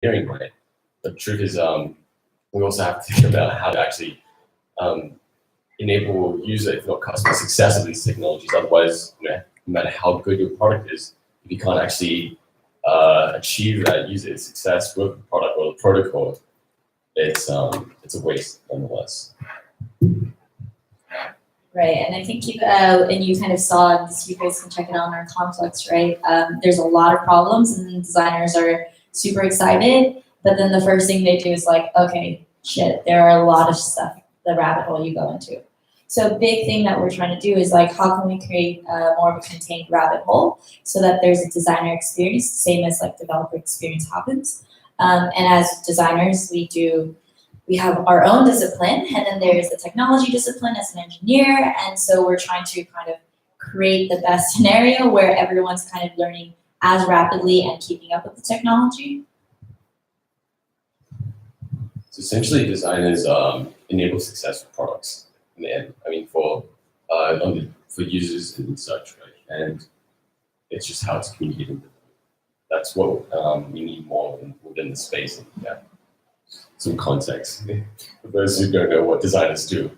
engineering, right? The truth is, we also have to think about how to actually enable user, if not customer success of these technologies. Otherwise, no matter how good your product is, if you can't actually achieve that user success with the product or the protocol, it's a waste nonetheless. Right, and I think and you kind of saw this, you guys can check it out on our complex, right? There's a lot of problems and designers are super excited, but then the first thing they do is like, okay, shit, there are a lot of stuff, the rabbit hole you go into. So a big thing that we're trying to do is like, how can we create more of a contained rabbit hole so that there's a designer experience, same as like developer experience happens. And as designers, we have our own discipline, and then there's the technology discipline as an engineer, and so we're trying to kind of create the best scenario where everyone's kind of learning as rapidly and keeping up with the technology. So essentially, designers enable successful products in the end. I mean, for users and such, right? And it's just how it's communicated. That's what we need more within the space. And, yeah. Some context for those who don't know what designers do.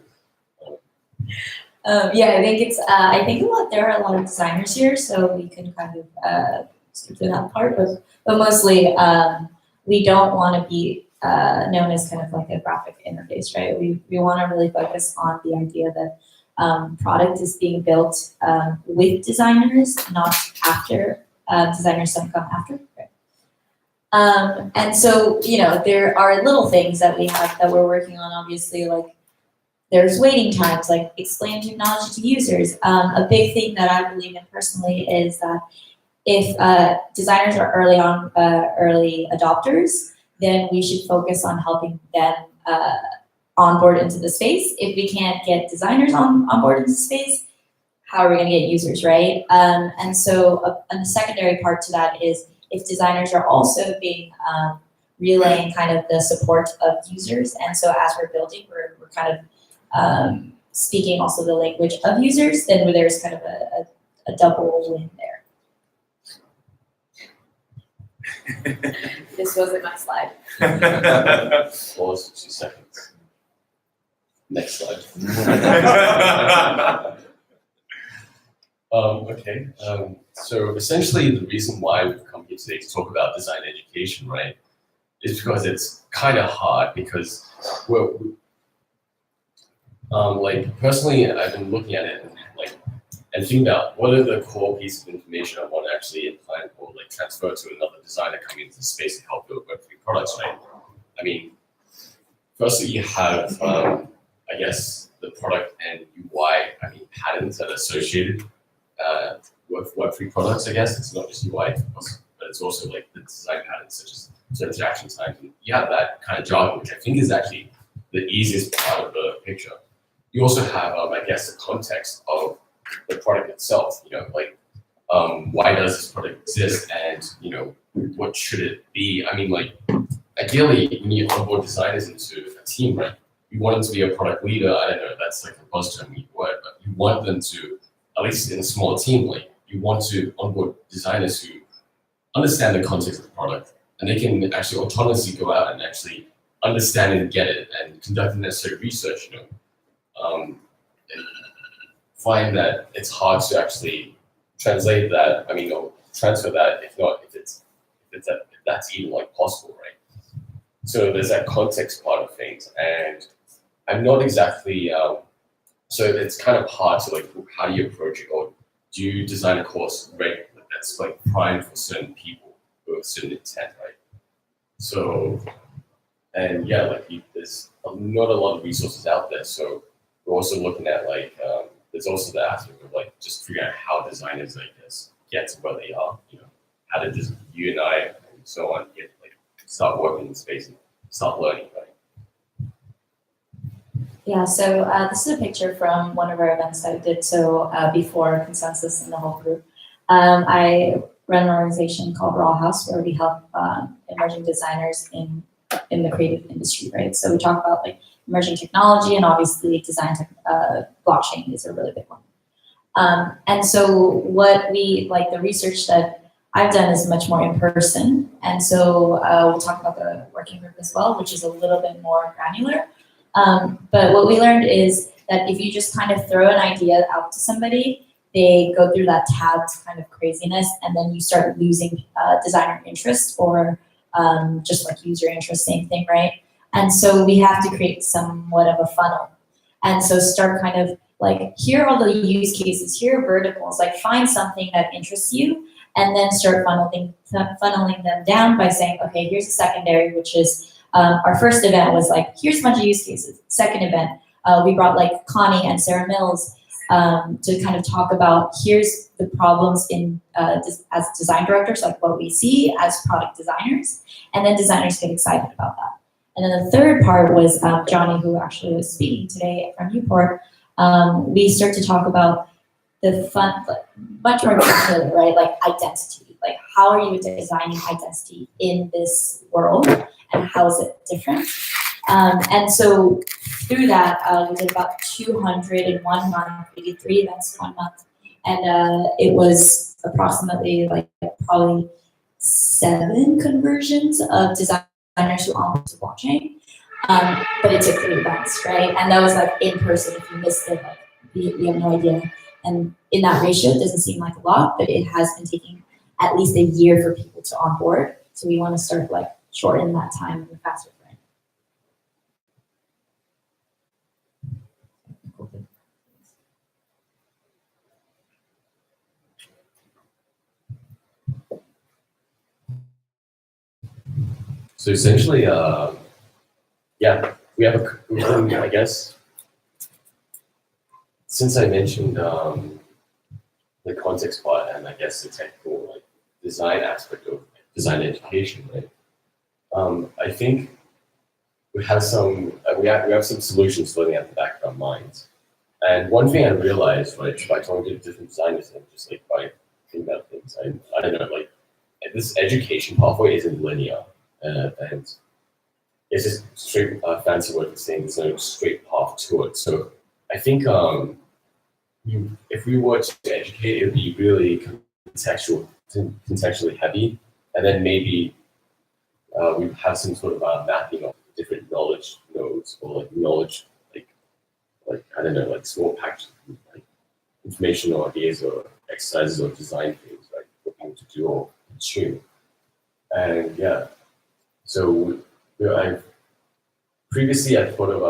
Yeah, I think it's. I think there are a lot of designers here, so we can kind of skip to that part. But mostly, we don't want to be known as kind of like a graphic interface, right? We want to really focus on the idea that product is being built with designers, not after. Designers don't come after. Right? And so, you know, there are little things that we have that we're working on, obviously, like there's waiting times, like explain technology to users. A big thing that I believe in personally is that if designers are early adopters, then we should focus on helping them onboard into the space. If we can't get designers on board into the space, how are we going to get users, right? And so a secondary part to that is if designers are also being relaying kind of the support of users, and so as we're building, we're kind of speaking also the language of users, then there's kind of a double win there. This wasn't my slide. Pause for 2 seconds. Next slide. Okay, so essentially the reason why we've come here today to talk about design education, right, is because it's kind of hard because like personally, I've been looking at it and thinking about what are the core pieces of information I want to actually implant or like transfer to another designer coming into the space to help build Web3 products, right? I mean, firstly, you have, I guess, the product and UI, patterns that are associated with Web3 products, I guess. It's not just UI, but it's also like the design patterns such as transaction times. And you have that kind of jargon, which I think is actually the easiest part of the picture. You also have, I guess, the context of the product itself. You know, like why does this product exist, and you know, what should it be? I mean, like ideally, when you onboard designers into a team, right? You want them to be a product leader. I don't know, that's like a buzz term word, but you want them to, at least in a small team, like you want to onboard designers who understand the context of the product, and they can actually autonomously go out and actually understand and get it and conduct the necessary research, you know. And find that it's hard to actually translate that, or transfer that, if that's even like possible, right? So there's that context part of things, and I'm not exactly, so it's kind of hard to like, how do you approach it, or do you design a course that's like primed for certain people with a certain intent, right? So, and yeah, like there's not a lot of resources out there, so we're also looking at like, there's also the aspect of like just figuring out how designers, I guess, get to where they are, you know, how to just, you and I and so on, get like start working in space and start learning, right? Yeah, so this is a picture from one of our events that I did. So before Consensus and the whole group, I run an organization called Raw House where we help emerging designers in the creative industry, right? So we talk about like emerging technology, and obviously design blockchain is a really big one. And so what we, like the research that I've done is much more in person. And so we'll talk about the working group as well, which is a little bit more granular. But what we learned is that if you just kind of throw an idea out to somebody, they go through that tabbed kind of craziness, and then you start losing designer interest or just like user interest, same thing, right? And so we have to create somewhat of a funnel. And so start kind of like, here are all the use cases, here are verticals, like find something that interests you, and then start funneling them down by saying, okay, here's a secondary, which is our first event was like, here's a bunch of use cases. Second event, we brought like Connie and Sarah Mills to kind of talk about, here's the problems in as design directors, like what we see as product designers, and then designers get excited about that. And then the third part was Johnny, who actually was speaking today from Newport. We start to talk about the fun, much more particular, right? Like identity, like how are you designing identity in this world, and how is it different? And so through that, we did about 200 in 1 month, 83 events 1 month, and it was approximately like probably 7 conversions of designers who onboarded to blockchain. But it took 3 events, right? And that was like in person. If you missed it, like you have no idea. And in that ratio, it doesn't seem like a lot, but it has been taking at least a year for people to onboard. So we want to start like shorten that time in a faster frame. So essentially, yeah, we have a, I guess, since I mentioned the context part and I guess the technical like design aspect of design education, right? I think we have some we have some solutions floating at the back of our minds. And one thing I realized, right, by talking to different designers and just like by thinking about things, I don't know, like this education pathway isn't linear, and it's just straight fancy word for saying there's no straight path to it. So I think if we were to educate, it would be really contextually heavy, and then maybe we have some sort of mapping of different knowledge nodes or like knowledge, like I don't know, like small package, like information or ideas or exercises or design things, like for people to do or consume. And yeah, so I've previously I thought of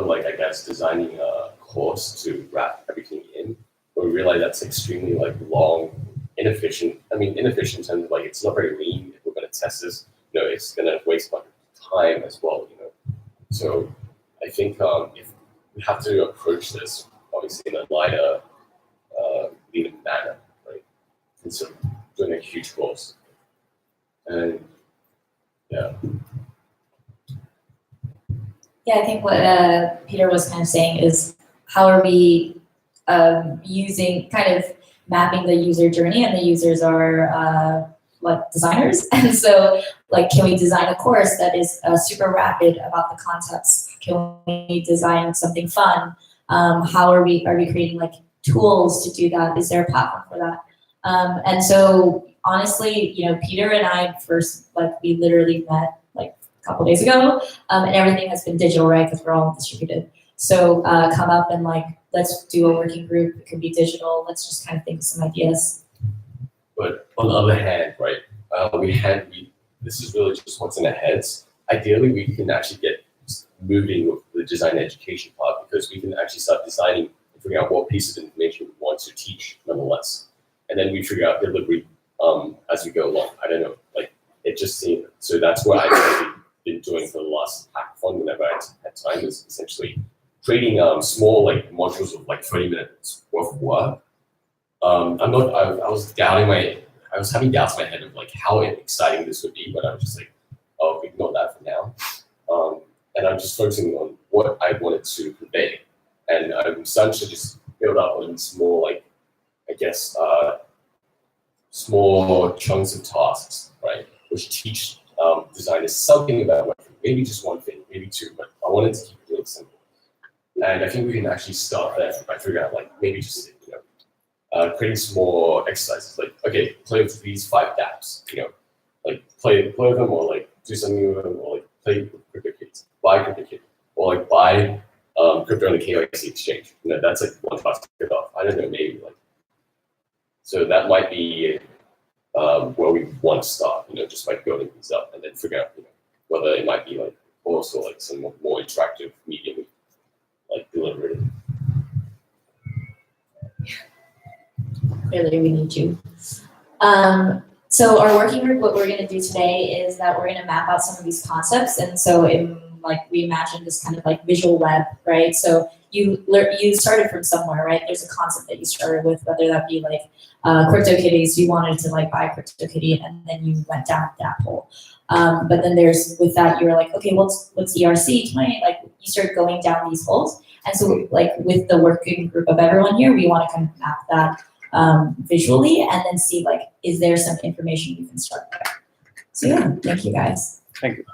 like I guess designing a course to wrap everything in, but we realized that's extremely like long, inefficient. I mean, inefficient in terms of like it's not very lean. If we're going to test this, you know, it's going to waste a bunch of time as well. You know, so I think if we have to approach this obviously in a lighter, leaner manner, right? Instead of doing a huge course, and yeah. Yeah, I think what Peter was kind of saying is how are we using, kind of mapping the user journey, and the users are like designers. And so like, can we design a course that is super rapid about the concepts? Can we design something fun? How are we creating like tools to do that? Is there a platform for that? And so honestly, you know, Peter and I first, like we literally met like a couple days ago, and everything has been digital, right? Because we're all distributed. So come up and like, let's do a working group. It could be digital. Let's just kind of think of some ideas. But on the other hand, right, this is really just what's in our heads. Ideally, we can actually get moving with the design education part, because we can actually start designing and figuring out what piece of information we want to teach nonetheless. And then we figure out delivery as we go along. I don't know, like it just seemed, so that's what I've been doing for the last hackathon whenever I had time, is essentially creating small like modules of like 30 minutes worth of work. I was having doubts in my head of like how exciting this would be, but I was just like, oh, ignore that for now. And I'm just focusing on what I wanted to convey. And I'm starting to just build up on small, like, I guess, small chunks of tasks, right? Which teach designers something about working, maybe just one thing, maybe two, but I wanted to keep it really simple. And I think we can actually start there by figuring out like maybe just, you know, creating some more exercises. Like, okay, play with these 5 dApps. Like play with them, or like do something with them, or like play with CryptoKitties, buy CryptoKitty, or like buy crypto on the KYC exchange. That's like one class to kick off. I don't know, maybe like. So that might be where we want to start. Just by building these up and then figure out whether it might be like also like some more interactive medium like delivery. Clearly, we need you. So our working group, what we're going to do today is that we're going to map out some of these concepts, and so we imagine this kind of like visual web, right? So you started from somewhere, right? There's a concept that you started with, whether that be like CryptoKitties, you wanted to like buy a CryptoKitty, and then you went down that hole. But then with that, you were like, okay, what's ERC20? Like you start going down these holes, and so like with the working group of everyone here, we want to kind of map that visually, and then see like, is there some information you can start there? So yeah, thank you guys. Thank you.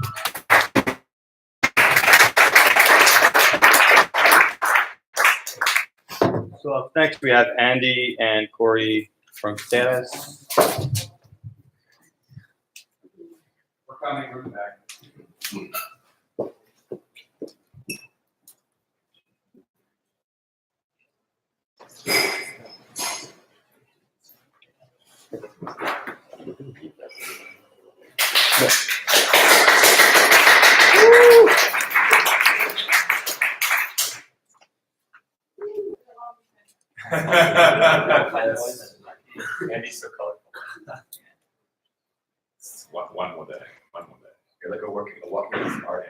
So up next we have Andy and Corey from Status. We're coming, we're back. Andy's so colorful. One more day. You're like a walking art.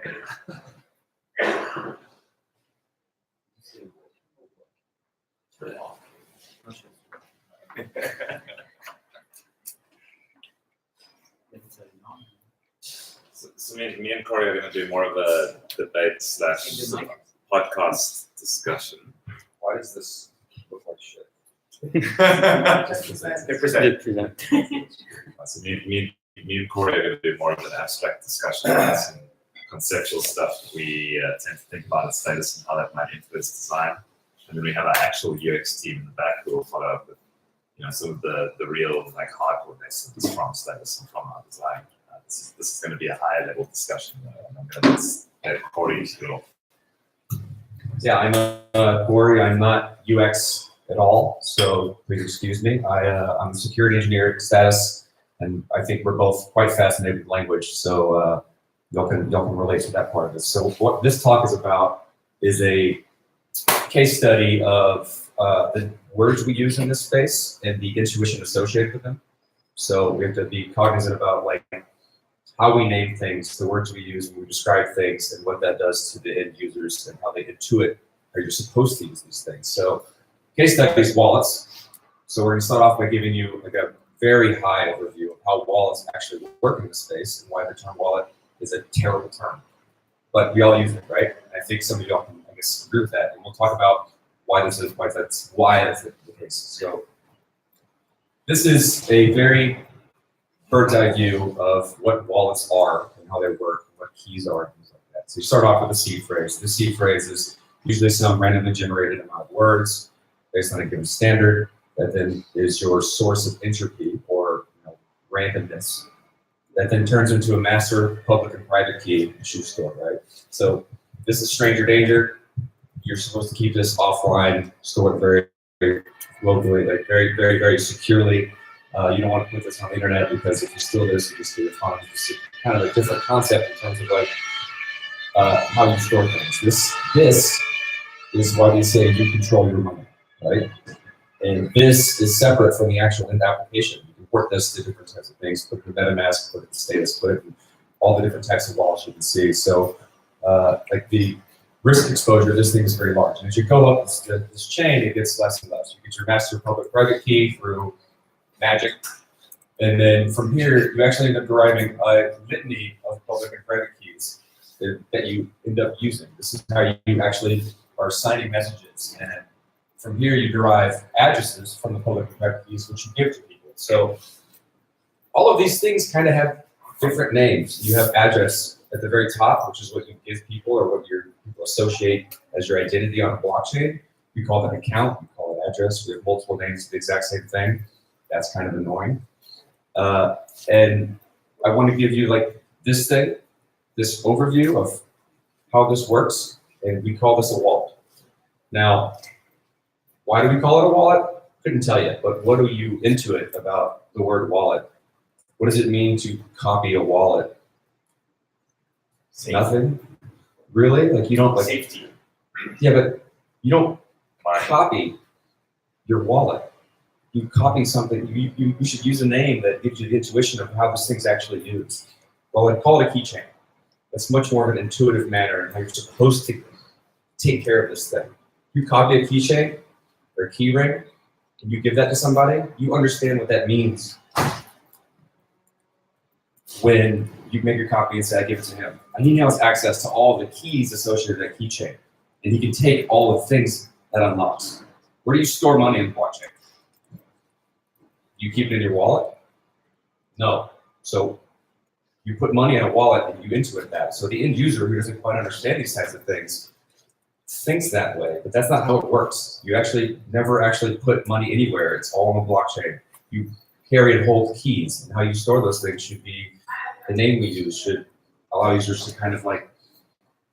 So me and Corey are going to do more of a debate / podcast discussion. Why does this look like shit? Present. So me and Corey are going to do more of an abstract discussion about some conceptual stuff we tend to think about at Status and how that might influence design. And then we have our actual UX team in the back who will follow up with some of the real like hardcore lessons from Status and from our design. This is going to be a higher level discussion. And I'm going to let Corey go. Yeah, I'm Corey. I'm not UX at all, so please excuse me. I'm a security engineer at Status, and I think we're both quite fascinated with language, so y'all can relate to that part of this. So what this talk is about is a case study of the words we use in this space and the intuition associated with them. So we have to be cognizant about like how we name things, the words we use when we describe things, and what that does to the end users and how they intuit how you're supposed to use these things. So case study is wallets. So we're going to start off by giving you like a very high overview of how wallets actually work in this space and why the term wallet is a terrible term. But we all use it, right? And I think some of y'all can, I guess, agree with that. And we'll talk about why that's the case. So this is a very bird's eye view of what wallets are and how they work and what keys are and things like that. So you start off with a seed phrase. The seed phrase is usually some randomly generated amount of words based on a given standard that then is your source of entropy or randomness that then turns into a master public and private key shoe store, right? So this is stranger danger. You're supposed to keep this offline, store it very, very locally, like very, very, very securely. You don't want to put this on the internet because if you steal this, you just steal the funds. It's kind of a different concept in terms of like how you store things. This is why we say you control your money, right? And this is separate from the actual end application. You can port this to different types of things, put it in MetaMask, put it in Status, put it in all the different types of wallets you can see. So like the risk exposure, this thing is very large. And as you go up this chain, it gets less and less. You get your master public private key through magic. And then from here, you actually end up deriving a litany of public and private keys that you end up using. This is how you actually are signing messages. And from here, you derive addresses from the public and private keys, which you give to people. So all of these things kind of have different names. You have address at the very top, which is what you give people or what your people associate as your identity on a blockchain. You call that an account, you call it address. We have multiple names for the exact same thing. That's kind of annoying. And I want to give you like this thing, this overview of how this works, and we call this a wallet. Now, why do we call it a wallet? Couldn't tell you, but what do you intuit about the word wallet? What does it mean to copy a wallet? Safety. Nothing? Really? Like you don't like, Safety. yeah, but you don't copy your wallet. You copy something, you should use a name that gives you the intuition of how this thing's actually used. Well, I'd call it a keychain. That's much more of an intuitive manner in how you're supposed to take care of this thing. You copy a keychain or a key ring, and you give that to somebody, you understand what that means when you make your copy and say, I give it to him. And he now has access to all the keys associated with that keychain. And he can take all the things that unlocks. Where do you store money in blockchain? You keep it in your wallet? No. So you put money in a wallet and you intuit that. So the end user who doesn't quite understand these types of things thinks that way, but that's not how it works. You actually never actually put money anywhere. It's all on the blockchain. You carry and hold keys, and how you store those things should be, the name we use should allow users to kind of like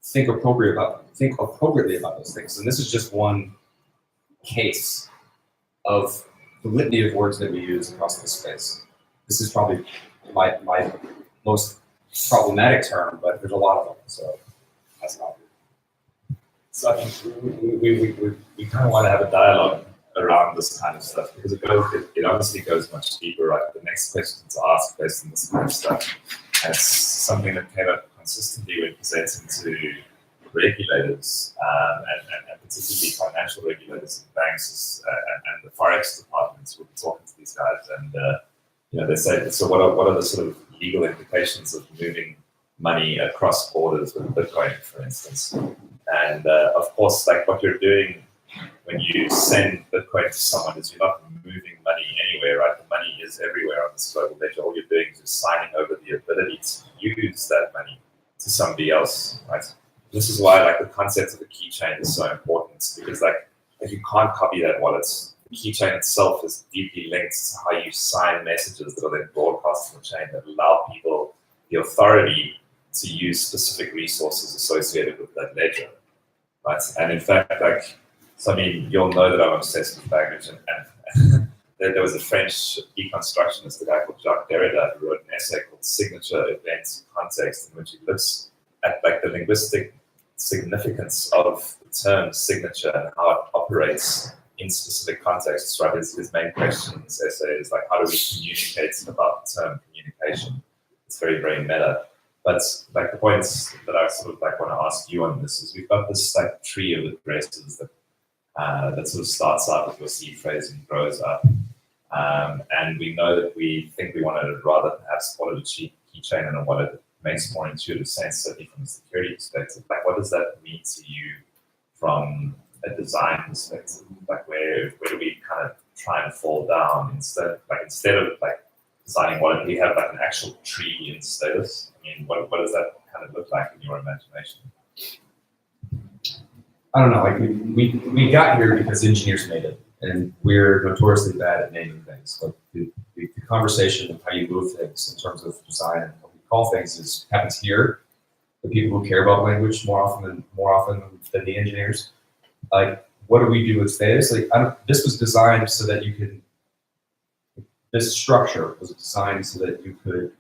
think appropriately about those things. And this is just one case of the litany of words that we use across the space. This is probably my most problematic term, but there's a lot of them, so that's not. So I think we kind of want to have a dialogue around this kind of stuff because it obviously goes much deeper, right? The next question to ask based on this kind of stuff. And it's something that came up consistently when presenting to regulators and particularly financial regulators and banks and the Forex departments. We'll be talking to these guys and they say, so what are the sort of legal implications of moving money across borders with Bitcoin, for instance? And of course, like what you're doing when you send Bitcoin to someone is you're not moving money anywhere, right? The money is everywhere on this global ledger. All you're doing is just signing over the ability to use that money to somebody else, right? This is why like the concept of the keychain is so important because like if you can't copy that wallet, the keychain itself is deeply linked to how you sign messages that are then broadcast on the chain that allow people the authority to use specific resources associated with that ledger, right? And in fact, like, so I mean, you'll know that I'm obsessed with language, and there was a French deconstructionist, a guy called Jacques Derrida, who wrote an essay called "Signature, Event, Context," in which he looks at like the linguistic significance of the term signature and how it operates in specific contexts. Right? His main question in this essay is like, how do we communicate about the term communication? It's very, very meta. But like the points that I sort of like want to ask you on this is we've got this like tree of addresses that sort of starts out with your seed phrase and grows up. And we know that we think we want to rather perhaps call it a keychain and a wallet that makes more intuitive sense, certainly from a security perspective. Like what does that mean to you from a design perspective? Like where do we kind of try and fall down instead of like designing wallet, we have like an actual tree in status? I mean, what does that kind of look like in your imagination? I don't know, like we got here because engineers made it, and we're notoriously bad at naming things. Like the conversation of how you move things in terms of design and what we call things happens here. The people who care about language more often than the engineers. Like, what do we do with status? Like, this was designed so that you could. This structure was designed so that you could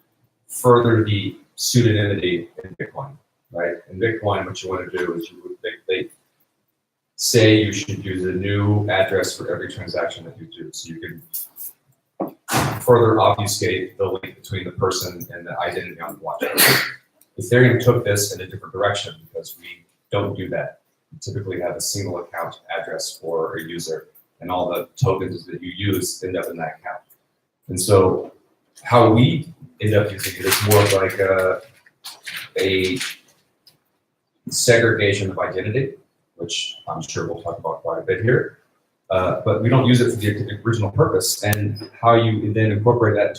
further the pseudonymity in Bitcoin, right? In Bitcoin, what you want to do is they say you should use a new address for every transaction that you do, so you can further obfuscate the link between the person and the identity on the blockchain. Ethereum took this in a different direction because we don't do that. We typically have a single account address for a user, and all the tokens that you use end up in that account. And so how we end up using it is more of like a segregation of identity, which I'm sure we'll talk about quite a bit here. But we don't use it for the original purpose. And how you then incorporate that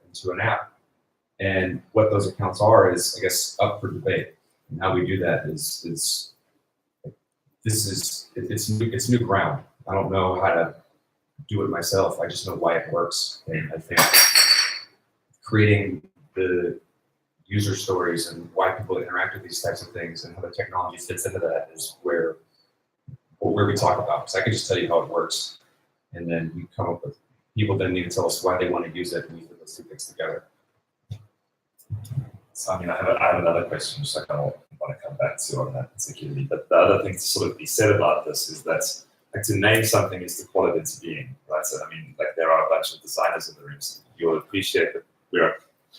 into an app and what those accounts are is, I guess, up for debate. And how we do that is new ground. I don't know how to do it myself. I just know why it works. And I think creating the user stories and why people interact with these types of things and how the technology fits into that is where we talk about. Because I can just tell you how it works, and then we come up with people then need to tell us why they want to use it, and we put those two things together. So I mean, I have another question, which I kind of want to come back to on that particularly. But the other thing to sort of be said about this is that like to name something is to call it into being, right? So I mean, like there are a bunch of designers in the room. So you'll appreciate that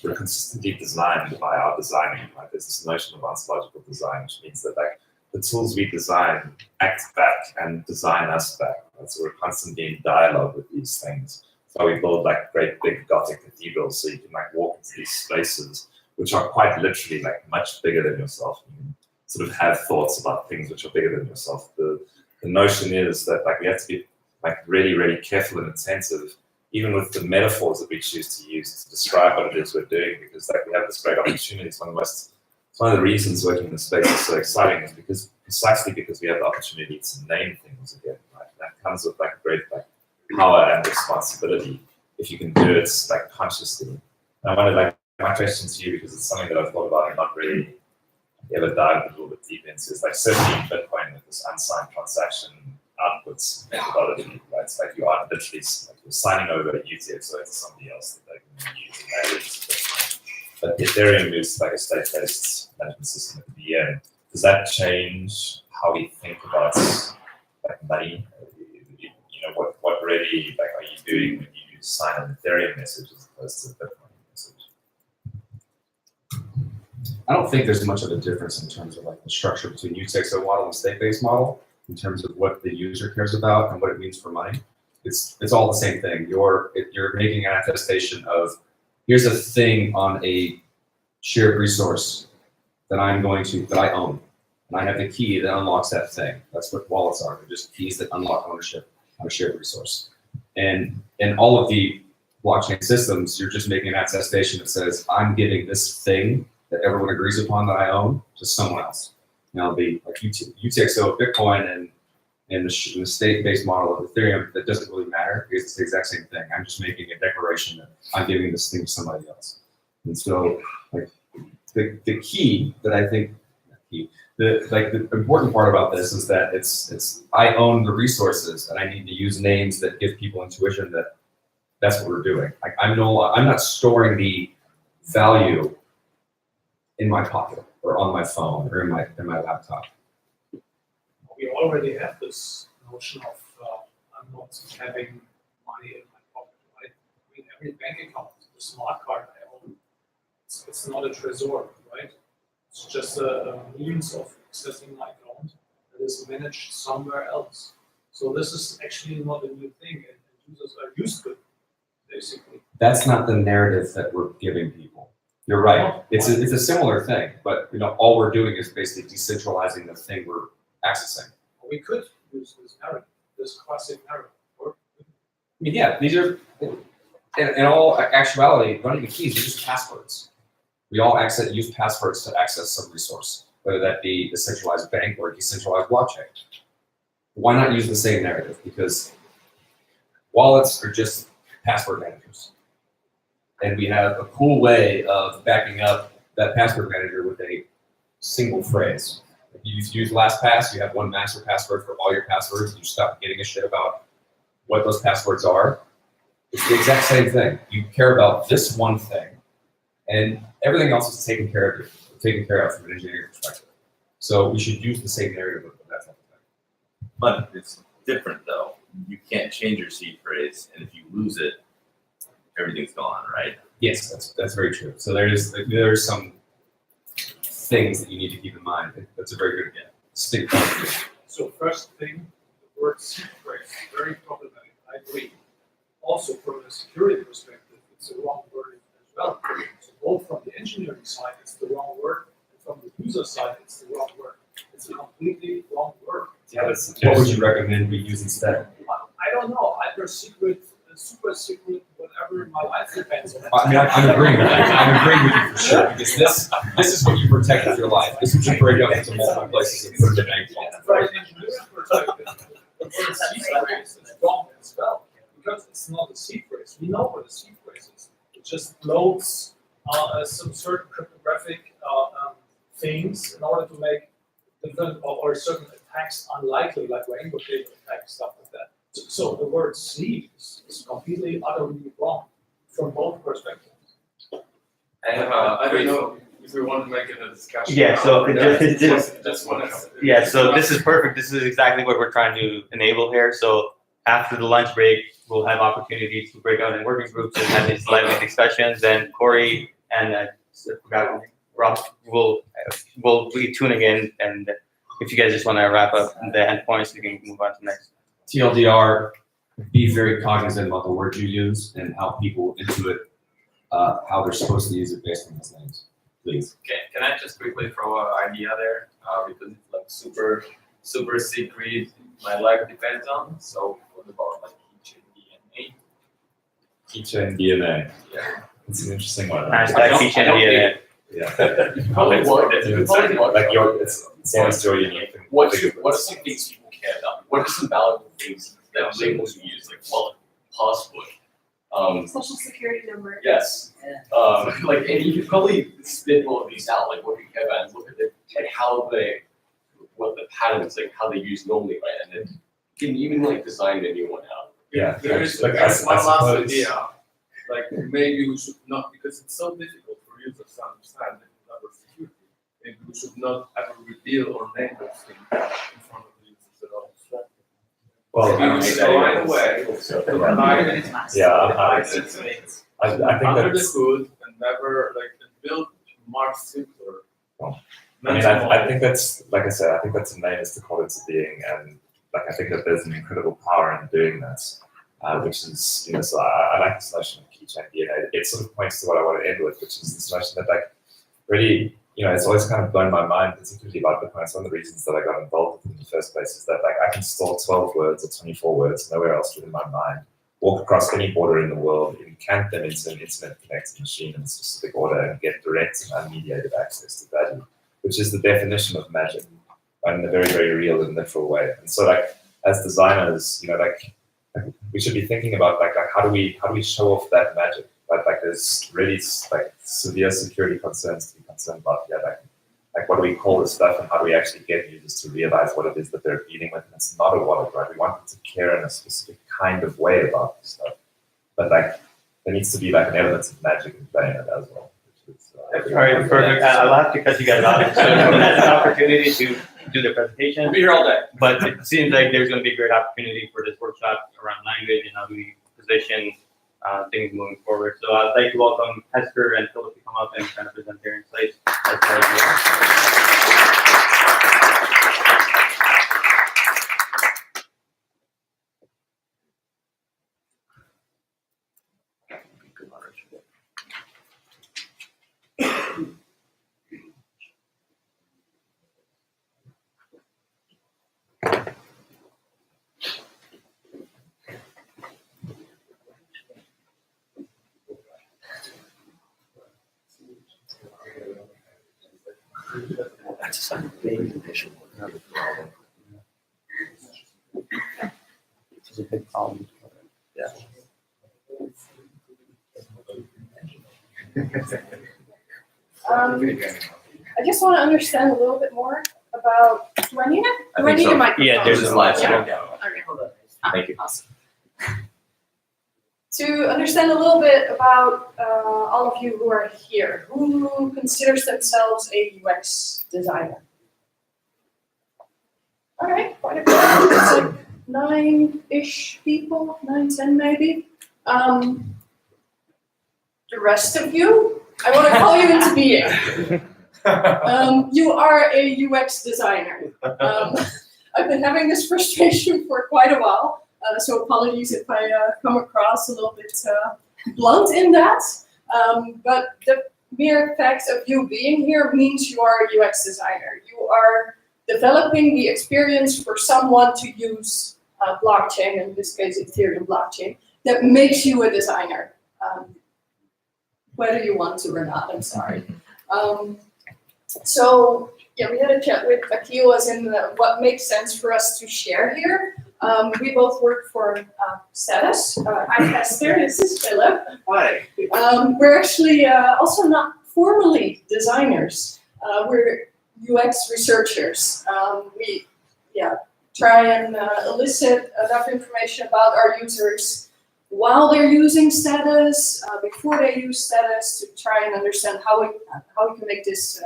we're consistently designed by our designing, right? There's this notion of ontological design, which means that like the tools we design act back and design us back. Right? So we're constantly in dialogue with these things. So we build like great big Gothic cathedrals, so you can like walk into these spaces, which are quite literally like much bigger than yourself. You can sort of have thoughts about things which are bigger than yourself. The notion is that like we have to be like really, really careful and attentive, even with the metaphors that we choose to use to describe what it is we're doing, because like we have this great opportunity. It's one of the reasons working in the space is so exciting is because precisely because we have the opportunity to name things again. Right? That comes with like great like power and responsibility if you can do it like consciously. And I wanted like my question to you, because it's something that I've thought about and not really ever dived a little bit deep into, is like certainly in Bitcoin with this unsigned transaction outputs methodology, right? It's like you are literally like you're signing over a UTXO to somebody else that they can use. And that is Bitcoin. But Ethereum is like a state-based management system at the end. Does that change how we think about like money? You know, what really like are you doing when you sign an Ethereum message as opposed to a Bitcoin message? I don't think there's much of a difference in terms of like the structure between UTXO model and state-based model in terms of what the user cares about and what it means for money. It's all the same thing. You're making an attestation of here's a thing on a shared resource that I own, and I have the key that unlocks that thing. That's what wallets are. They're just keys that unlock ownership on a shared resource. And in all of the blockchain systems, you're just making an attestation that says I'm giving this thing that everyone agrees upon that I own to someone else. Now the like UTXO of Bitcoin and the state-based model of Ethereum, that doesn't really matter because it's the exact same thing. I'm just making a declaration that I'm giving this thing to somebody else. And so like the key that I think the important part about this is that it's I own the resources and I need to use names that give people intuition that that's what we're doing. Like I'm not storing the value in my pocket or on my phone or in my laptop. We already have this notion of I'm not having money in my pocket, right? I mean, every bank account, the smart card I own, it's not a treasure, right? It's just a means of accessing my account that is managed somewhere else. So this is actually not a new thing, and users are used to it, basically. That's not the narrative that we're giving people. You're right. It's a similar thing, but all we're doing is basically decentralizing the thing we're accessing. We could use this narrative, this classic narrative. I mean, yeah, these are, in all actuality, running the keys are just passwords. We all use passwords to access some resource, whether that be a centralized bank or a decentralized blockchain. Why not use the same narrative? Because wallets are just password managers. And we have a cool way of backing up that password manager with a single phrase. If you use LastPass, you have one master password for all your passwords. You stop getting a shit about what those passwords are. It's the exact same thing. You care about this one thing, and everything else is taken care of from an engineering perspective. So we should use the same narrative with that type of thing. But it's different though. You can't change your seed phrase, and if you lose it, everything's gone, right? Yes, that's very true. So there's some things that you need to keep in mind. That's a very good distinct point. So first thing, the word seed phrase, very problematic. I agree. Also, from a security perspective, it's the wrong word as well. So both from the engineering side, it's the wrong word, and from the user side, it's the wrong word. It's a completely wrong word. Yeah, What would you recommend we use instead? I don't know. Either secret, super secret, whatever. My life depends on it. I mean, I'm agreeing with you. I'm agreeing with you for sure, because this is what you protect with your life. This is what you break up into multiple places and put it in a bank vault. From an engineering perspective, the word seed phrase is wrong as well, because it's not a seed phrase. We know what a seed phrase is. It just loads some certain cryptographic things in order to make different or certain attacks unlikely, like rainbow table attacks, stuff like that. So the word seed is completely, utterly wrong from both perspectives. I don't know if we want to make it a discussion. Yeah, so just want to. Yeah, so this is perfect. This is exactly what we're trying to enable here. So after the lunch break, we'll have opportunities to break out in working groups and have these lively discussions. And Corey and I forgot Rob will be tuning in. And if you guys just want to wrap up the endpoints, we can move on to next. TLDR, be very cognizant about the words you use and how people intuit how they're supposed to use it based on those names, please. Okay, can I just quickly throw an idea there? Because it's like super secret, my life depends on. So what about like keychain DNA? Keychain DNA. Yeah. It's an interesting one. Hashtag keychain DNA. Yeah. You probably would. You probably would. Like it's always your unique thing. What are some things people care about? What are some valuable things that labels you use, like wallet, passport? Social security number. Yes. Like, and you could probably spit all of these out, like what you care about, and look at like what the patterns, like how they use normally, right? And then you can even like design a new one out. Yeah. There's Like, one I last suppose- idea. Like maybe we should not, because it's so difficult for users to understand network security. Maybe we should not ever reveal or name those things in front of the users at all. Well, Maybe we should find a way So, to hide it. I Hide it think under the that's. hood and never like build much simpler. Well, I mean, I think that's, like I said, I think that's a name is to call it to being, and like I think that there's an incredible power in doing that, which is, so I like this notion of keychain DNA. It sort of points to what I want to end with, which is this notion that like really, it's always kind of blown my mind, particularly about Bitcoin. It's one of the reasons that I got involved with it in the first place is that like I can store 12 words or 24 words nowhere else within my mind, walk across any border in the world, encant them into an internet connected machine in a specific order, and get direct and unmediated access to value, which is the definition of magic, in a very, very real and literal way. And so, like, as designers, like we should be thinking about like how do we show off that magic? Like there's really like severe security concerns to be concerned about. Yeah, like what do we call this stuff, and how do we actually get users to realize what it is that they're dealing with? And it's not a wallet, right? We want them to care in a specific kind of way about this stuff, but like there needs to be like an element of magic in playing it as well. All right, perfect. I'll have to cut you guys off. So that's an opportunity to do the presentation. We'll be here all day. But it seems like there's going to be a great opportunity for this workshop around language and how do we position things moving forward. So I'd like to welcome Hester and Philip to come up and kind of present their insights. It's a big problem. Yeah. I just want to understand a little bit more about. Do I need it? Do I need a microphone? Yeah, there's a live Yeah. stream. Okay, hold on. Thank you. Awesome. To understand a little bit about all of you who are here, who considers themselves a UX designer? All right, quite a bit. It's like 9-ish people, 9, 10 maybe. The rest of you, I want to call you into being. You are a UX designer. I've been having this frustration for quite a while. So apologies if I come across a little bit blunt in that. But the mere fact of you being here means you are a UX designer. You are developing the experience for someone to use blockchain, in this case Ethereum blockchain, that makes you a designer. Whether you want to or not, I'm sorry. So yeah, we had a chat with Akil as in what makes sense for us to share here. We both work for Status. I'm Esther, this is Philip. Hi. We're actually also not formally designers. We're UX researchers. We try and elicit enough information about our users while they're using Status, before they use Status, to try and understand how we can make this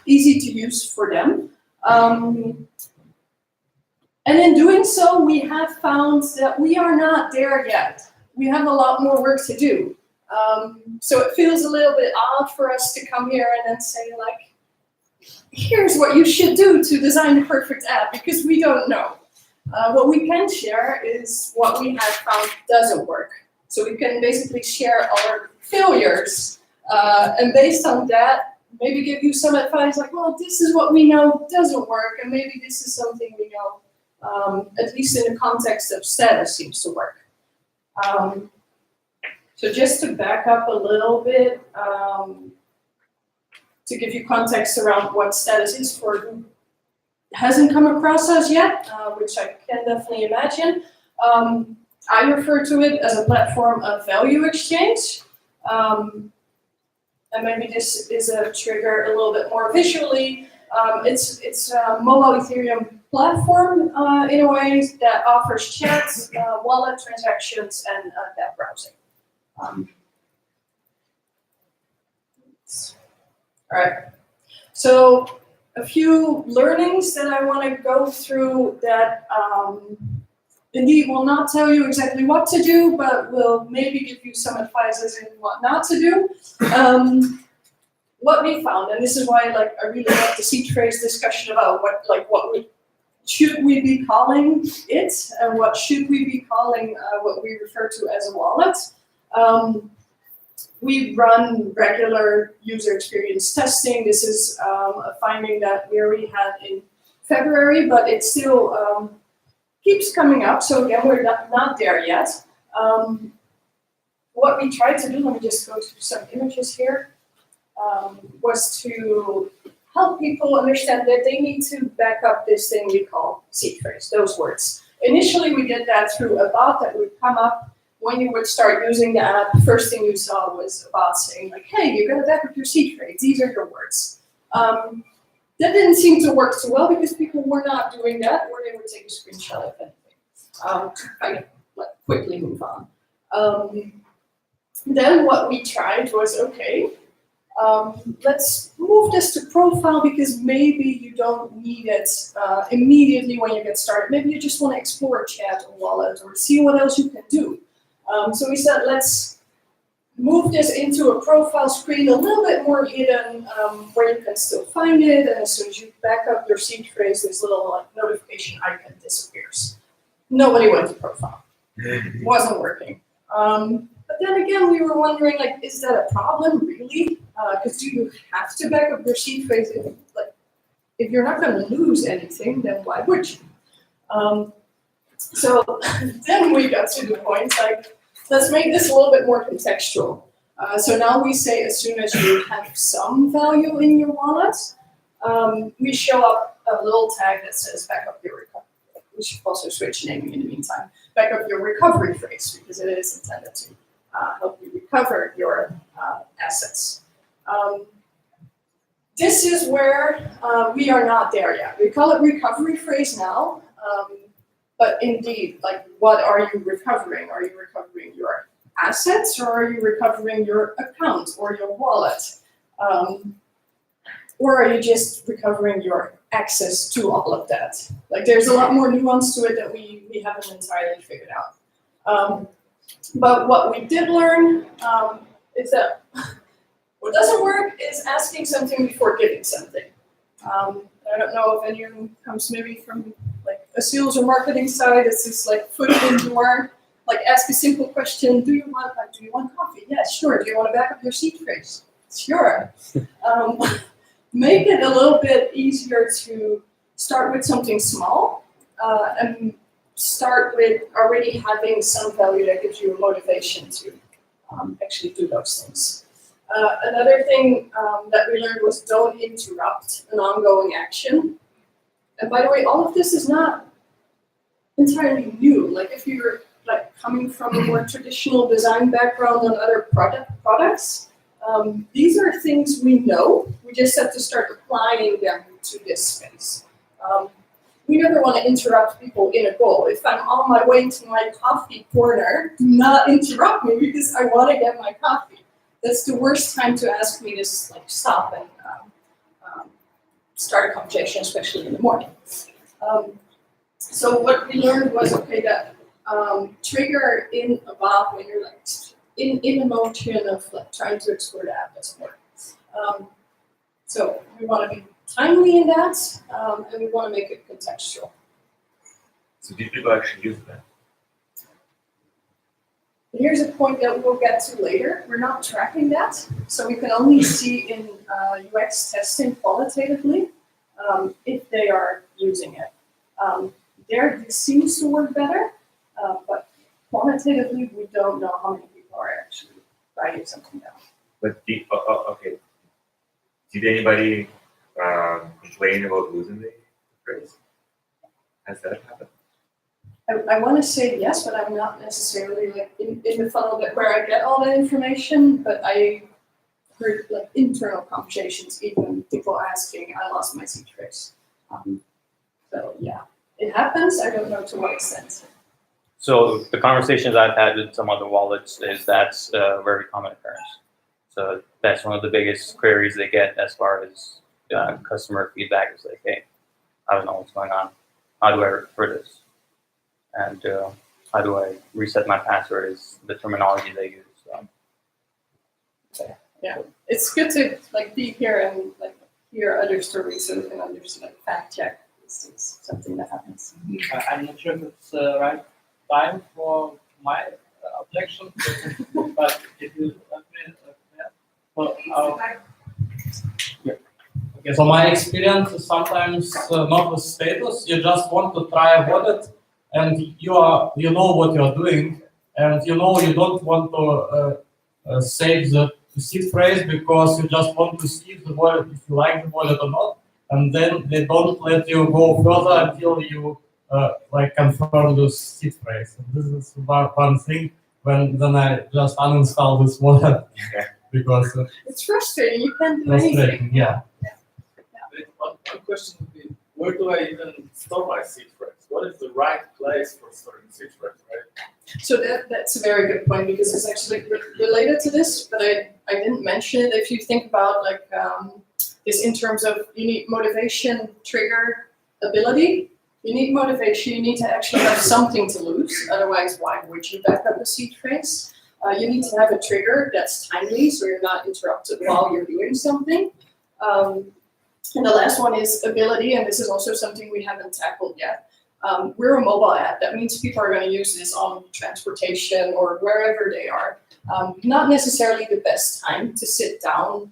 easy to use for them. And in doing so, we have found that we are not there yet. We have a lot more work to do. So it feels a little bit odd for us to come here and then say, like, here's what you should do to design the perfect app, because we don't know. What we can share is what we have found doesn't work. So we can basically share our failures, and based on that, maybe give you some advice, like, well, this is what we know doesn't work, and maybe this is something we know, at least in the context of Status, seems to work. So just to back up a little bit, to give you context around what Status is for who hasn't come across us yet, which I can definitely imagine. I refer to it as a platform of value exchange. And maybe this is a trigger a little bit more visually. It's a mobile Ethereum platform in a way that offers chats, wallet transactions, and app browsing. All right, so a few learnings that I want to go through that indeed will not tell you exactly what to do, but will maybe give you some advice as in what not to do. What we found, and this is why I really like the seed phrase discussion about should we be calling it, and what should we be calling what we refer to as a wallet. We run regular user experience testing. This is a finding that we already had in February, but it still keeps coming up. So again, we're not there yet. What we tried to do, let me just go through some images here, was to help people understand that they need to back up this thing we call seed phrase, those words. Initially, we did that through a bot that would come up when you would start using the app. First thing you saw was a bot saying, like, hey, you gotta back up your seed phrase, these are your words. That didn't seem to work too well because people were not doing that, or they would take a screenshot of anything to kind of quickly move on. Then what we tried was, okay, let's move this to profile, because maybe you don't need it immediately when you get started. Maybe you just want to explore chat or wallet or see what else you can do. So we said, let's move this into a profile screen a little bit more hidden, where you can still find it, and as soon as you back up your seed phrase, this little notification icon disappears. Nobody went to profile. Wasn't working. But then again, we were wondering, is that a problem, really? Because do you have to back up your seed phrase? If you're not going to lose anything, then why would you? So then we got to the point, let's make this a little bit more contextual. So now we say, as soon as you have some value in your wallet, we show up a little tag that says back up your recovery. We should also switch naming in the meantime. Back up your recovery phrase, because it is intended to help you recover your assets. This is where we are not there yet. We call it recovery phrase now, but indeed, what are you recovering? Are you recovering your assets, or are you recovering your account or your wallet? Or are you just recovering your access to all of that? There's a lot more nuance to it that we haven't entirely figured out. But what we did learn is that what doesn't work is asking something before giving something. I don't know if anyone comes maybe from a sales or marketing side. It's just foot in the door. Ask a simple question: Do you want coffee? Yeah, sure. Do you want to back up your seed phrase? Sure. Make it a little bit easier to start with something small and start with already having some value that gives you a motivation to actually do those things. Another thing that we learned was don't interrupt an ongoing action. And by the way, all of this is not entirely new. Like if you're like coming from a more traditional design background on other products, these are things we know. We just have to start applying them to this space. We never want to interrupt people in a goal. If I'm on my way to my coffee corner, do not interrupt me because I want to get my coffee. That's the worst time to ask me to like stop and start a conversation, especially in the morning. So what we learned was, okay, that trigger in above when you're like in a motion of like trying to explore the app doesn't work. So we want to be timely in that, and we want to make it contextual. So do people actually use that? Here's a point that we'll get to later. We're not tracking that, so we can only see in UX testing qualitatively if they are using it. There, this seems to work better, but quantitatively, we don't know how many people are actually writing something down. But okay, did anybody complain about losing the phrase? Has that happened? I want to say yes, but I'm not necessarily like in the funnel that where I get all that information, but I heard like internal conversations, even people asking, I lost my seed phrase. So yeah, it happens. I don't know to what extent. So the conversations I've had with some other wallets is that's a very common occurrence. So that's one of the biggest queries they get as far as customer feedback is like, hey, I don't know what's going on. How do I refer this? And how do I reset my password is the terminology they use. So. Yeah, it's good to like be here and like hear other stories so we can understand, like fact check. This is something that happens. I'm not sure if it's the right time for my objection, but if you let me, okay, so my experience is sometimes not with status. You just want to try a wallet, and you know what you're doing, and you know you don't want to save the seed phrase because you just want to see the wallet if you like the wallet or not, and then they don't let you go further until you like confirm the seed phrase. And this is one thing. Then I just uninstall this wallet because it's frustrating. You can't do frustrating. anything. Yeah. One question would be, where do I even store my seed phrase? What is the right place for storing seed phrase, right? So that's a very good point because it's actually related to this, but I didn't mention it. If you think about like this in terms of you need motivation, trigger, ability. You need motivation. You need to actually have something to lose. Otherwise, why would you back up a seed phrase? You need to have a trigger that's timely, so you're not interrupted while you're doing something. And the last one is ability, and this is also something we haven't tackled yet. We're a mobile app. That means people are going to use this on transportation or wherever they are. Not necessarily the best time to sit down,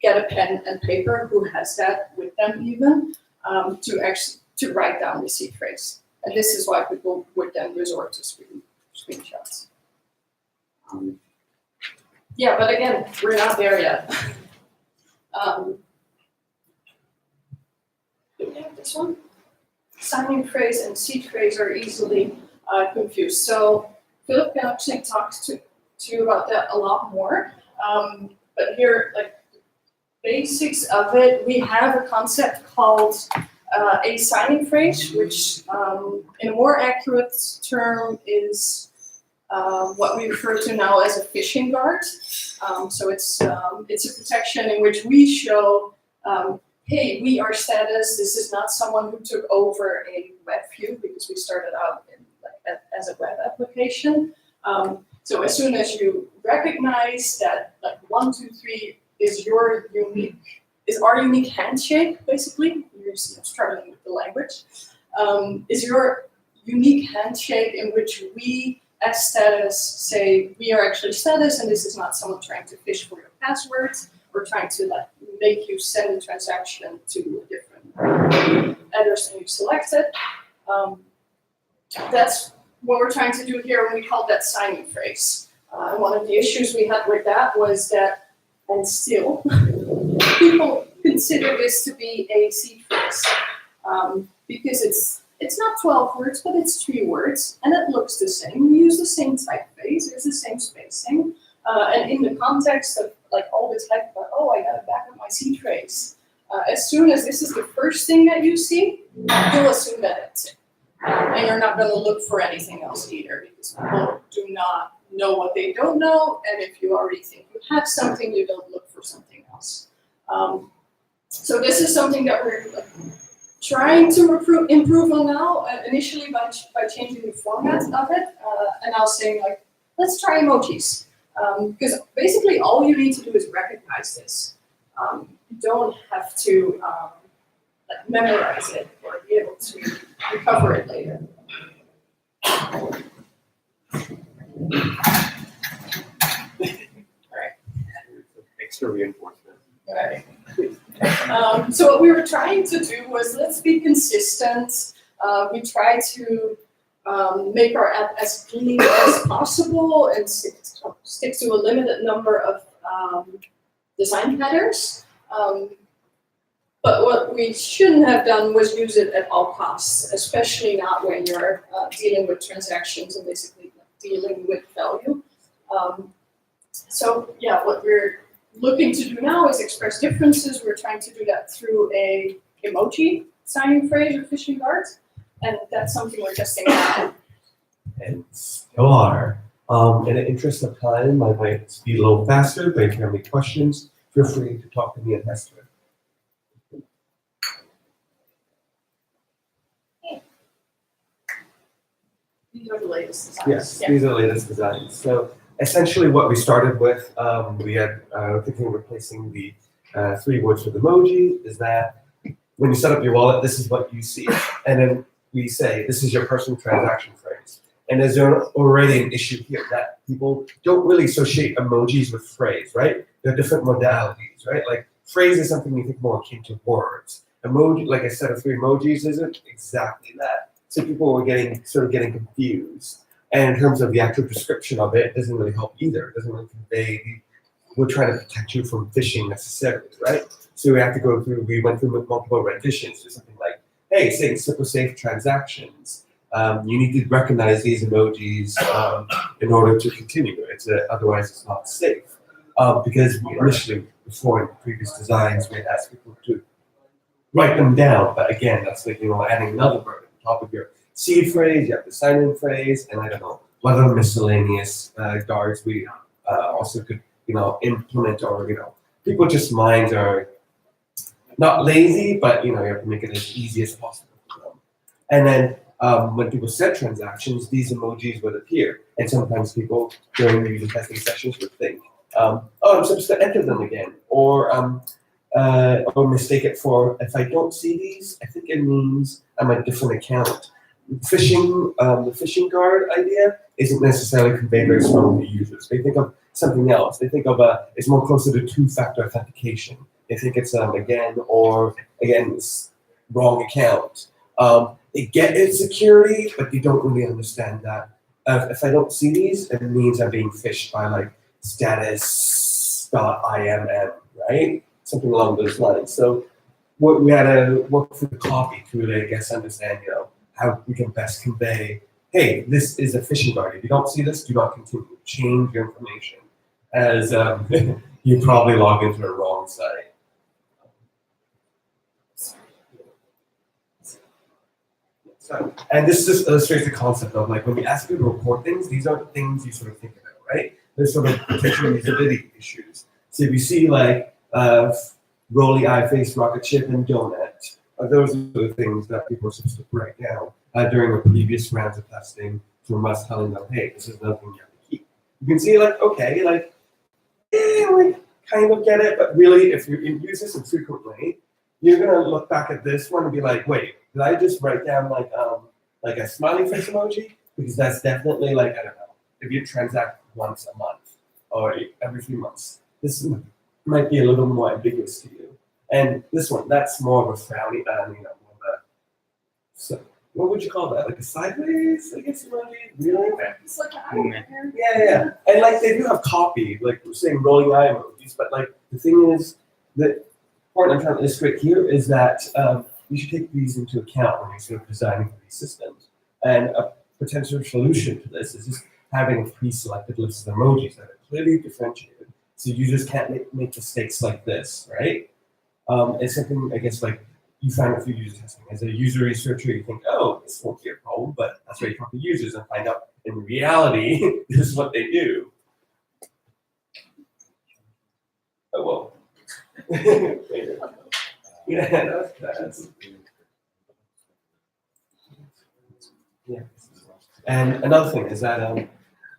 get a pen and paper, who has that with them even, to write down the seed phrase. And this is why people would then resort to screenshots. Yeah, but again, we're not there yet. Do we have this one? Signing phrase and seed phrase are easily confused. So Philip can actually talk to you about that a lot more. But here, like basics of it, we have a concept called a signing phrase, which in a more accurate term is what we refer to now as a phishing guard. So it's a protection in which we show, hey, we are status. This is not someone who took over a web view because we started out as a web application. So as soon as you recognize that, like 1, 2, 3 is our unique handshake, basically. You're struggling with the language. Is your unique handshake in which we, as status, say we are actually status, and this is not someone trying to fish for your passwords or trying to like make you send a transaction to a different address than you selected. That's what we're trying to do here, and we call that signing phrase. And one of the issues we had with that was that, and still, people consider this to be a seed phrase because it's not 12 words, but it's 3 words, and it looks the same. We use the same typeface, there's the same spacing, and in the context of like all this hype about, oh, I got to back up my seed phrase. As soon as this is the first thing that you see, you'll assume that it's it. And you're not going to look for anything else either, because people do not know what they don't know, and if you already think you have something, you don't look for something else. So this is something that we're trying to improve on now, initially by changing the format of it, and now saying like, let's try emojis. Because basically all you need to do is recognize this. You don't have to like memorize it or be able to recover it later. Extra reinforcement. Right. So what we were trying to do was, let's be consistent. We try to make our app as clean as possible and stick to a limited number of design patterns. But what we shouldn't have done was use it at all costs, especially not when you're dealing with transactions and basically dealing with value. So yeah, what we're looking to do now is express differences. We're trying to do that through a emoji signing phrase or fishing guard, and that's something we're testing now. And still are. In the interest of time, I might speed a little faster, but if you have any questions, feel free to talk to me at Esther. These are the latest designs. Yes, Yeah. these are the latest designs. So essentially what we started with, we had thinking of replacing the 3 words with emoji, is that when you set up your wallet, this is what you see. And then we say, this is your personal transaction phrase. And there's already an issue here that people don't really associate emojis with phrase, right? They're different modalities, right? Like phrase is something you think more akin to words. Emoji, like I said, of 3 emojis isn't exactly that. So people were getting confused. And in terms of the actual description of it, it doesn't really help either. It doesn't really convey, we're trying to protect you from phishing necessarily, right? So we have to go through, we went through multiple renditions to something like, hey, saying super safe transactions. You need to recognize these emojis in order to continue. Otherwise it's not safe. Because initially, before in previous designs, we had asked people to write them down. But again, that's like, adding another burden on top of your seed phrase, you have the sign-in phrase, and I don't know, what other miscellaneous guards we also could, implement, or, people just minds are not lazy, but, you have to make it as easy as possible for them. And then when people set transactions, these emojis would appear. And sometimes people, during the user testing sessions, would think, oh, I'm supposed to enter them again. Or mistake it for, if I don't see these, I think it means I'm a different account. Phishing, the phishing guard idea isn't necessarily conveyed very strongly to users. They think of something else. They think of it's more closer to 2-factor authentication. They think it's again, it's wrong account. They get it security, but they don't really understand that. If I don't see these, it means I'm being phished by like status.imm, right? Something along those lines. So we had to work through the copy to really, I guess, understand, how we can best convey, hey, this is a phishing guard. If you don't see this, do not continue. Change your information, as you probably log into the wrong site. So, and this just illustrates the concept of like when we ask you to report things, these aren't things you sort of think about, right? There's sort of potential usability issues. So if you see like rolly eye face, rocket ship, and donut, those are the things that people are supposed to write down during the previous rounds of testing from us telling them, hey, this is another thing you have to keep. You can see like, okay, like, like kind of get it, but really if you use this infrequently, you're gonna look back at this one and be like, wait, did I just write down like a smiley face emoji? Because that's definitely like, I don't know, if you transact once a month or every few months, this might be a little more ambiguous to you. And this one, that's more of a frowny, more of a, so what would you call that? Like a sideways, I guess, emoji? Really? It's like, I don't care. Yeah. And like they do have copy, like we're saying rolling eye emojis, but like the thing is that point I'm trying to illustrate here is that you should take these into account when you're sort of designing for these systems. And a potential solution to this is just having a pre-selected list of emojis that are clearly differentiated, so users can't make mistakes like this, right? It's something, I guess, like you find out through user testing. As a user researcher, you think, oh, this won't be a problem, but that's why you talk to users and find out in reality, this is what they do. Oh, well. Yeah, that's yeah. And another thing is that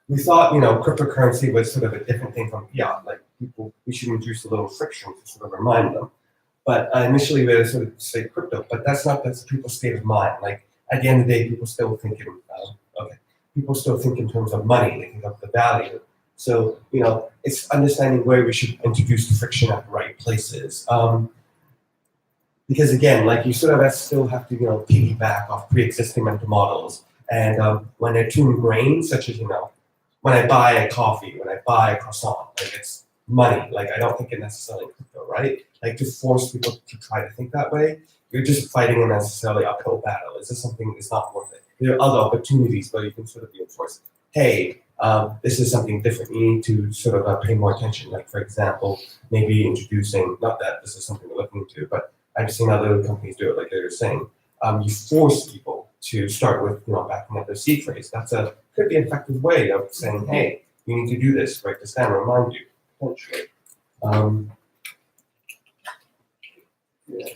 we thought, cryptocurrency was sort of a different thing from fiat. Like we should introduce a little friction to sort of remind them. But initially we had to sort of say crypto, but that's people's state of mind. Like at the end of the day, people still think in terms of money. They think of the value. So it's understanding where we should introduce the friction at the right places. Because again, like you sort of still have to piggyback off pre-existing mental models. And when they're too ingrained, such as when I buy a coffee, when I buy a croissant, like it's money. Like I don't think it necessarily crypto, right? Like to force people to try to think that way, you're just fighting a necessarily uphill battle. Is this something that's not worth it? There are other opportunities where you can sort of reinforce, hey, this is something different. You need to sort of pay more attention. Like for example, maybe introducing, not that this is something we're looking into, but I've seen other companies do it, like they were saying. You force people to start with, backing up their seed phrase. Could be an effective way of saying, hey, you need to do this, write this down, remind you, potentially. Yeah.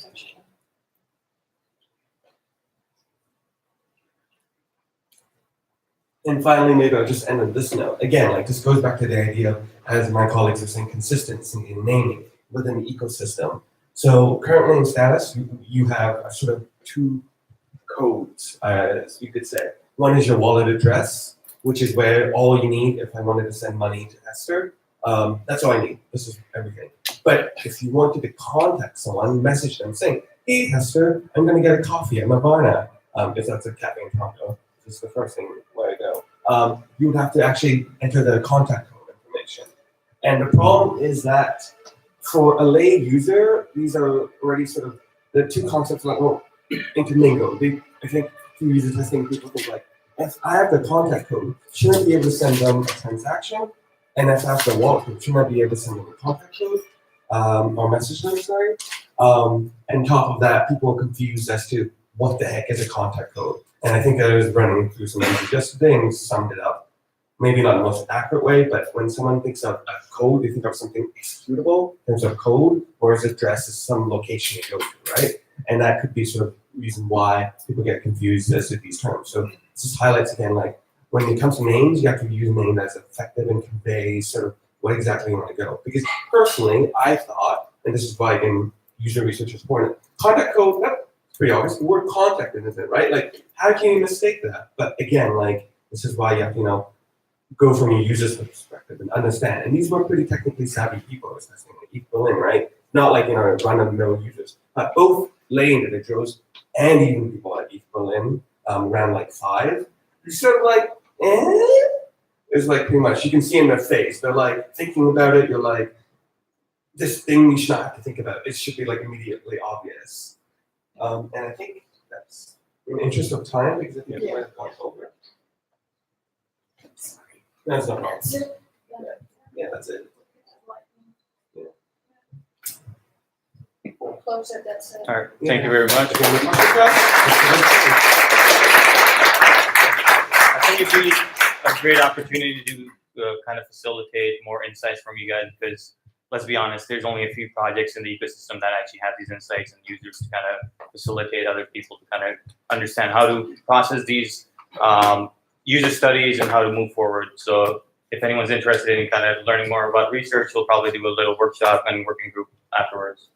And finally, maybe I'll just end on this note. Again, like this goes back to the idea of, as my colleagues are saying, consistency in naming within the ecosystem. So currently in status, you have sort of two codes, you could say. One is your wallet address, which is where all you need if I wanted to send money to Esther. That's all I need. This is everything. But if you wanted to contact someone, message them saying, hey, Hester, I'm going to get a coffee at Mavarna, because that's a cafe in Toronto. This is the first thing where I go. You would have to actually enter the contact code information. And the problem is that for a lay user, these are already sort of the two concepts that will intermingle. I think through user testing, people think like, if I have the contact code, shouldn't I be able to send them a transaction? And if I have the wallet code, shouldn't I be able to send them a contact code? Or message them, sorry. And on top of that, people are confused as to what the heck is a contact code. And I think I was running through some images yesterday and summed it up. Maybe not the most accurate way, but when someone thinks of a code, they think of something executable in terms of code, whereas address is some location you go to, right? And that could be sort of reason why people get confused as to these terms. So this just highlights again, like when it comes to names, you have to use a name that's effective and conveys sort of what exactly you want to go. Because personally, I thought, and this is why in user research is important, contact code, that's pretty obvious. The word contact is it, right? Like, how can you mistake that? But again, like, this is why you have to, go from your user's perspective and understand. And these were pretty technically savvy people, especially in ETHBerlin, right? Not like, run-of-the-mill users, but both lay individuals and even people at ETHBerlin, around like 5. You're sort of like, It's like pretty much, you can see in their face, they're like thinking about it, you're like, this thing you should not have to think about. It should be like immediately obvious. And I think that's in the interest of time, because I think we're going over. That's no problem. Yeah, that's it. Yeah. We'll close it, that's it. All right, thank you very much. I think it'd be a great opportunity to kind of facilitate more insights from you guys, because let's be honest, there's only a few projects in the ecosystem that actually have these insights and users to kind of facilitate other people to kind of understand how to process these user studies and how to move forward. So if anyone's interested in kind of learning more about research, we'll probably do a little workshop and working group afterwards.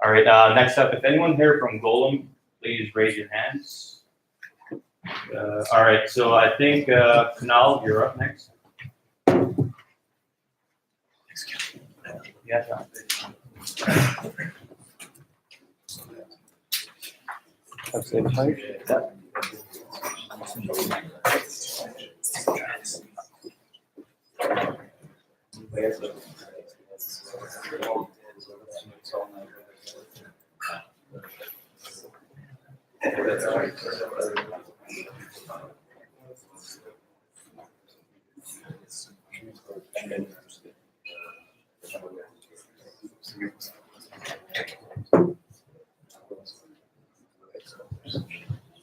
All right, next up, if anyone here from Golem, please raise your hands. All right, so I think Kunal, you're up next. Yeah, John.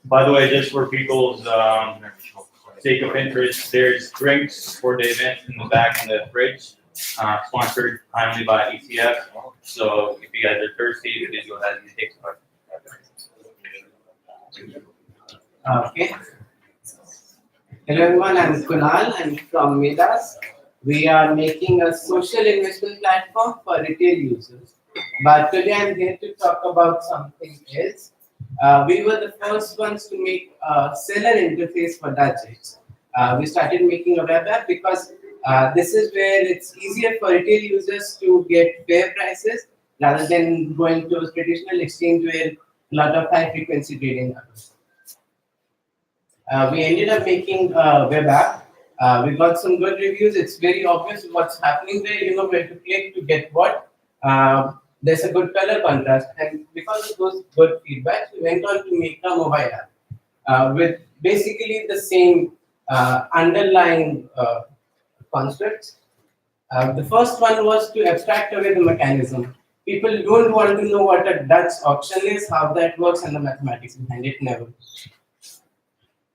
By the way, just for people's sake of interest, there's drinks for the event in the back in the fridge, sponsored kindly by ETF. So if you guys are thirsty, please go ahead and take some. Okay. Hello everyone, I'm Kunal. I'm from Midas. We are making a social investment platform for retail users. But today I'm here to talk about something else. We were the first ones to make a seller interface for Dutch. We started making a web app because this is where it's easier for retail users to get fair prices rather than going to a traditional exchange where a lot of high frequency trading happens. We ended up making a web app. We got some good reviews. It's very obvious what's happening there. You know where to click to get what. There's a good color contrast, and because of those good feedbacks, we went on to make a mobile app with basically the same underlying concepts. The first one was to abstract away the mechanism. People don't want to know what a Dutch auction is, how that works, and the mathematics behind it. Never.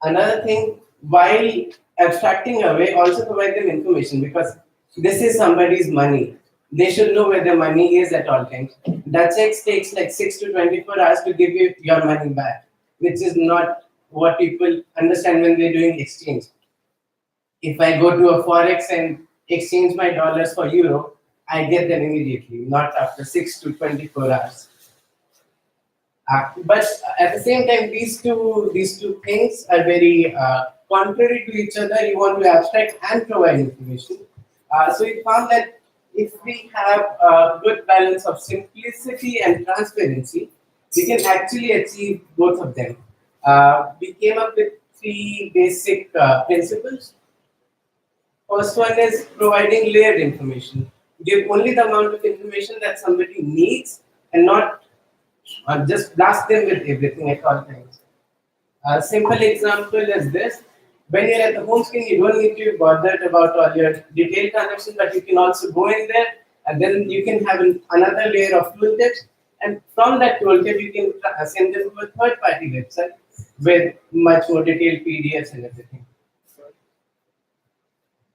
Another thing, while abstracting away, also provide them information, because this is somebody's money. They should know where their money is at all times. Dutch takes like 6 to 24 hours to give you your money back, which is not what people understand when they're doing exchange. If I go to a forex and exchange my dollars for euro, I get them immediately, not after 6 to 24 hours. But at the same time, these two things are very contrary to each other. You want to abstract and provide information. So we found that if we have a good balance of simplicity and transparency, we can actually achieve both of them. We came up with 3 basic principles. First one is providing layered information. Give only the amount of information that somebody needs and not just blast them with everything at all times. A simple example is this. When you're at the home screen, you don't need to be bothered about all your detailed transactions, but you can also go in there and then you can have another layer of tooltips. And from that tooltip, you can send them to a third-party website with much more detailed PDFs and everything.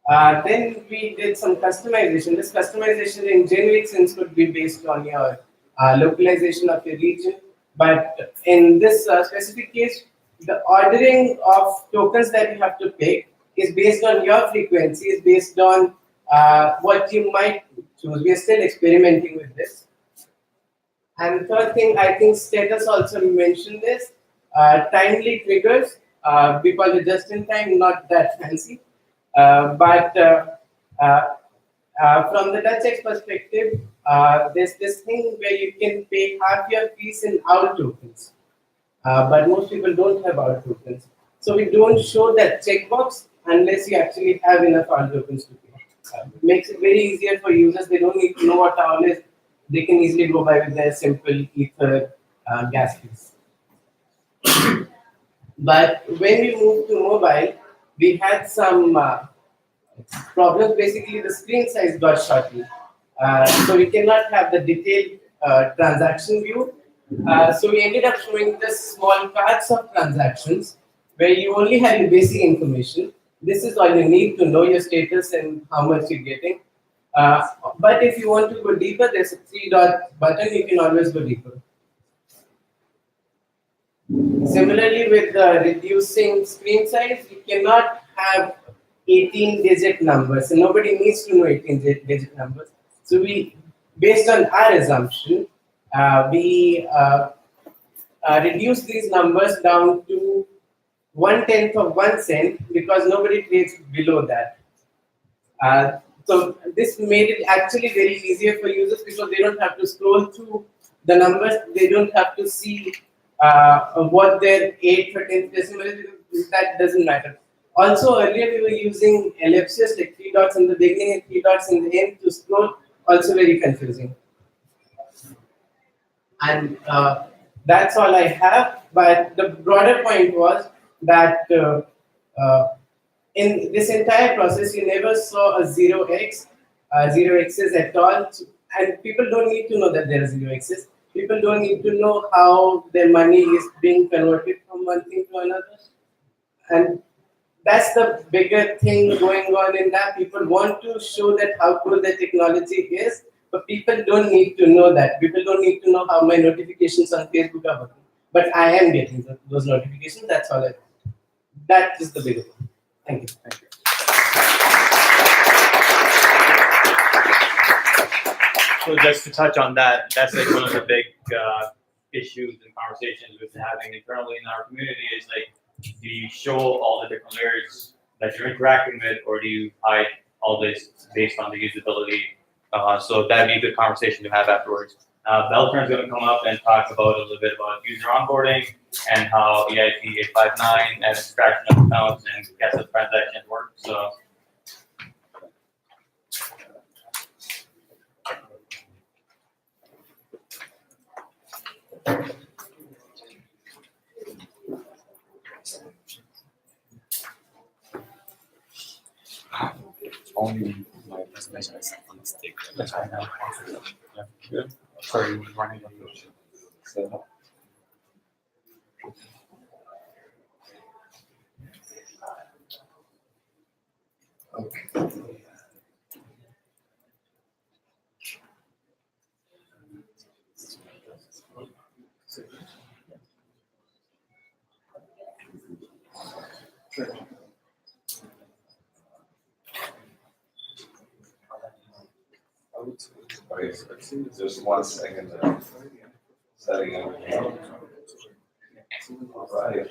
Then we did some customization. This customization in generic sense could be based on your localization of your region. But in this specific case, the ordering of tokens that you have to pick is based on your frequency, is based on what you might choose. We are still experimenting with this. And third thing, I think Status also mentioned this, timely triggers. We call it just in time, not that fancy. But from the Dutch perspective, there's this thing where you can pay half your fees in OWL tokens. But most people don't have OWL tokens. So we don't show that checkbox unless you actually have enough OWL tokens to pay. It makes it very easier for users. They don't need to know what OWL is. They can easily go by with their simple Ether gas fees. But when we moved to mobile, we had some problems. Basically, the screen size got shortened. So we cannot have the detailed transaction view. So we ended up showing just small cards of transactions where you only have your basic information. This is all you need to know your status and how much you're getting. But if you want to go deeper, there's a 3-dot button. You can always go deeper. Similarly, with reducing screen size, you cannot have 18-digit numbers. And nobody needs to know 18-digit numbers. So we, based on our assumption, we reduce these numbers down to 1/10 of 1 cent because nobody trades below that. So this made it actually very easier for users because they don't have to scroll through the numbers. They don't have to see what their 8th or 10th decimal is. That doesn't matter. Also, earlier we were using ellipses, like 3 dots in the beginning and 3 dots in the end to scroll. Also very confusing. And That's all I have. But the broader point was that in this entire process, you never saw a 0x, 0x's at all. And people don't need to know that there are 0x's. People don't need to know how their money is being converted from one thing to another. And that's the bigger thing going on in that. People want to show that how cool the technology is, but people don't need to know that. People don't need to know how my notifications on Facebook are working. But I am getting those notifications. That's all I want. That is the bigger one. Thank you. Thank you. So just to touch on that, that's like one of the big issues and conversations we've been having internally in our community is like, do you show all the different layers that you're interacting with, or do you hide all this based on the usability? So that'd be a good conversation to have afterwards. Beltran's going to come up and talk about a little bit about user onboarding and how EIP 859 and extraction of accounts and CASA transactions work. So. Only my presentation is on the stick. Yeah. Sorry, running on So, Okay, just 1 second. Setting up. Right.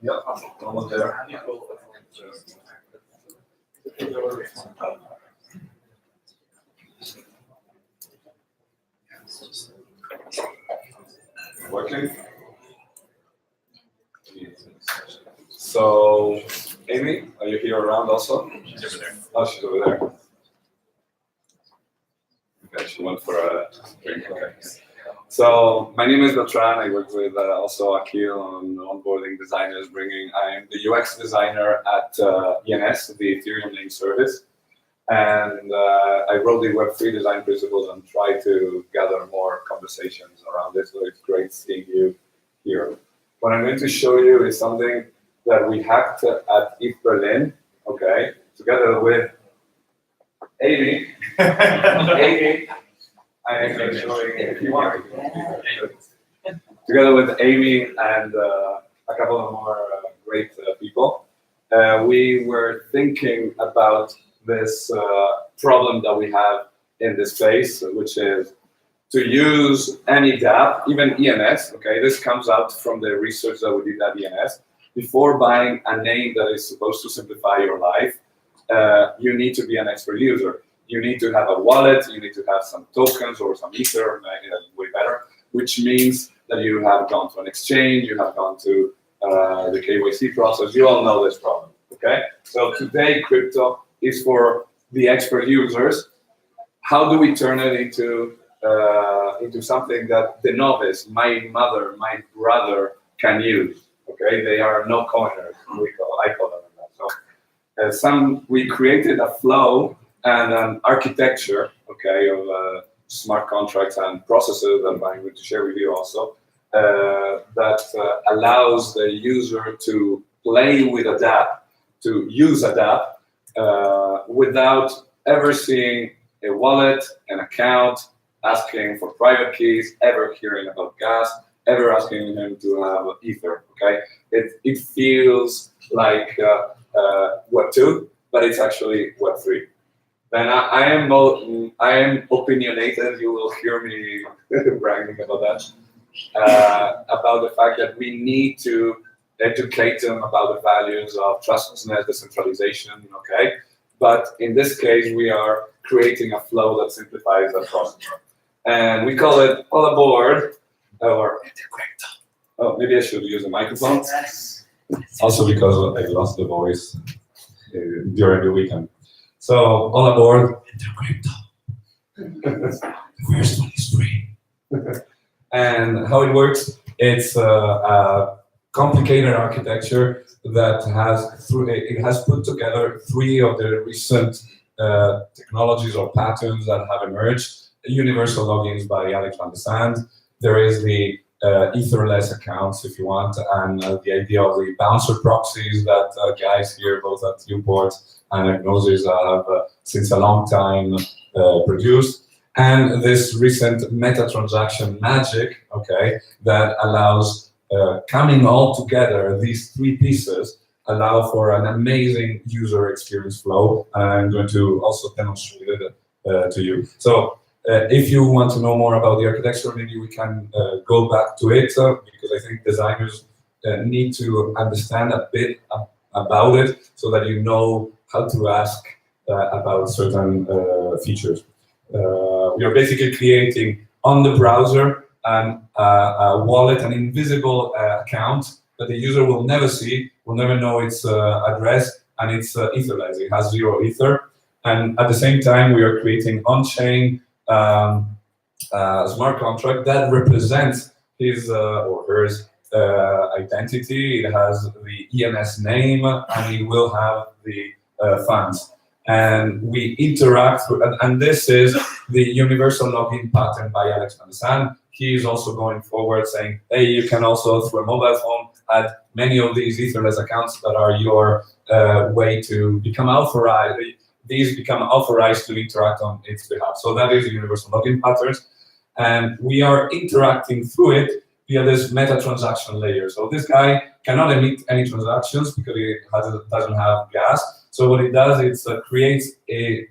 Yep, almost there. Working? So, Amy, are you here around also? she's over there. Oh, she's over there. Okay, she went for a drink. Okay. So my name is Beltran. I work with also Akil on onboarding designers. I am the UX designer at ENS, the Ethereum Link Service, and I wrote the Web3 design principles and try to gather more conversations around this. So it's great seeing you here. What I'm going to show you is something that we hacked at ETHBerlin. Okay, together with Amy. Amy. I'm going to show you if you want. Together with Amy and a couple of more great people, we were thinking about this problem that we have in this space, which is to use any dApp, even ENS. Okay, this comes out from the research that we did at ENS. Before buying a name that is supposed to simplify your life, you need to be an expert user. You need to have a wallet, you need to have some tokens or some Ether, way better, which means that you have gone to an exchange, you have gone to the KYC process. You all know this problem, okay? So today, crypto is for the expert users. How do we turn it into something that the novice, my mother, my brother can use, okay? They are no coiners, I call them that. So we created a flow and an architecture, okay, of smart contracts and processes that I'm going to share with you also, that allows the user to play with a dApp, to use a dApp without ever seeing a wallet, an account, asking for private keys, ever hearing about gas, ever asking him to have Ether, okay? It feels like Web 2, but it's actually Web 3. Then I am opinionated. You will hear me bragging about that, about the fact that we need to educate them about the values of trustlessness, decentralization. Okay, but in this case, we are creating a flow that simplifies that process. And we call it all aboard, or oh, maybe I should use a microphone. Also because I lost the voice during the weekend. So all aboard. First one is free. And how it works, it's a complicated architecture that has put together three of the recent technologies or patterns that have emerged. Universal logins by Alex van de Sand. There is the etherless accounts, if you want, and the idea of the bouncer proxies that guys here, both at Newport and at Gnosis, have since a long time produced. And this recent meta transaction magic, okay, that allows coming all together, these three pieces allow for an amazing user experience flow. I'm going to also demonstrate it to you. So if you want to know more about the architecture, maybe we can go back to it because I think designers need to understand a bit about it so that you know how to ask about certain features. We are basically creating on the browser a wallet, an invisible account that the user will never see, will never know its address, and it's etherless. It has 0 ether. And at the same time, we are creating on-chain smart contract that represents his or hers identity. It has the EMS name, and it will have the funds. And we interact, and this is the universal login pattern by Alex van de Sand. He is also going forward saying, hey, you can also, through a mobile phone, add many of these etherless accounts that are your way to become authorized. These become authorized to interact on its behalf. So that is the universal login patterns. And we are interacting through it via this meta transaction layer. So this guy cannot emit any transactions because it doesn't have gas. So what it does is creates it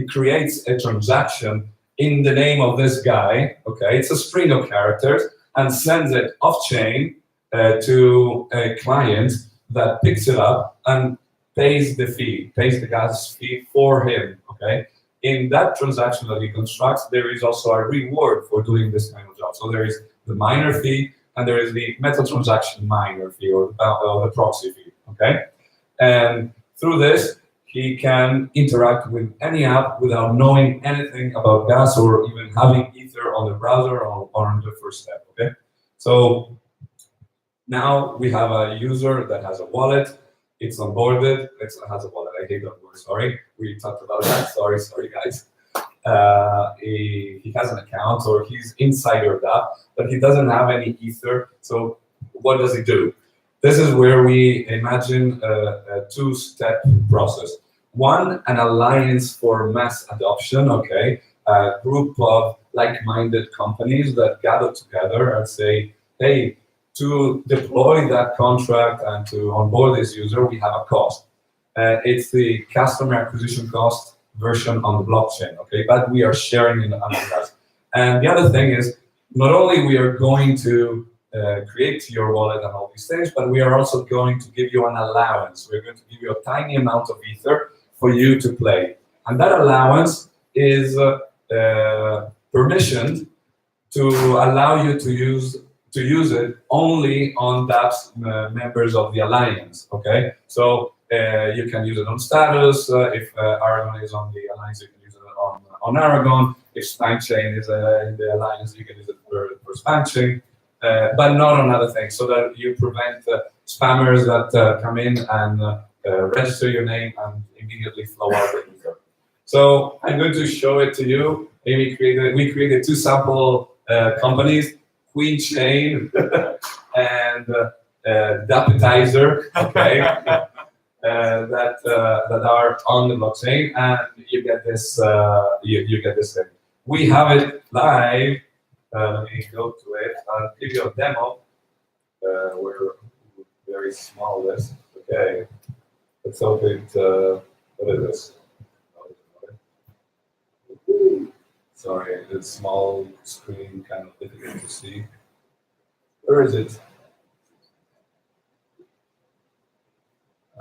creates a transaction in the name of this guy. Okay, it's a string of characters and sends it off chain to a client that picks it up and pays the fee, pays the gas fee for him. Okay. In that transaction that he constructs, there is also a reward for doing this kind of job. So there is the miner fee and there is the meta transaction miner fee or the proxy fee. Okay, and through this, he can interact with any app without knowing anything about gas or even having Ether on the browser or on the first step. Okay, so now we have a user that has a wallet. It's onboarded. It has a wallet. I hate that word. Sorry, we talked about that. Sorry, guys. He has an account or he's insider of that, but he doesn't have any Ether. So what does he do? This is where we imagine a two-step process. One, an alliance for mass adoption, okay? A group of like-minded companies that gather together and say, hey, to deploy that contract and to onboard this user, we have a cost. It's the customer acquisition cost version on the blockchain, okay? But we are sharing in the undergrad. And the other thing is, not only we are going to create your wallet and all these things, but we are also going to give you an allowance. We're going to give you a tiny amount of Ether for you to play. And that allowance is permissioned to allow you to use it only on that members of the alliance, okay? So you can use it on status. If Aragon is on the alliance, you can use it on Aragon. If Spankchain is in the alliance, you can use it for Spankchain. But not on other things, so that you prevent spammers that come in and register your name and immediately flow out the Ether. So I'm going to show it to you. We created two sample companies, Queen Chain and Dapetizer, okay, that are on the blockchain, and you get this you get this thing. We have it live. Let me go to it. I'll give you a demo. We're very small list. Okay. Let's open it. What is this? Sorry, it's small screen, kind of difficult to see. Where is it?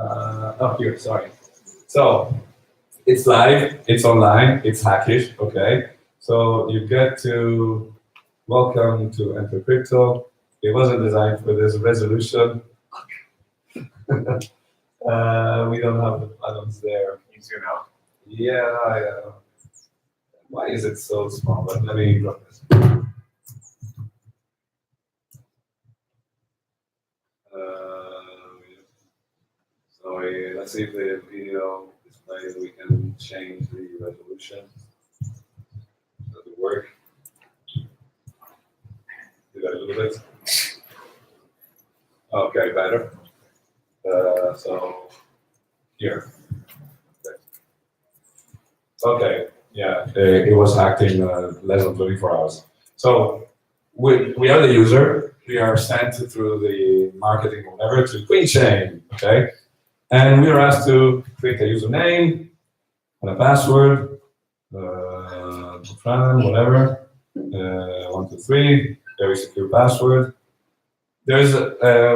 Oh, here, sorry. So it's live, it's online, it's hackish, okay? So you get to welcome to Enter Crypto. It wasn't designed for this resolution. We don't have the buttons there. Can you zoom out? Yeah, why is it so small? But let me drop this. Sorry, let's see if the video displays. We can change the resolution. Does it work? Do that a little bit. Okay, better. So here. Okay, yeah, it was hacked in less than 24 hours. So we are the user. We are sent through the marketing or whatever to Queen Chain, okay? And we are asked to create a username and a password, whatever, 1, 2, 3, very secure password. There's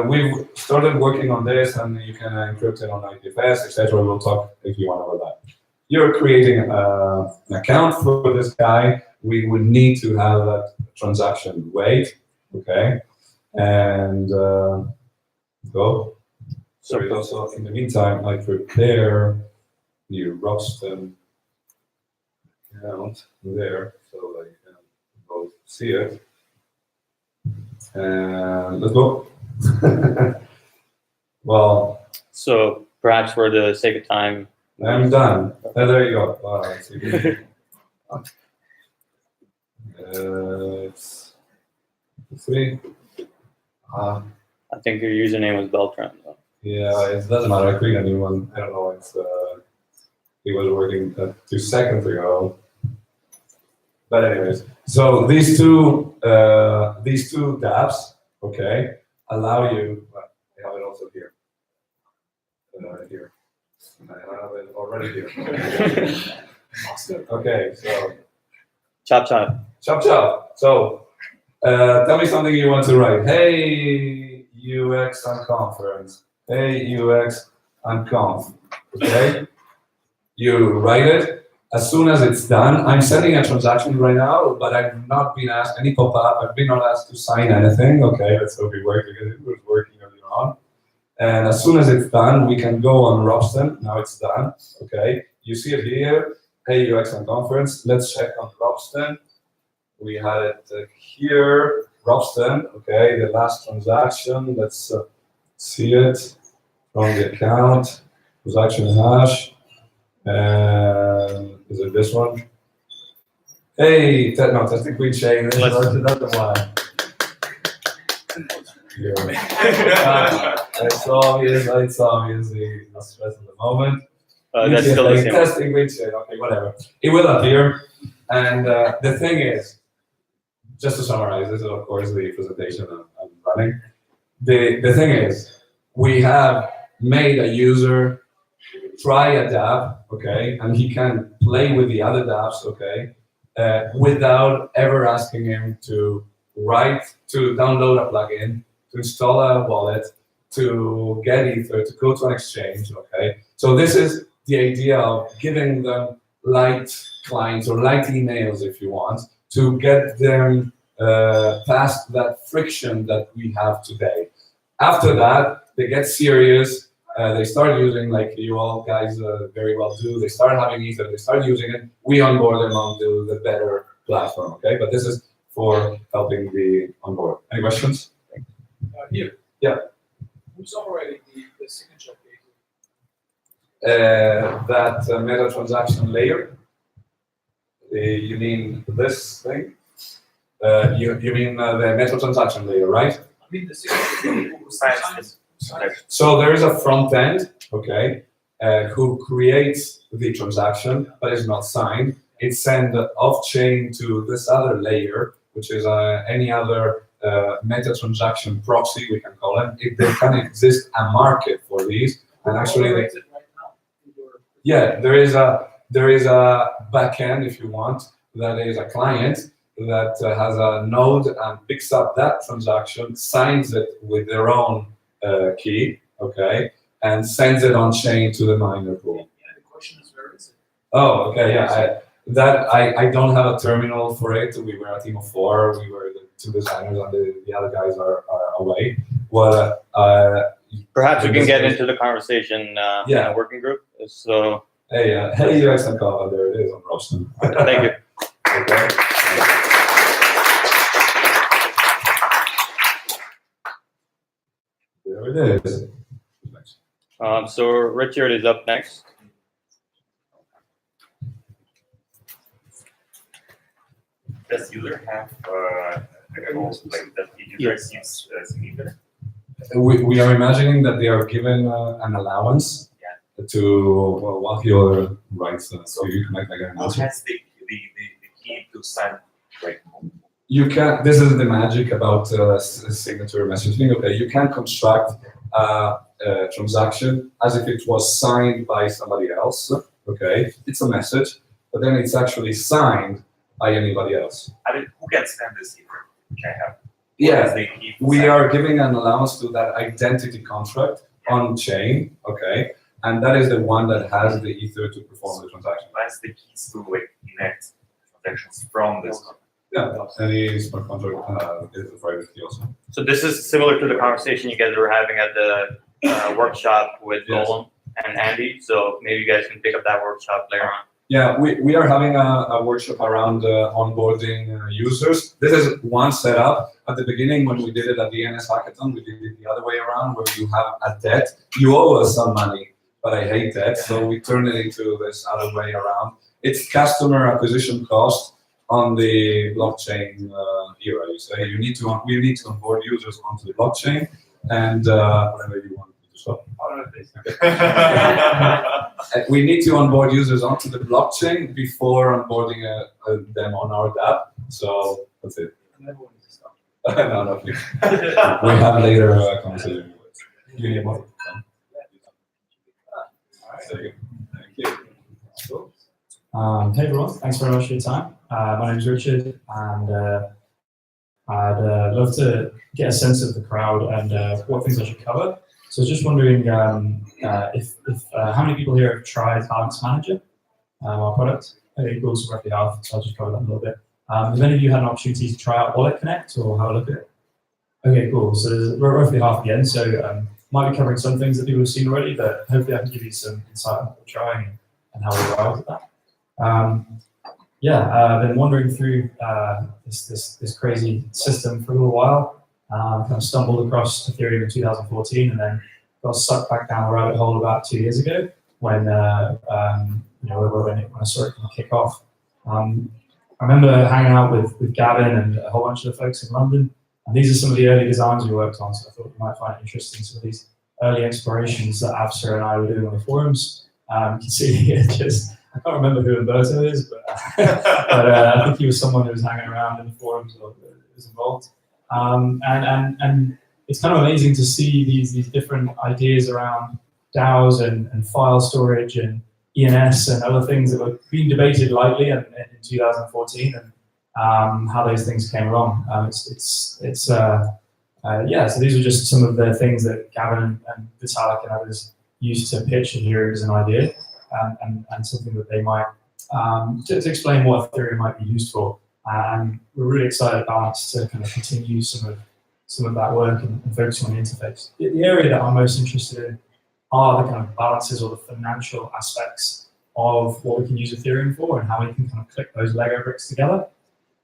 we've started working on this, and you can encrypt it on IPFS, etc. We'll talk if you want about that. You're creating an account for this guy. We would need to have that transaction wait, okay, and go. So it's also in the meantime, I prepare the Robston account there, so that you can both see it. And let's go. Well, So perhaps for the sake of time, I'm done. There you go. Wow, it's it's 3. I think your username was Beltran. Though. Yeah, it doesn't matter. I create a new one. I don't know. It's it was working 2 seconds ago. But anyways, so these two dApps, okay, allow you. Well, I have it also here. Here. I have it already here. Okay, so Chop chop. chop chop. So tell me something you want to write. Hey, UX Unconference. Hey, UX Unconf. Okay? You write it. As soon as it's done, I'm sending a transaction right now, but I've not been asked any pop-up. I've been not asked to sign anything. Okay, let's hope it works because it was working earlier on. And as soon as it's done, we can go on Robston. Now it's done. Okay, you see it here. Hey, UX Unconference. Let's check on Robston. We had it here. Robston. Okay, the last transaction. Let's see it from the account. Transaction hash. And is it this one? Hey, no, that's the Queen Chain. This is another one. Yeah. It's obvious. It's obviously not stress at the moment. That's still the same. Testing Queen Chain. Okay, whatever. It will appear. And the thing is, just to summarize, this is of course the presentation I'm running. The thing is, we have made a user try a dApp, okay, and he can play with the other dApps, okay, without ever asking him to download a plugin, to install a wallet, to get Ether, to go to an exchange, okay. So this is the idea of giving them light clients or light emails, if you want, to get them past that friction that we have today. After that, they get serious. They start using, like you all guys very well do, they start having Ether, they start using it, we onboard them onto the better platform, okay? But this is for helping the onboard. Any questions? Here. Yeah. Who's operating the signature That meta transaction layer, you mean this thing? You mean the meta transaction layer, right? I mean the signature who signs. So there is a front end, okay, who creates the transaction, but is not signed. It's sent off-chain to this other layer, which is any other meta transaction proxy, we can call it. There can exist a market for these, and actually, yeah, there is a backend, if you want, that is a client that has a node and picks up that transaction, signs it with their own key, okay, and sends it on chain to the miner pool. Yeah, the question is, where is it? Oh, okay, yeah. I don't have a terminal for it. We were a team of 4. We were the 2 designers, and the other guys are away. Well, Perhaps we can get into the conversation in a working group. So hey, UX and Kava, there it is on Roaston. thank you. Okay. There it is. So Richard is up next. Does user have like a role, like does the user receives either? We are imagining that they are given an allowance to, well, while he writes, so you can make like an Who answer. has the key to sign, like, You can, this is the magic about signature messaging. Okay, you can construct a transaction as if it was signed by somebody else. Okay, it's a message, but then it's actually signed by anybody else. I mean, who can send this secret, which I have? Yeah, The key to we sign? are giving an allowance to that identity contract on chain. Okay, and that is the one that has the ether to perform the transaction. That's the keys to like connect transactions from this. Yeah, any smart contract is a private key also. So this is similar to the conversation you guys were having at the workshop with Yes. Golem and Andy. So maybe you guys can pick up that workshop later on. Yeah, we are having a workshop around onboarding users. This is one setup. At the beginning, when we did it at the NS Hackathon, we did it the other way around, where you have a debt. You owe us some money, but I hate that. So we turn it into this other way around. It's customer acquisition cost on the blockchain era. You say we need to onboard users onto the blockchain, and whatever you want to stop. We need to onboard users onto the blockchain before onboarding them on our dApp. So that's it. No, no, please. We have later conversation. You need more? Thank you. Hey everyone, thanks very much for your time. My name is Richard, and I'd love to get a sense of the crowd and what things I should cover. So I was just wondering if how many people here have tried Balance Manager, our product? It equals roughly half, so I'll just cover that a little bit. Have any of you had an opportunity to try out Wallet Connect or have a look at it? Okay, cool. So there's roughly half again. So might be covering some things that people have seen already, but hopefully I can give you some insight on what we're trying and how we arrived at that. I've been wandering through this crazy system for a little while. Kind of stumbled across Ethereum in 2014, and then got sucked back down the rabbit hole about 2 years ago when when I saw it kind of kick off. I remember hanging out with Gavin and a whole bunch of the folks in London, and these are some of the early designs we worked on. So I thought you might find it interesting. Some of these early explorations that Avsar and I were doing on the forums. You can see here I can't remember who Umberto is, but I think he was someone who was hanging around in the forums or was involved. And it's kind of amazing to see these different ideas around DAOs and file storage and ENS and other things that were being debated lightly in 2014 and how those things came along. So these are just some of the things that Gavin and Vitalik and others used to pitch Ethereum as an idea. And something that they might, to explain what Ethereum might be used for. And we're really excited at Balance to kind of continue some of that work and focus on the interface. The area that I'm most interested in are the kind of balances or the financial aspects of what we can use Ethereum for and how we can kind of click those Lego bricks together.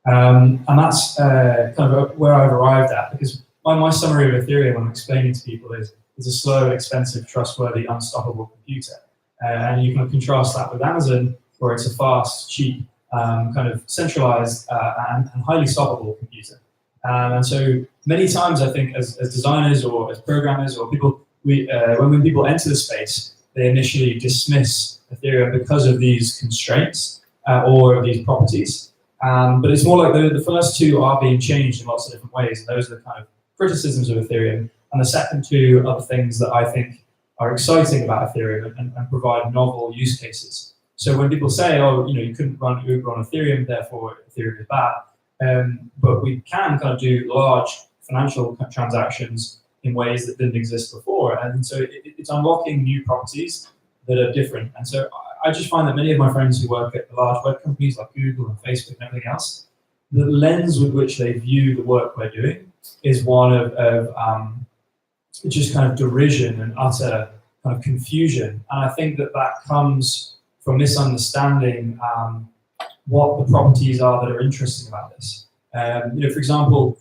And that's kind of where I've arrived at, because my summary of Ethereum when I'm explaining to people is it's a slow, expensive, trustworthy, unstoppable computer. And you can contrast that with Amazon, where it's a fast, cheap, kind of centralized and highly stoppable computer. And so many times I think as designers or as programmers or people, when people enter the space, they initially dismiss Ethereum because of these constraints or these properties. But it's more like the first two are being changed in lots of different ways. And those are the kind of criticisms of Ethereum. And the second two are the things that I think are exciting about Ethereum and provide novel use cases. So when people say, oh, you couldn't run Uber on Ethereum, therefore Ethereum is bad, but we can kind of do large financial transactions in ways that didn't exist before. And so it's unlocking new properties that are different. And so I just find that many of my friends who work at large web companies like Google and Facebook and everything else, the lens with which they view the work we're doing is one of just kind of derision and utter kind of confusion. And I think that comes from misunderstanding what the properties are that are interesting about this. For example,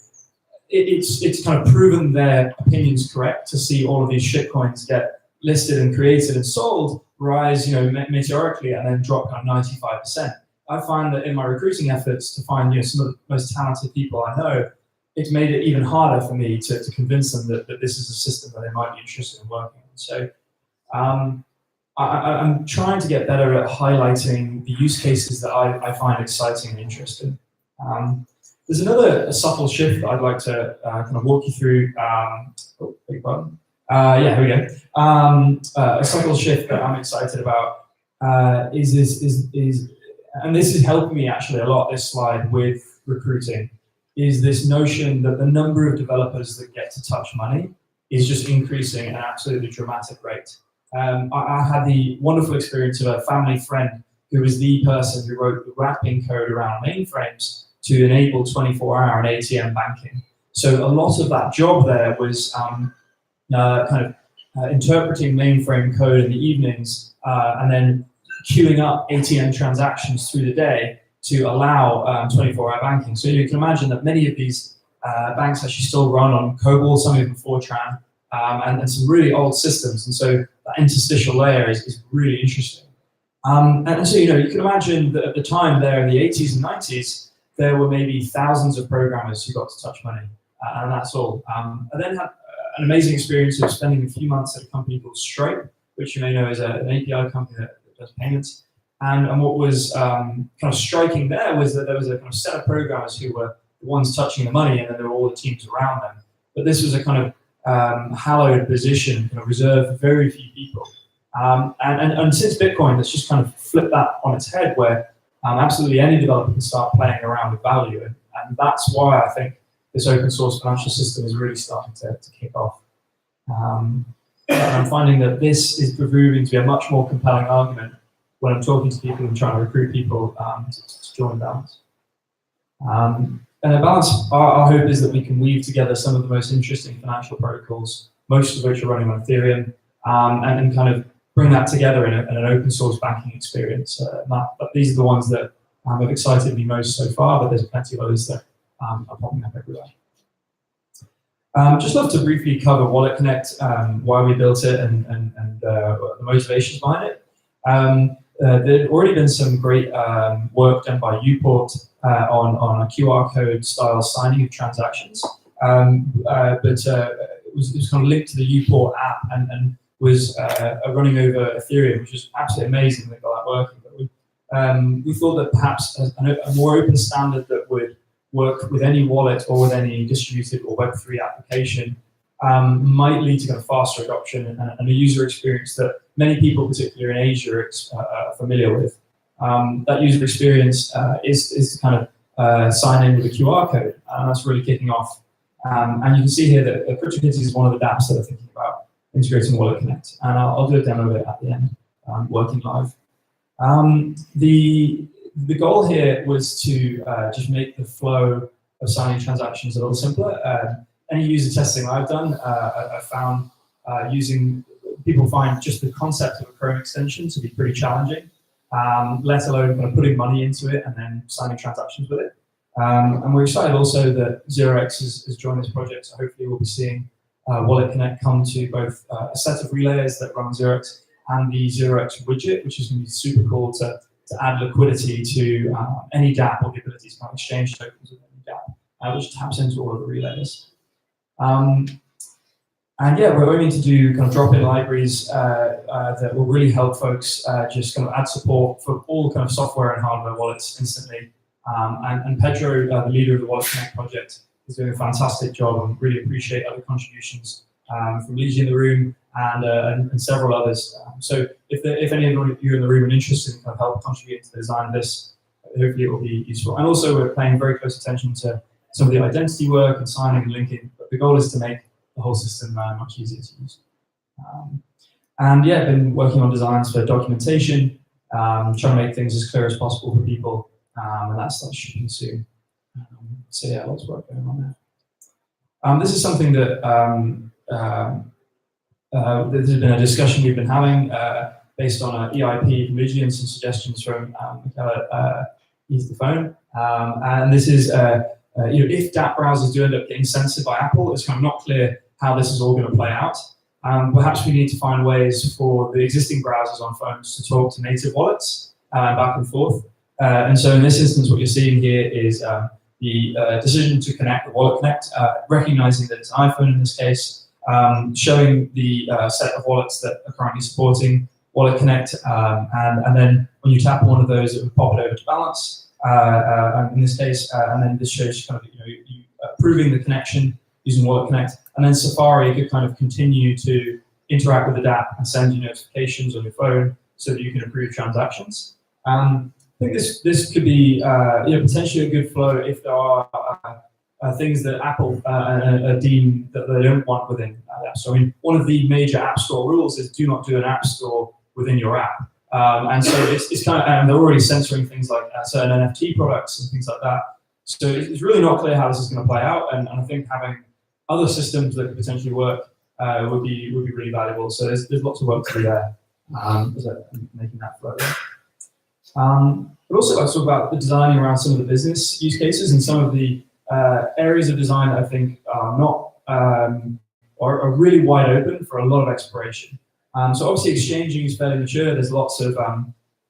it's kind of proven their opinions correct to see all of these shitcoins get listed and created and sold, rise, meteorically, and then drop kind of 95%. I find that in my recruiting efforts to find, some of the most talented people I know, it's made it even harder for me to convince them that this is a system that they might be interested in working on. So I'm trying to get better at highlighting the use cases that I find exciting and interesting. There's another subtle shift that I'd like to kind of walk you through. Beg your pardon. Here we go. A subtle shift that I'm excited about is and this is helping me actually a lot, this slide with recruiting, is this notion that the number of developers that get to touch money is just increasing at an absolutely dramatic rate. I had the wonderful experience of a family friend who was the person who wrote the wrapping code around mainframes to enable 24-hour and ATM banking. So a lot of that job there was interpreting mainframe code in the evenings and then queuing up ATM transactions through the day to allow 24-hour banking. So you can imagine that many of these banks actually still run on COBOL, some of them Fortran, and some really old systems. And so that interstitial layer is really interesting. And so, you can imagine that at the time there in the 80s and 90s, there were maybe thousands of programmers who got to touch money, and that's all. I then had an amazing experience of spending a few months at a company called Stripe, which you may know is an API company that does payments. And what was kind of striking there was that there was a kind of set of programmers who were the ones touching the money, and then there were all the teams around them. But this was a kind of hallowed position, kind of reserved for very few people. And since Bitcoin, that's just kind of flipped that on its head, where absolutely any developer can start playing around with value. And that's why I think this open source financial system is really starting to kick off. And I'm finding that this is proving to be a much more compelling argument when I'm talking to people and trying to recruit people to join Balance. And at Balance, our hope is that we can weave together some of the most interesting financial protocols, most of which are running on Ethereum, and kind of bring that together in an open source banking experience. But these are the ones that have excited me most so far, but there's plenty of others that are popping up everywhere. Just love to briefly cover Wallet Connect, why we built it, and the motivations behind it. There had already been some great work done by Uport on a QR code style signing of transactions, but it was kind of linked to the Uport app and was running over Ethereum, which is absolutely amazing. We got that working, but we thought that perhaps a more open standard that would work with any wallet or with any distributed or Web3 application might lead to kind of faster adoption and a user experience that many people, particularly in Asia, are familiar with. That user experience is to kind of sign in with a QR code, and that's really kicking off. And you can see here that CryptoKitties is one of the dApps that are thinking about integrating Wallet Connect, and I'll do a demo of it at the end, working live. The goal here was to just make the flow of signing transactions a little simpler. Any user testing I've done, I found people find just the concept of a Chrome extension to be pretty challenging, let alone kind of putting money into it and then signing transactions with it. And we're excited also that 0x has joined this project, so hopefully we'll be seeing Wallet Connect come to both a set of relayers that run on 0x and the 0x widget, which is going to be super cool to add liquidity to any dApp or the ability to kind of exchange tokens with any dApp, which taps into all of the relayers. And yeah, we're aiming to do kind of drop-in libraries that will really help folks just kind of add support for all kind of software and hardware wallets instantly. And Pedro, the leader of the Wallet Connect project, is doing a fantastic job, and really appreciate other contributions from Luigi in the room and several others. So if any of you in the room are interested in kind of help contribute to the design of this, hopefully it will be useful. And also we're paying very close attention to some of the identity work and signing and linking, but the goal is to make the whole system much easier to use. And yeah, been working on designs for documentation, trying to make things as clear as possible for people, and that's shipping soon. So yeah, lots of work going on there. This is something that there's been a discussion we've been having based on EIP from Luigi and some suggestions from Michaela ETHBerlin. And this is, if DApp browsers do end up getting censored by Apple, it's kind of not clear how this is all going to play out. Perhaps we need to find ways for the existing browsers on phones to talk to native wallets back and forth. And so in this instance, what you're seeing here is the decision to connect the Wallet Connect, recognizing that it's an iPhone in this case, showing the set of wallets that are currently supporting Wallet Connect, and then when you tap on one of those, it would pop it over to balance in this case, and then this shows kind of you approving the connection using Wallet Connect, and then Safari could kind of continue to interact with the DApp and send you notifications on your phone so that you can approve transactions. I think this could be potentially a good flow if there are things that Apple deem that they don't want within the App Store. I mean, one of the major App Store rules is do not do an App Store within your app. And so it's kind of, and they're already censoring things like certain NFT products and things like that. So it's really not clear how this is going to play out. And I think having other systems that could potentially work would be really valuable. So there's lots of work to do there, making that flow. But also like to talk about the designing around some of the business use cases and some of the areas of design that I think are not are really wide open for a lot of exploration. So obviously exchanging is fairly mature. There's lots of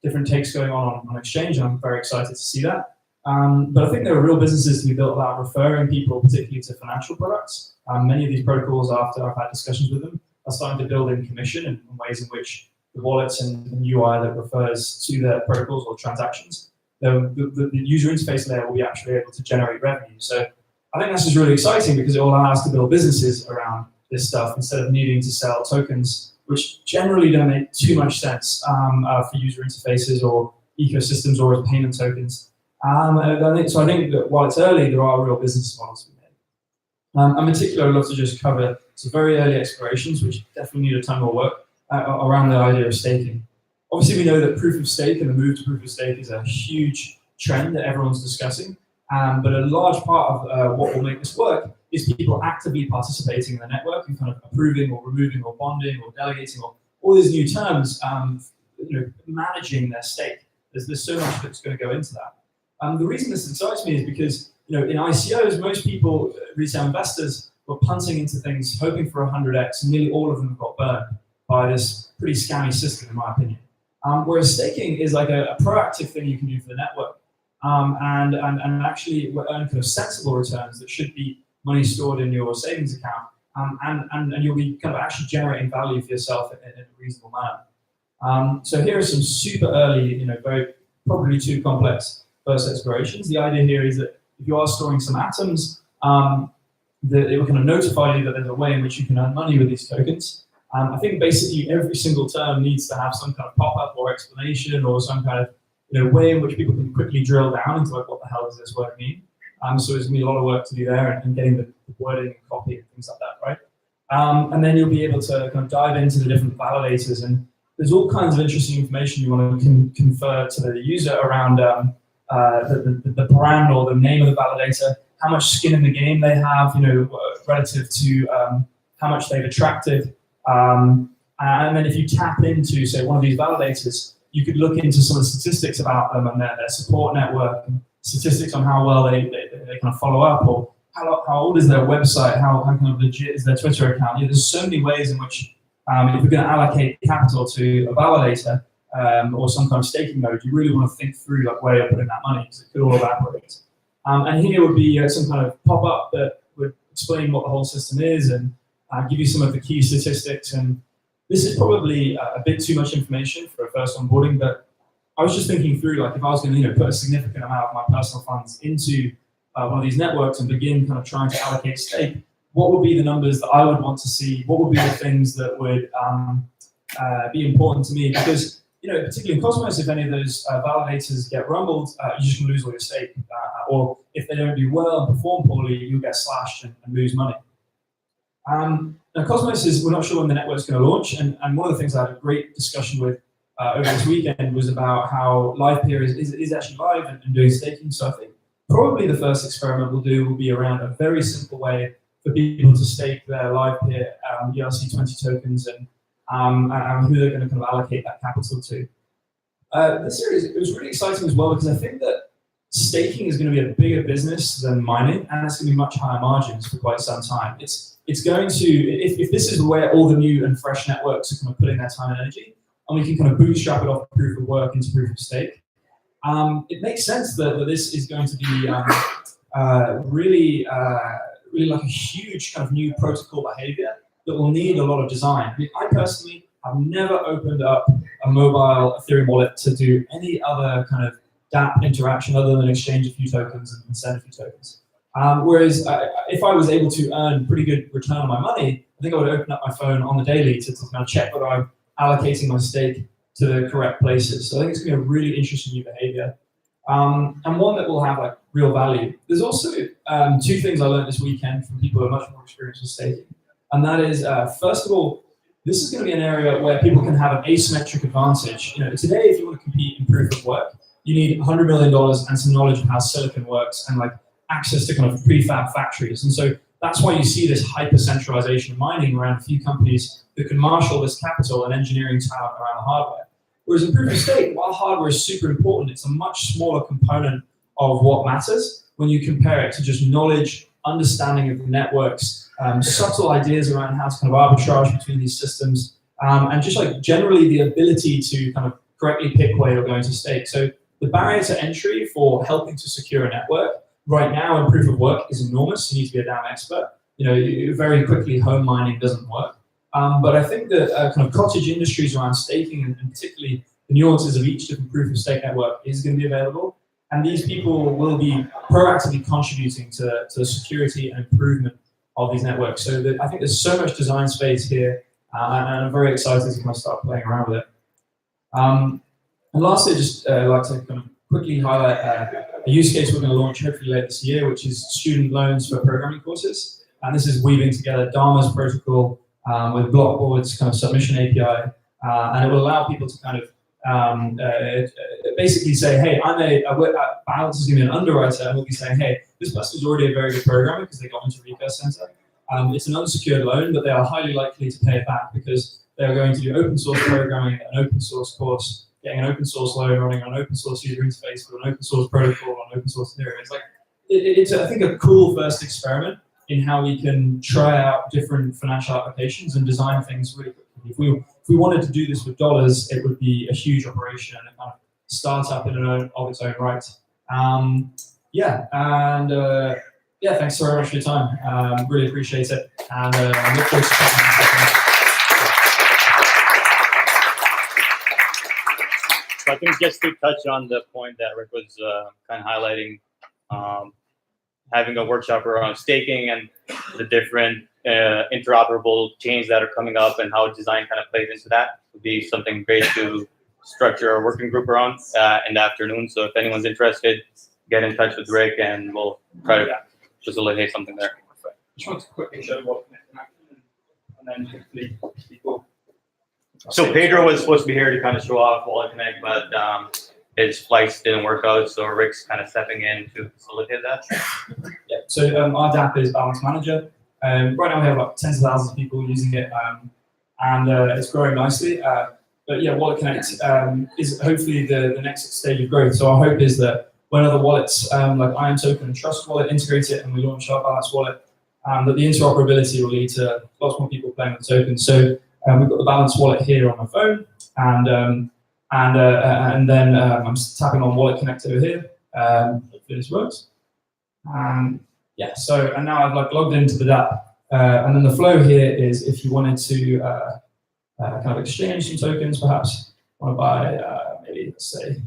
different takes going on exchange, and I'm very excited to see that. But I think there are real businesses to be built about referring people, particularly to financial products. Many of these protocols, after I've had discussions with them, are starting to build in commission and ways in which the wallets and UI that refers to their protocols or transactions, the user interface layer will be actually able to generate revenue. So I think this is really exciting because it will allow us to build businesses around this stuff instead of needing to sell tokens, which generally don't make too much sense for user interfaces or ecosystems or as payment tokens. So I think that while it's early, there are real business models to be made. In particular, I'd love to just cover some very early explorations, which definitely need a ton more work around the idea of staking. Obviously, we know that proof of stake and the move to proof of stake is a huge trend that everyone's discussing. But a large part of what will make this work is people actively participating in the network and kind of approving or removing or bonding or delegating or all these new terms, managing their stake. There's so much that's going to go into that. The reason this excites me is because in ICOs, most people, retail investors, were punting into things hoping for 100x, and nearly all of them got burned by this pretty scammy system, in my opinion. Whereas staking is like a proactive thing you can do for the network. And actually earn kind of sensible returns that should be money stored in your savings account, and you'll be kind of actually generating value for yourself in a reasonable manner. So here are some super early, very probably too complex first explorations. The idea here is that if you are storing some atoms, that it will kind of notify you that there's a way in which you can earn money with these tokens. I think basically every single term needs to have some kind of pop-up or explanation or some kind of way in which people can quickly drill down into like, what the hell does this word mean? So there's going to be a lot of work to do there and getting the wording and copy and things like that, right? And then you'll be able to kind of dive into the different validators, and there's all kinds of interesting information you want to confer to the user around the brand or the name of the validator, how much skin in the game they have, relative to how much they've attracted. And then if you tap into, say, one of these validators, you could look into some of the statistics about them and their support network, and statistics on how well they kind of follow up, or how old is their website, how kind of legit is their Twitter account. There's so many ways in which, if you're going to allocate capital to a validator or some kind of staking node, you really want to think through like where you're putting that money, because it could all evaporate. And here would be some kind of pop-up that would explain what the whole system is and give you some of the key statistics. And this is probably a bit too much information for a first onboarding, but I was just thinking through, like if I was going to put a significant amount of my personal funds into one of these networks and begin kind of trying to allocate stake, what would be the numbers that I would want to see? What would be the things that would be important to me? Because particularly in Cosmos, if any of those validators get rumbled, you just lose all your stake. Or if they don't do well and perform poorly, you'll get slashed and lose money. Now Cosmos is, we're not sure when the network's going to launch, and one of the things I had a great discussion with over this weekend was about how live peer is actually live and doing staking. So I think probably the first experiment we'll do will be around a very simple way for people to stake their live peer ERC20 tokens and who they're going to kind of allocate that capital to. The series, it was really exciting as well because I think that staking is going to be a bigger business than mining, and it's going to be much higher margins for quite some time. It's going to, if this is where all the new and fresh networks are kind of putting their time and energy, and we can kind of bootstrap it off proof of work into proof of stake, it makes sense that this is going to be really like a huge kind of new protocol behavior that will need a lot of design. I mean, I personally have never opened up a mobile Ethereum wallet to do any other kind of dApp interaction other than exchange a few tokens and send a few tokens. Whereas if I was able to earn pretty good return on my money, I think I would open up my phone on the daily to kind of check whether I'm allocating my stake to the correct places. So I think it's going to be a really interesting new behavior. And one that will have like real value. There's also two things I learned this weekend from people who are much more experienced with staking. And that is, first of all, this is going to be an area where people can have an asymmetric advantage. You know, today, if you want to compete in proof of work, you need $100 million and some knowledge of how silicon works and like access to kind of prefab factories. And so that's why you see this hyper-centralization of mining around a few companies that can marshal this capital and engineering talent around the hardware. Whereas in proof of stake, while hardware is super important, it's a much smaller component of what matters when you compare it to just knowledge, understanding of the networks, subtle ideas around how to kind of arbitrage between these systems, and just like generally the ability to kind of correctly pick where you're going to stake. So the barrier to entry for helping to secure a network right now in proof of work is enormous. You need to be a damn expert. You know, very quickly home mining doesn't work. But I think that kind of cottage industries around staking and particularly the nuances of each different proof of stake network is going to be available. And these people will be proactively contributing to the security and improvement of these networks. So that I think there's so much design space here, and I'm very excited to kind of start playing around with it. And lastly, I'd just like to kind of quickly highlight a use case we're going to launch hopefully later this year, which is student loans for programming courses. And this is weaving together Dharma's protocol with Blockboard's kind of submission API, and it will allow people to kind of basically say, hey, Balance is going to be an underwriter, and we'll be saying, hey, this person is already a very good programmer because they got into Repo Center. It's an unsecured loan, but they are highly likely to pay it back because they're going to do open source programming, an open source course, getting an open source loan, running on an open source user interface with an open source protocol on open source Ethereum. It's like, it's I think a cool first experiment in how we can try out different financial applications and design things really quickly. If we wanted to do this with dollars, it would be a huge operation and a kind of startup in of its own right. Thanks so very much for your time. Really appreciate it, and I look forward to talking. So I think just to touch on the point that Rick was kind of highlighting, having a workshop around staking and the different interoperable chains that are coming up and how design kind of plays into that would be something great to structure a working group around in the afternoon. So if anyone's interested, get in touch with Rick and we'll try to facilitate something there. Just want to quickly show what and then hopefully people. So Pedro was supposed to be here to kind of show off Wallet Connect, but his flights didn't work out, so Rick's kind of stepping in to facilitate that. Yeah, so our DApp is Balance Manager. Right now we have like tens of thousands of people using it, and it's growing nicely. But yeah, Wallet Connect is hopefully the next stage of growth. So our hope is that when other wallets like Iron Token and Trust Wallet integrate it and we launch our Balance Wallet, that the interoperability will lead to lots more people playing with the tokens. So we've got the Balance Wallet here on my phone, and then I'm tapping on Wallet Connect over here. Hopefully this works. Yeah, so and now I've like logged into the DApp, and then the flow here is if you wanted to kind of exchange some tokens, perhaps want to buy maybe let's say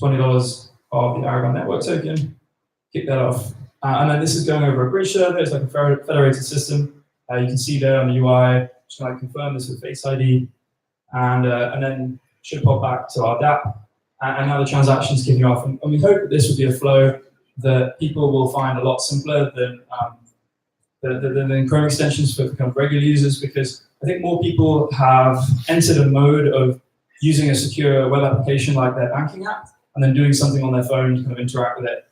$20 of the Aragon Network token, kick that off, and then this is going over a bridge server. It's like a federated system. You can see there on the UI. Just going to confirm this with Face ID, and then should pop back to our DApp, and now the transaction's kicking off. And we hope that this will be a flow that people will find a lot simpler than the Chrome extensions for kind of regular users, because I think more people have entered a mode of using a secure web application like their banking app, and then doing something on their phone to kind of interact with it.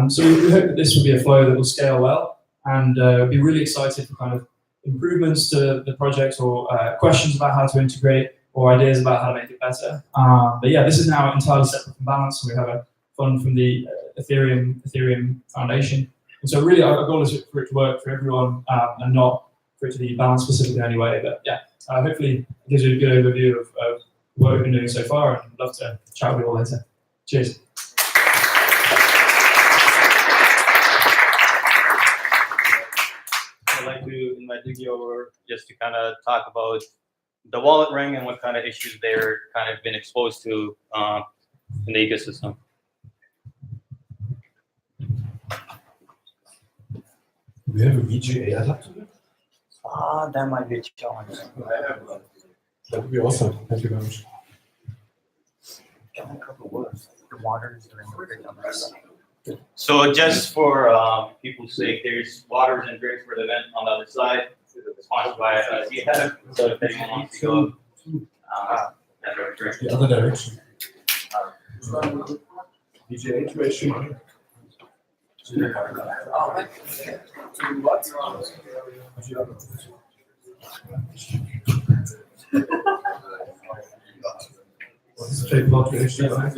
So we hope that this will be a flow that will scale well, and be really excited for kind of improvements to the project, or questions about how to integrate, or ideas about how to make it better. But yeah, this is now entirely separate from Balance, so we have a fund from the Ethereum Foundation. And so really our goal is for it to work for everyone, and not for it to be Balance specifically anyway. But yeah, hopefully it gives you a good overview of what we've been doing so far, and I'd love to chat with you all later. Cheers. I'd like to invite Luigi over just to kind of talk about the wallet ring and what kind of issues they're kind of been exposed to in the ecosystem. Do we have a VGA adapter? That might be a challenge. That would be awesome. Thank you very much. So just for people's sake, there's waters and drinks for the event on the other side, sponsored by ETHB. So if anyone wants to go that direction. The other direction. VGA integration. What is the plot to HDMI?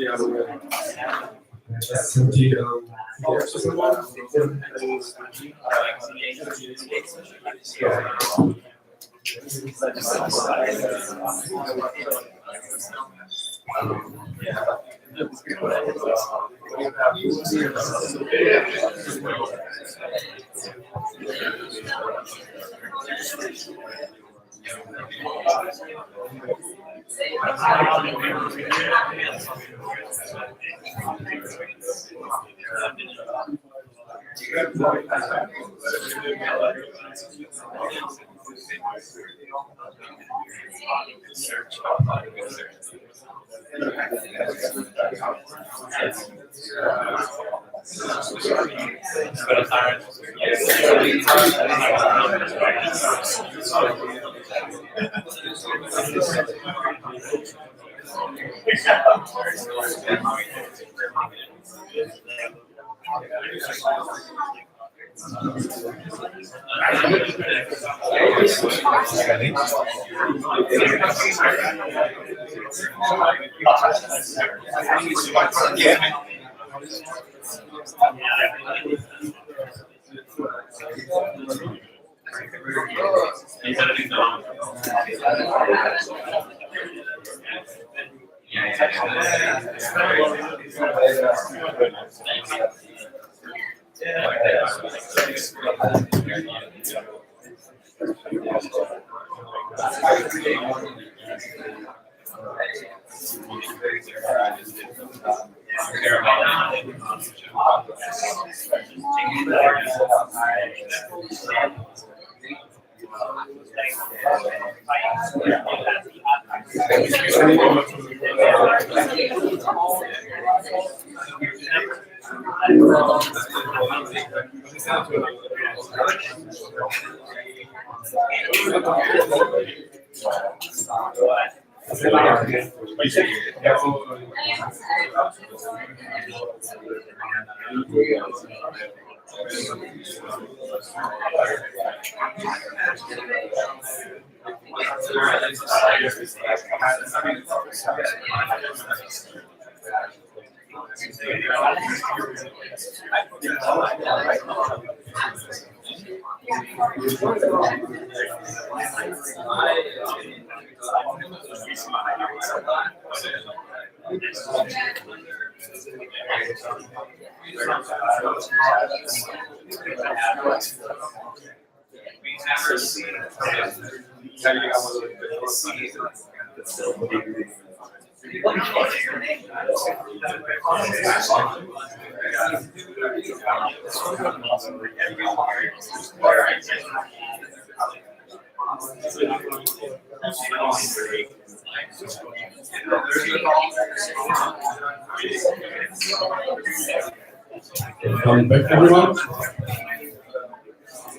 Welcome back, everyone.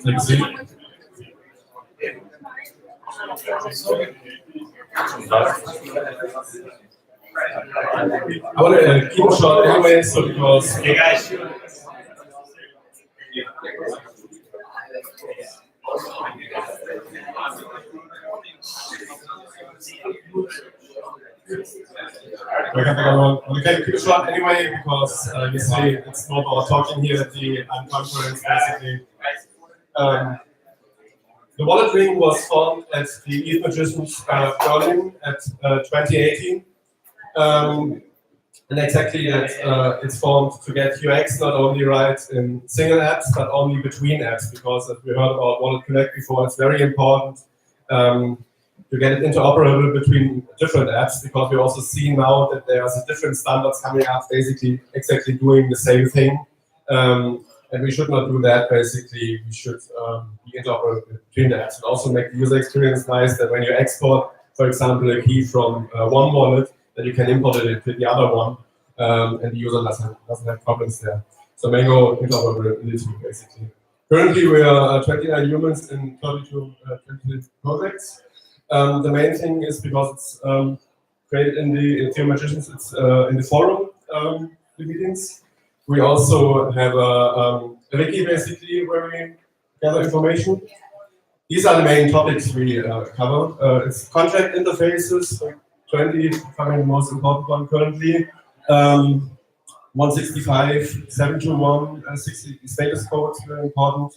Take a seat. I want to keep it short anyway, so because Hey guys. we can keep it short anyway because you see it's not about talking here at the Unconference basically. The wallet ring was formed at the ETHBerlin at 2018. And exactly that it's formed to get UX not only right in single apps, but only between apps, because as we heard about Wallet Connect before, it's very important to get it interoperable between different apps, because we also see now that there's different standards coming up, basically exactly doing the same thing. And we should not do that, basically. We should be interoperable between the apps and also make the user experience nice, that when you export, for example, a key from one wallet, that you can import it to the other one, and the user doesn't have problems there. So Mango interoperability, basically. Currently, we are 29 humans in 32 projects. The main thing is because it's created in the Ethereum Magicians, it's in the forum, the meetings. We also have a wiki, basically, where we gather information. These are the main topics we cover. It's contract interfaces, 20, probably the most important one currently. 165, 721, 60 status codes, very important.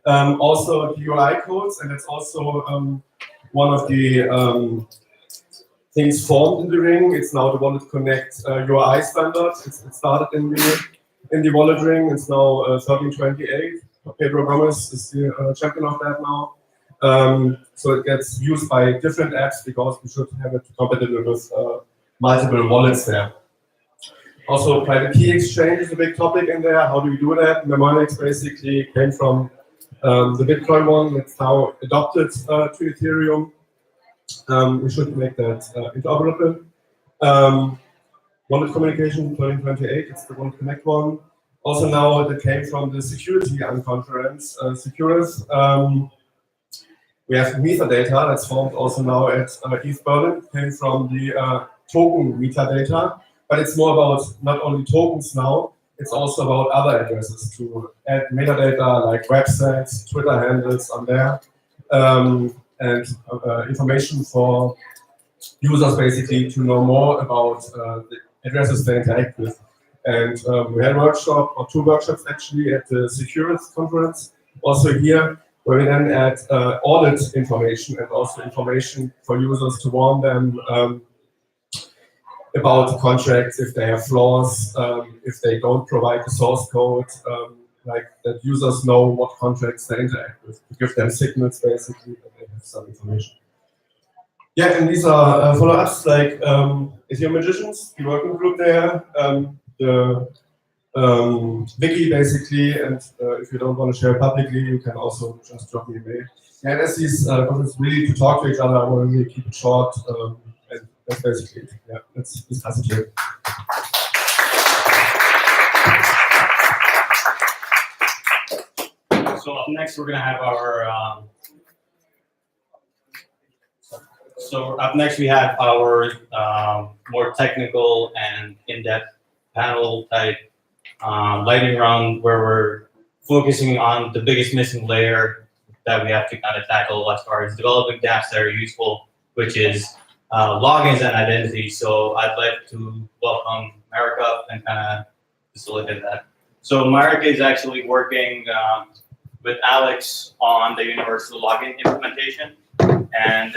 Also the UI codes, and that's also one of the things formed in the ring. It's now the Wallet Connect UI standard. It started in the wallet ring. It's now 1328. Pedro Gomez is the champion of that now. So it gets used by different apps because we should have it compatible with multiple wallets there. Also, private key exchange is a big topic in there. How do we do that? Mnemonics basically came from the Bitcoin one. It's now adopted to Ethereum. We should make that interoperable. Wallet communication 2028, it's the Wallet Connect one. Also now that came from the security Unconference, Securus. We have metadata that's formed also now at ETHBerlin, came from the token metadata, but it's more about not only tokens now, it's also about other addresses to add metadata like websites, Twitter handles on there, and information for users basically to know more about the addresses they interact with. And we had a workshop, or 2 workshops actually, at the Securus conference, also here, where we then add audit information and also information for users to warn them about the contracts, if they have flaws, if they don't provide the source code, like that users know what contracts they interact with, to give them signals basically that they have some information. Yeah, and these are follow-ups like Ethereum Magicians, the working group there, the wiki basically, and if you don't want to share it publicly, you can also just drop me a mail. Yeah, and as these conferences really to talk to each other, I want to really keep it short, and that's basically it. Yeah, let's discuss it here. So up next, we're going to have our we have our more technical and in-depth panel type lightning round, where we're focusing on the biggest missing layer that we have to kind of tackle as far as developing dApps that are useful, which is logins and identities. So I'd like to welcome Marek up and kind of facilitate that. So Marek is actually working with Alex on the universal login implementation, and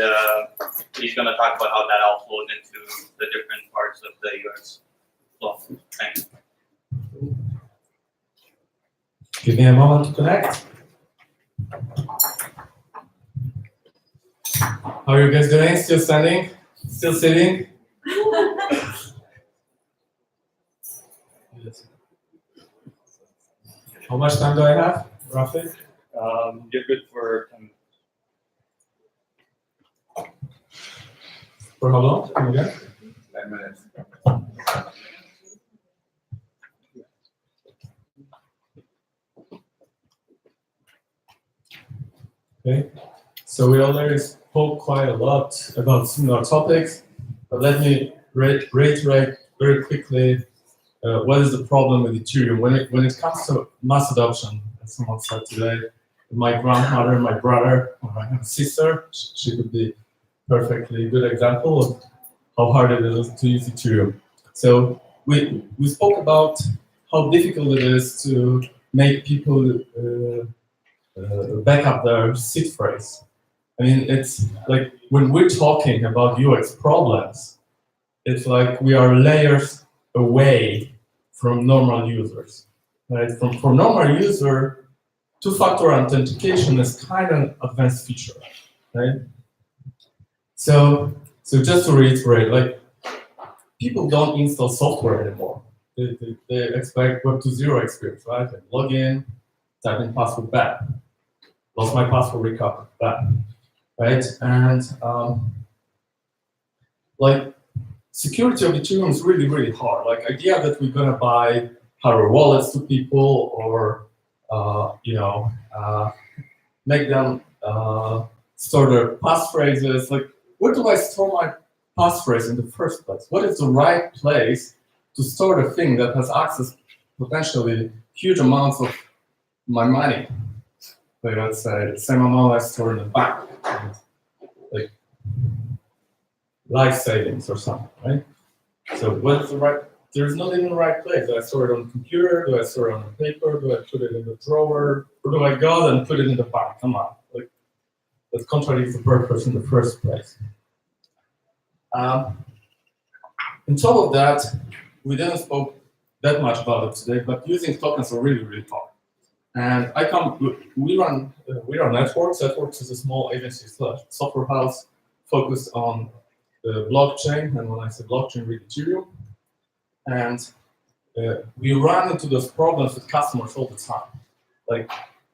he's going to talk about how that all flows into the different parts of the UX flow. Thanks. Give me a moment to connect. How are you guys doing? Still standing? Still sitting? How much time do I have, roughly? You're good for 10 minutes. For how long? Come again? 10 minutes. Okay. So we already spoke quite a lot about similar topics, but let me reiterate very quickly what is the problem with Ethereum when it comes to mass adoption. As someone said today, my grandmother, my brother, or I have a sister. She could be perfectly good example of how hard it is to use Ethereum. So we spoke about how difficult it is to make people back up their seed phrase. I mean, it's like when we're talking about UX problems, it's like we are layers away from normal users, right? For normal user, two-factor authentication is kind of an advanced feature, right? So just to reiterate, like people don't install software anymore. They expect Web 2.0 experience, right? They log in, type in password back, lost my password, recover back, right? And like security of Ethereum is really, really hard. Like idea that we're gonna buy hardware wallets to people or make them store their passphrases. Like, where do I store my passphrase in the first place? What is the right place to store the thing that has access potentially huge amounts of my money? Like, let's say the same amount I store in the bank, like life savings or something, right? So what is the right? There's nothing in the right place. Do I store it on the computer? Do I store it on the paper? Do I put it in the drawer? Or do I go and put it in the bank? Come on, like that contradicts the purpose in the first place. On top of that, we didn't spoke that much about it today, but using tokens are really, really hard. And we run Networks. Networks is a small agency / software house focused on the blockchain, and when I say blockchain, really Ethereum. And we run into those problems with customers all the time. Like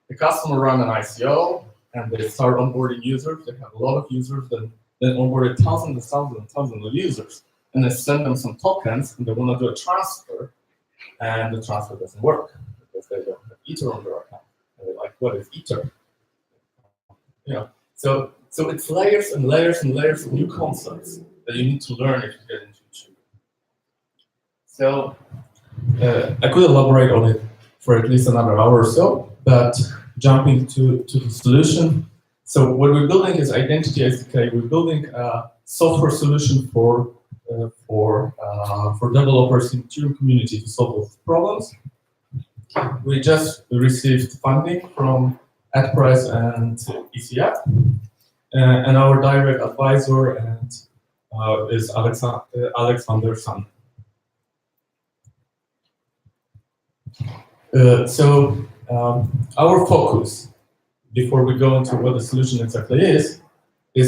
the customer run an ICO, and they start onboarding users. They have a lot of users, and then onboarded thousands and thousands and thousands of users. And they send them some tokens, and they want to do a transfer, and the transfer doesn't work because they don't have Ether on their account. And they're like, what is Ether? You know, so it's layers and layers and layers of new concepts that you need to learn if you get into Ethereum. So I could elaborate on it for at least another hour or so, but jumping to the solution. So what we're building is Identity SDK. We're building a software solution for developers in the Ethereum community to solve those problems. We just received funding from ETHBerlin and ECF, and our direct advisor is Alexander Sun. Our focus, before we go into what the solution exactly is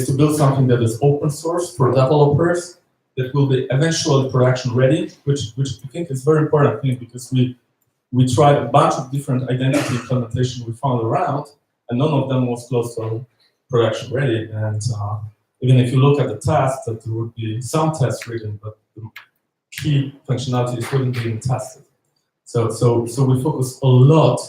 to build something that is open source for developers that will be eventually production ready, which I think is very important thing because we tried a bunch of different identity implementation we found around, and none of them was close to production ready. And even if you look at the tests, that there would be some tests written, but the key functionalities wouldn't be even tested. So we focus a lot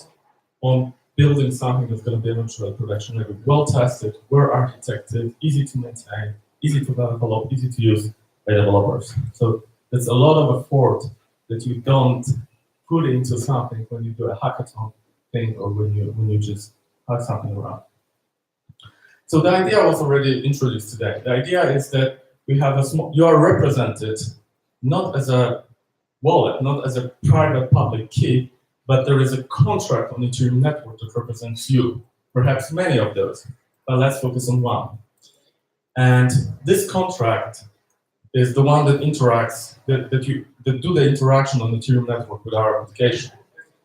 on building something that's going to be eventually production ready, well tested, well architected, easy to maintain, easy to develop, easy to use by developers. So it's a lot of effort that you don't put into something when you do a hackathon thing or when you just hack something around. So the idea was already introduced today. The idea is that we have you are represented not as a wallet, not as a private public key, but there is a contract on the Ethereum network that represents you, perhaps many of those, but let's focus on one. And this contract is the one that interacts, that do the interaction on the Ethereum network with our application.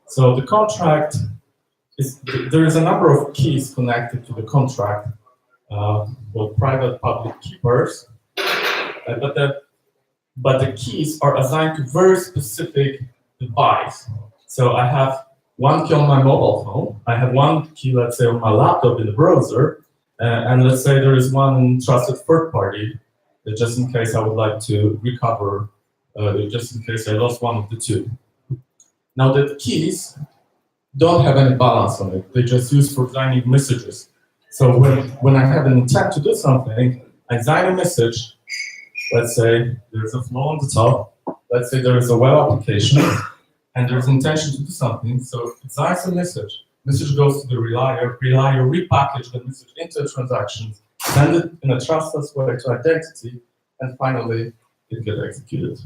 So the contract there is a number of keys connected to the contract, both private, public key pairs, but the keys are assigned to very specific device. So I have one key on my mobile phone, I have one key, let's say, on my laptop in the browser, and let's say there is one trusted third party, just in case I would like to recover, just in case I lost one of the two. Now the keys don't have any balance on it. They just use for signing messages. So when I have an intent to do something, I design a message. Let's say there's a flow on the top. Let's say there is a web application, and there's intention to do something. So it designs a message. Message goes to the relier. Relier repackage the message into a transaction, send it in a trustless way to identity, and finally it gets executed.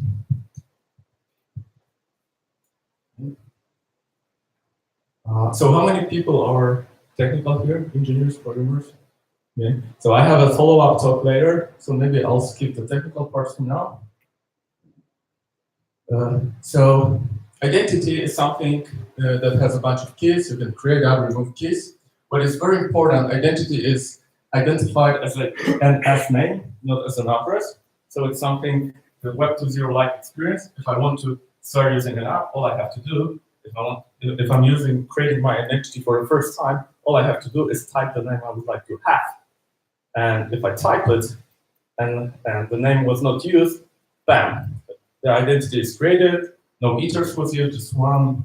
So how many people are technical here? Engineers, programmers? Yeah. So I have a follow-up talk later, so maybe I'll skip the technical parts for now. So identity is something that has a bunch of keys. You can create out, remove keys. What is very important, identity is identified as an S name, not as an address. So it's something the Web 2.0-like experience. If I want to start using an app, all I have to do, if I'm creating my identity for the first time, all I have to do is type the name I would like to have. And if I type it and the name was not used, bam, the identity is created, no ethers was used, just one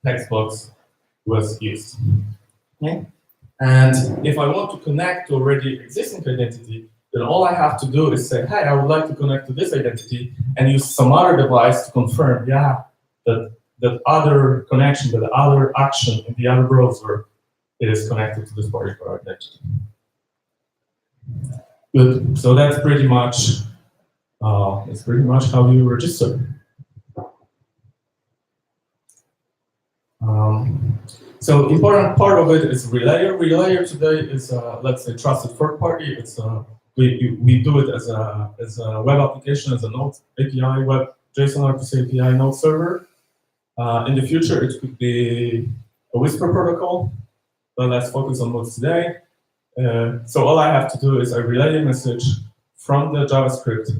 text box was used. Okay? And if I want to connect to already existing identity, then all I have to do is say, hey, I would like to connect to this identity and use some other device to confirm, yeah, that other connection, that other action in the other browser is connected to this particular identity. Good. So that's pretty much how you register. So important part of it is Relayer. Relayer today is let's say trusted third party. It's we do it as a web application, as a Node API, web JSON RPC API Node server. In the future, it could be a Whisper protocol, but let's focus on what's today. So all I have to do is I relay a message from the JavaScript,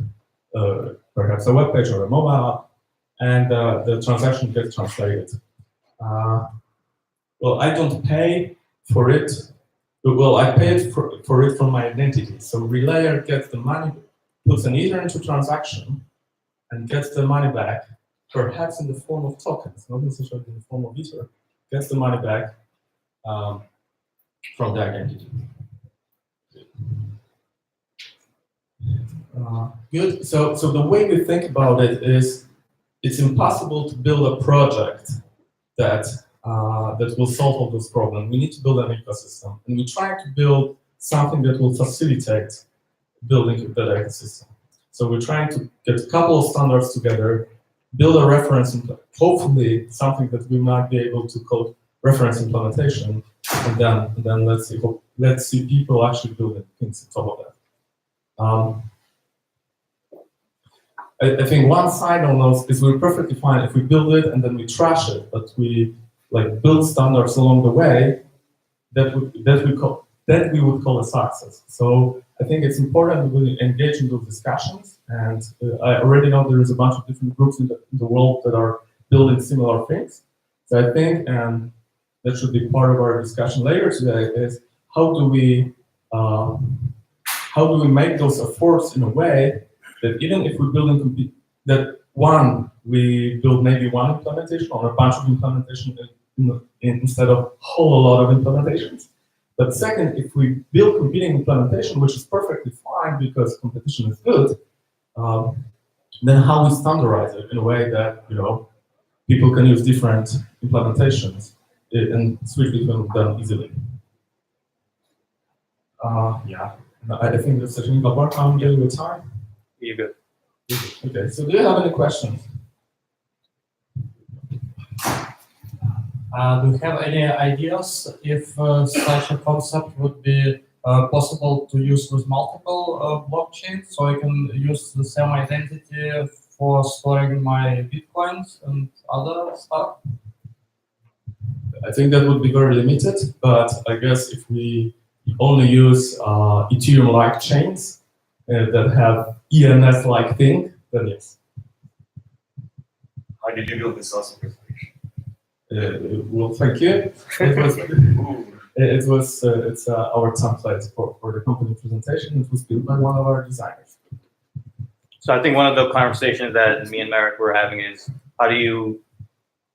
perhaps a web page or a mobile app, and the transaction gets translated. Well, I don't pay for it. Well, I paid for it from my identity. So Relayer gets the money, puts an ether into transaction, and gets the money back, perhaps in the form of tokens, not necessarily in the form of ether, gets the money back from the identity. Good. So the way we think about it is, it's impossible to build a project that will solve all those problems. We need to build an ecosystem, and we try to build something that will facilitate building that ecosystem. So we're trying to get a couple of standards together, build a reference, and hopefully something that we might be able to call reference implementation, and then let's see people actually building things on top of that. I think one side on those is we're perfectly fine if we build it and then we trash it, but we build standards along the way that we would call a success. So I think it's important that we engage in those discussions, and I already know there is a bunch of different groups in the world that are building similar things. So I think that should be part of our discussion later today is how do we make those efforts in a way that even if we're building we build maybe one implementation or a bunch of implementation instead of a whole lot of implementations. But second, if we build competing implementation, which is perfectly fine because competition is good, then how we standardize it in a way that people can use different implementations and switch between them easily. Yeah, I think that's the technical part. I'm dealing with time. You're good. Okay, so do you have any questions? Do you have any ideas if such a concept would be possible to use with multiple blockchains, so I can use the same identity for storing my bitcoins and other stuff? I think that would be very limited, but I guess if we only use Ethereum-like chains that have ENS-like thing, then yes. How did you build this awesome presentation? Well, thank you. It's our template for the company presentation. It was built by one of our designers. So I think one of the conversations that me and Merrick were having is, how do you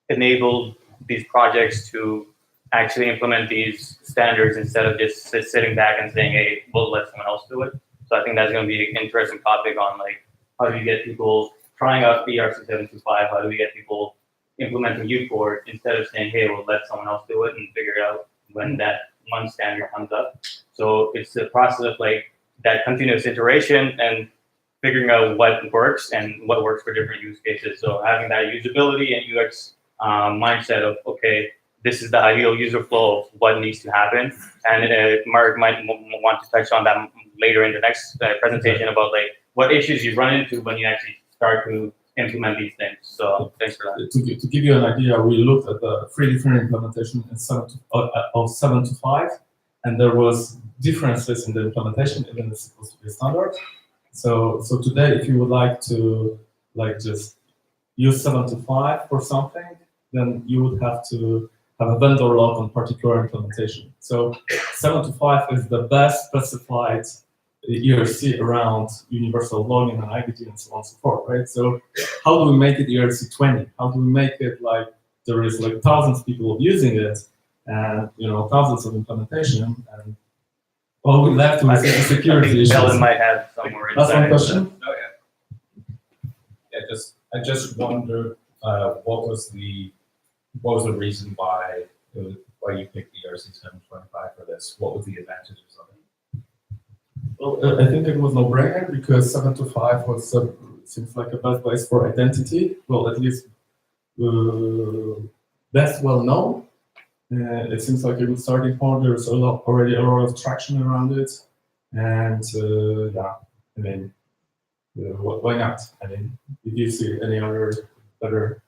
enable these projects to actually implement these standards instead of just sitting back and saying, hey, we'll let someone else do it. So I think that's going to be an interesting topic on like, how do you get people trying out ERC 725? How do we get people implementing U-Port instead of saying, hey, we'll let someone else do it and figure it out when that one standard comes up. So it's the process of like that continuous iteration and figuring out what works and what works for different use cases. So having that usability and UX mindset of, okay, this is the ideal user flow of what needs to happen. And Mark might want to touch on that later in the next presentation about like what issues you run into when you actually start to implement these things. So thanks for that. To give you an idea, we looked at the 3 different implementations of 725, and there was differences in the implementation, even it's supposed to be standard. So today, if you would like to like just use 725 for something, then you would have to have a vendor lock on particular implementation. So 725 is the best specified ERC around universal login and IDG and so on and so forth, right? So how do we make it ERC 20? How do we make it like there is like thousands of people using it and thousands of implementation, and all we left with is security issues. Ellen might have some more That's one insight. question. Oh, yeah. Yeah, I just wondered what was the reason why you picked the ERC 725 for this? What were the advantages of it? Well, I think it was no-brainer because 725 was seems like a best place for identity. Well, at least best well known. It seems like a good starting point. There's already a lot of traction around it, and yeah, I mean, why not? I mean, if you see any other better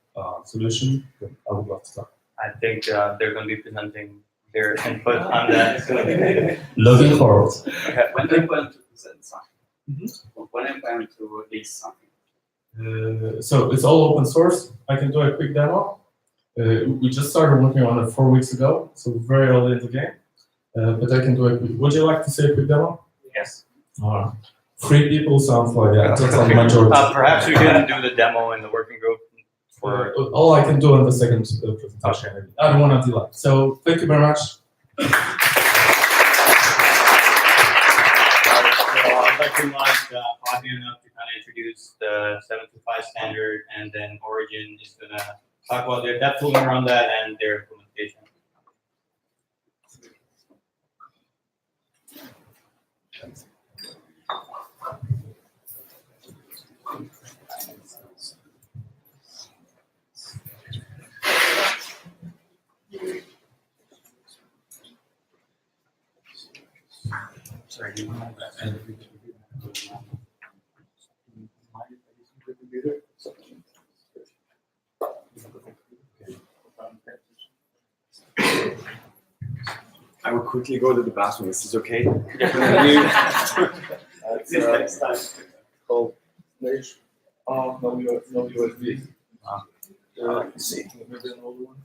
solution, then I would love to talk. I think they're going to be presenting their input on that soon. Looking forward. When are you going to present something? When are you going to release something? So it's all open source. I can do a quick demo. We just started working on it 4 weeks ago, so very early in the game. But I can do it. Would you like to say a quick demo? Yes. 3 people sounds like a total majority. Perhaps we can do the demo in the working group. For all I can do on the second presentation. Okay. I don't want to delay. So thank you very much. I'd like to invite Fabian up to kind of introduce the 725 standard, and then Origin is going to talk about their depth tooling around that and their implementation. Sorry, do you want that? I will quickly go to the bathroom. Is this okay? Next time. Oh, Nage. No USB. Let's see. Maybe an old one.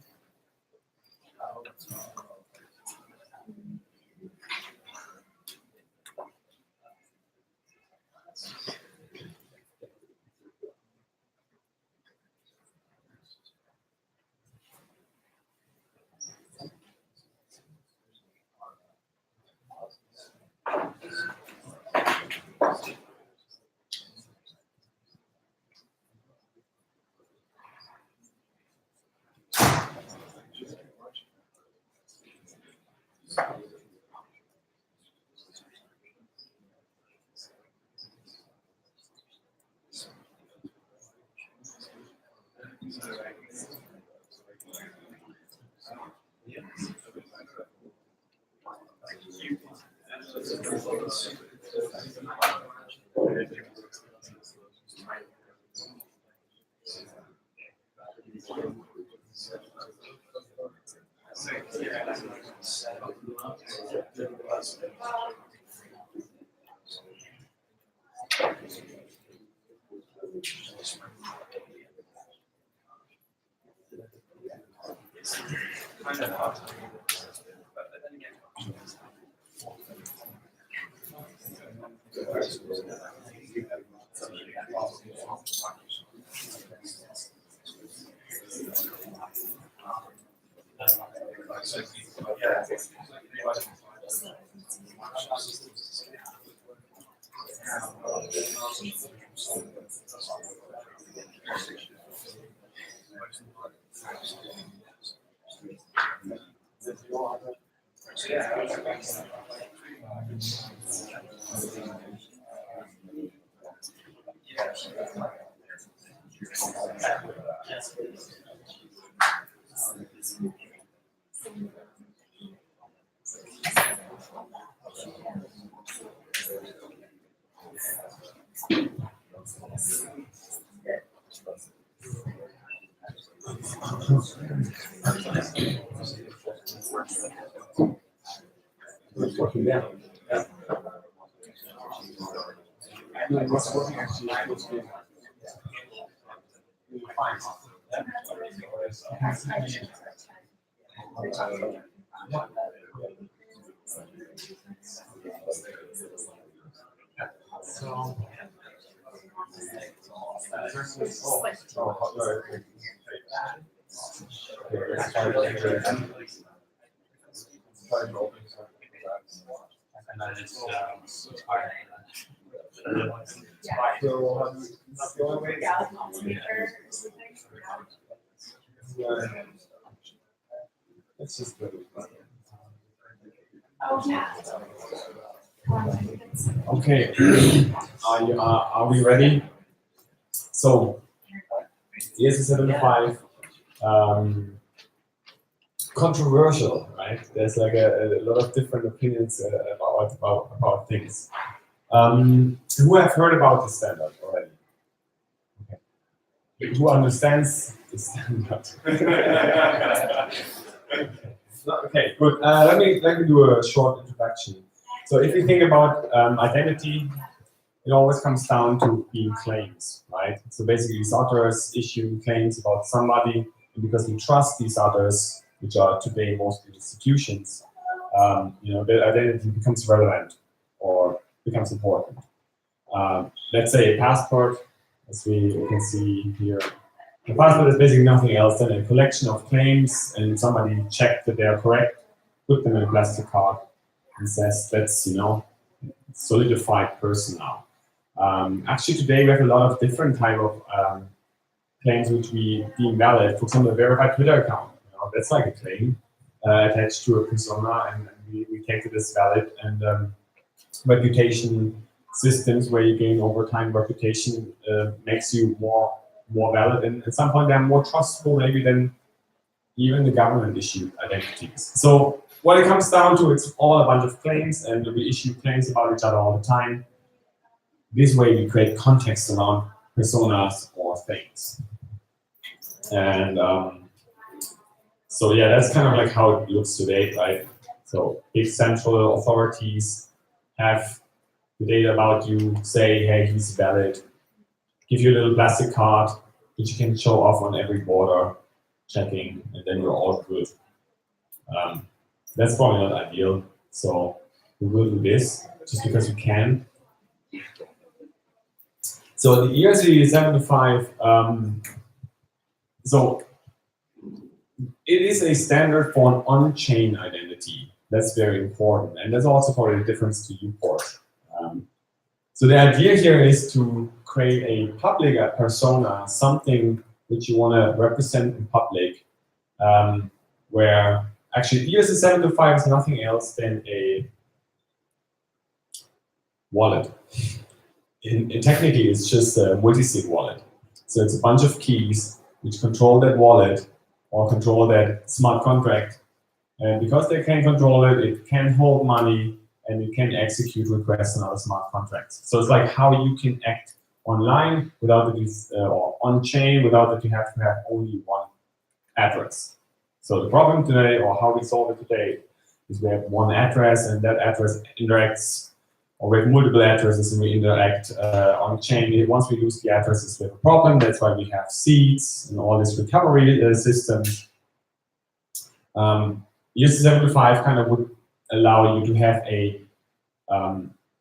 Let's just go. Okay, are we ready? So, ETH75, controversial, right? There's like a lot of different opinions about things. Who have heard about the standard already? Okay. Who understands the standard? Okay, good. Let me do a short introduction. So if you think about identity, it always comes down to being claims, right? So basically, these others issue claims about somebody, and because we trust these others, which are today mostly institutions, their identity becomes relevant or becomes important. Let's say a passport, as we can see here. The passport is basically nothing else than a collection of claims, and somebody checked that they are correct, put them in a plastic card, and says that's solidified person now. Actually, today we have a lot of different type of claims which we deem valid. For example, a verified Twitter account. That's like a claim attached to a persona, and we take it as valid. And reputation systems where you gain over time reputation makes you more valid, and at some point they're more trustful maybe than even the government issued identities. So what it comes down to, it's all a bunch of claims, and we issue claims about each other all the time. This way we create context around personas or things. And so yeah, that's kind of like how it looks today, right? So big central authorities have the data about you, say, hey, he's valid, give you a little plastic card which you can show off on every border checking, and then you're all good. That's probably not ideal, so we will do this just because we can. So the ERC75, so it is a standard for an on-chain identity. That's very important, and that's also probably the difference to UPort. So the idea here is to create a public persona, something which you want to represent in public, where actually ERC75 is nothing else than a wallet. Technically, it's just a multi-sig wallet. So it's a bunch of keys which control that wallet or control that smart contract. And because they can control it, it can hold money, and it can execute requests on other smart contracts. So it's like how you can act online without that or on-chain without that you have to have only one address. So the problem today, or how we solve it today, is we have one address, and that address interacts, or we have multiple addresses and we interact on-chain. Once we lose the addresses, we have a problem. That's why we have seeds and all this recovery systems. ERC75 kind of would allow you to have a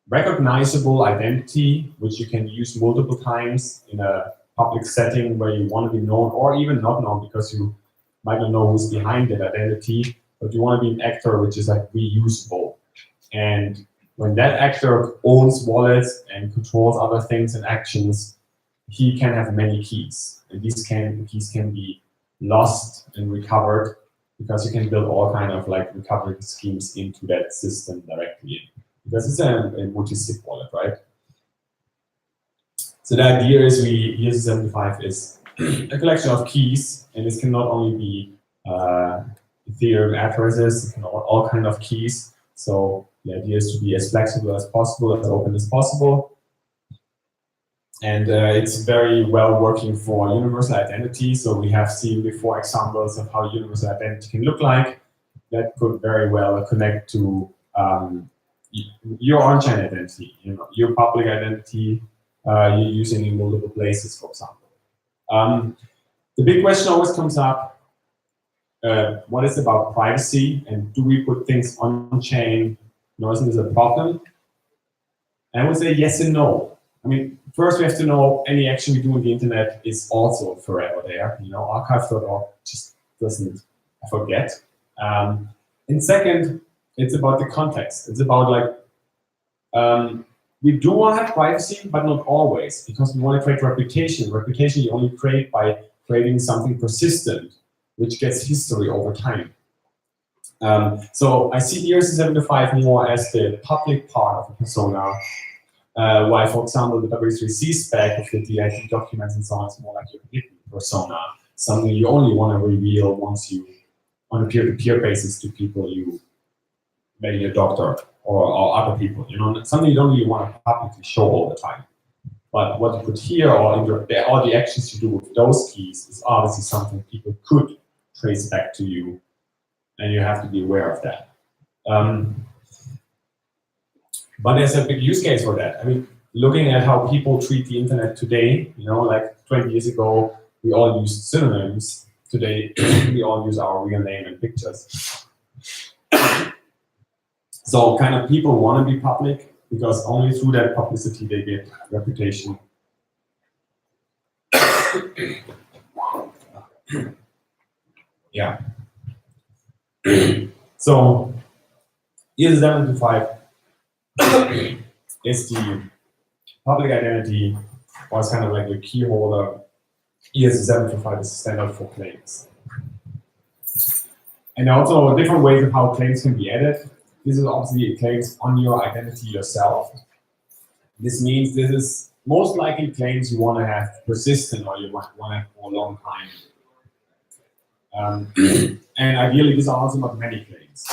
recognizable identity, which you can use multiple times in a public setting where you want to be known or even not known, because you might not know who's behind that identity. but you want to be an actor which is like reusable. And when that actor owns wallets and controls other things and actions, he can have many keys. And these keys can be lost and recovered, because you can build all kind of like recovery schemes into that system directly. Because it's a multi-sig wallet, right? So the idea is ETH75 is a collection of keys, and this can not only be Ethereum addresses, it can all kind of keys. So the idea is to be as flexible as possible, as open as possible. And it's very well working for universal identity. So we have seen before examples of how universal identity can look like. That could very well connect to your on-chain identity, your public identity you're using in multiple places, for example. The big question always comes up, what is about privacy, and do we put things on-chain? Isn't this a problem? And I would say yes and no. I mean, first we have to know any action we do on the internet is also forever there. Archive.org just doesn't forget. And second, it's about the context. It's about like, we do want to have privacy, but not always, because we want to create reputation. Reputation you only create by creating something persistent, which gets history over time. So I see ERC-75 more as the public part of the persona, while, for example, the W3C spec of the DID documents and so on is more like your hidden persona, something you only want to reveal once you, on a peer-to-peer basis, to people you, maybe a doctor or other people, something you don't really want to publicly show all the time. But what you put here, or in all the actions you do with those keys, is obviously something people could trace back to you, and you have to be aware of that. But there's a big use case for that. I mean, looking at how people treat the internet today, like 20 years ago, we all used synonyms. Today, we all use our real name and pictures. So kind of people want to be public, because only through that publicity they get reputation. Yeah. So ETH75 is the public identity, or it's kind of like the key holder. ETH75 is standard for claims. And also different ways of how claims can be added. This is obviously claims on your identity yourself. This means this is most likely claims you want to have persistent, or you want to have for a long time. And ideally, these are also not many claims.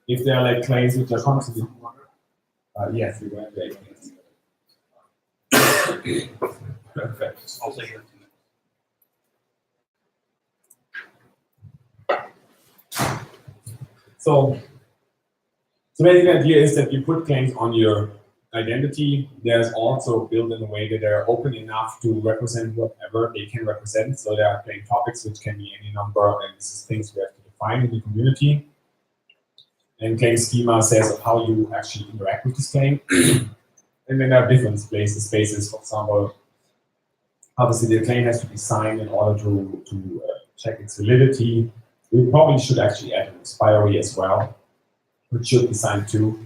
If there are like claims which are constantly, yes, we went there. Perfect. I'll take it. So basically the idea is that you put claims on your identity. There's also built in a way that they're open enough to represent whatever they can represent. So there are claim topics which can be any number, and this is things we have to define in the community. And claim schema says of how you actually interact with this claim. And then there are different spaces. For example, obviously the claim has to be signed in order to check its validity. We probably should actually add an expiry as well, which should be signed too.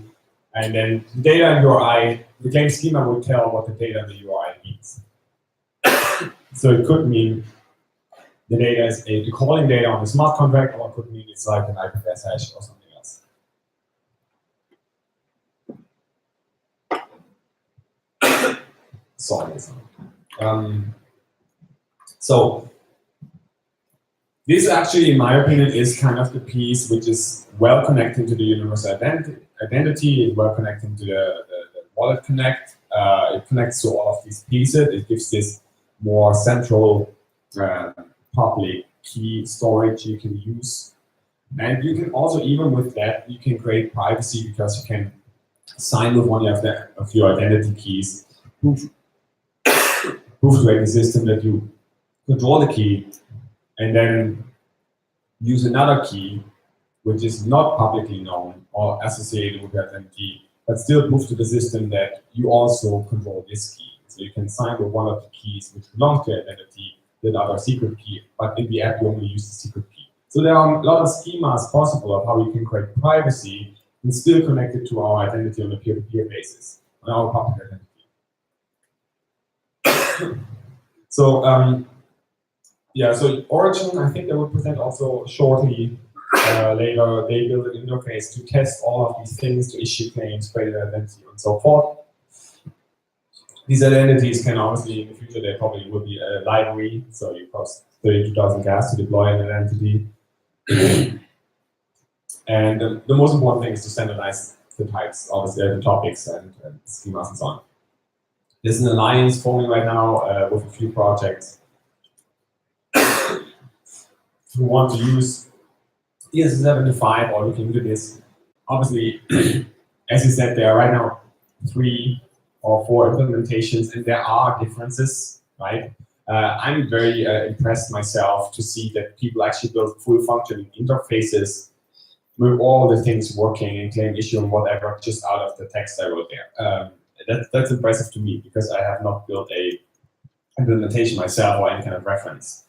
And then the data in URI, the claim schema will tell what the data in the URI means. So it could mean the data is the calling data on the smart contract, or it could mean it's like an IPFS hash or something else. Sorry. So this actually, in my opinion, is kind of the piece which is well connected to the universal identity, it's well connected to the wallet connect. It connects to all of these pieces. It gives this more central public key storage you can use. And you can also, even with that, you can create privacy, because you can sign with one of your identity keys, prove to the system that you control the key, and then use another key, which is not publicly known or associated with your identity, but still prove to the system that you also control this key. So you can sign with one of the keys which belongs to your identity, the other secret key, but in the app you only use the secret key. So there are a lot of schemas possible of how we can create privacy and still connect it to our identity on a peer-to-peer basis, on our public identity. So yeah, so Origin, I think they will present also shortly later. They build an interface to test all of these things, to issue claims, create an identity, and so forth. These identities can obviously, in the future, there probably will be a library, so you cost 32,000 gas to deploy an identity. And the most important thing is to standardize the types, obviously, the topics and schemas and so on. There's an alliance forming right now with a few projects who want to use ES75 or looking into this. Obviously, as you said, there are right now 3 or 4 implementations, and there are differences, right? I'm very impressed myself to see that people actually build full functioning interfaces with all the things working and claim issue and whatever just out of the text I wrote there. That's impressive to me because I have not built a implementation myself or any kind of reference.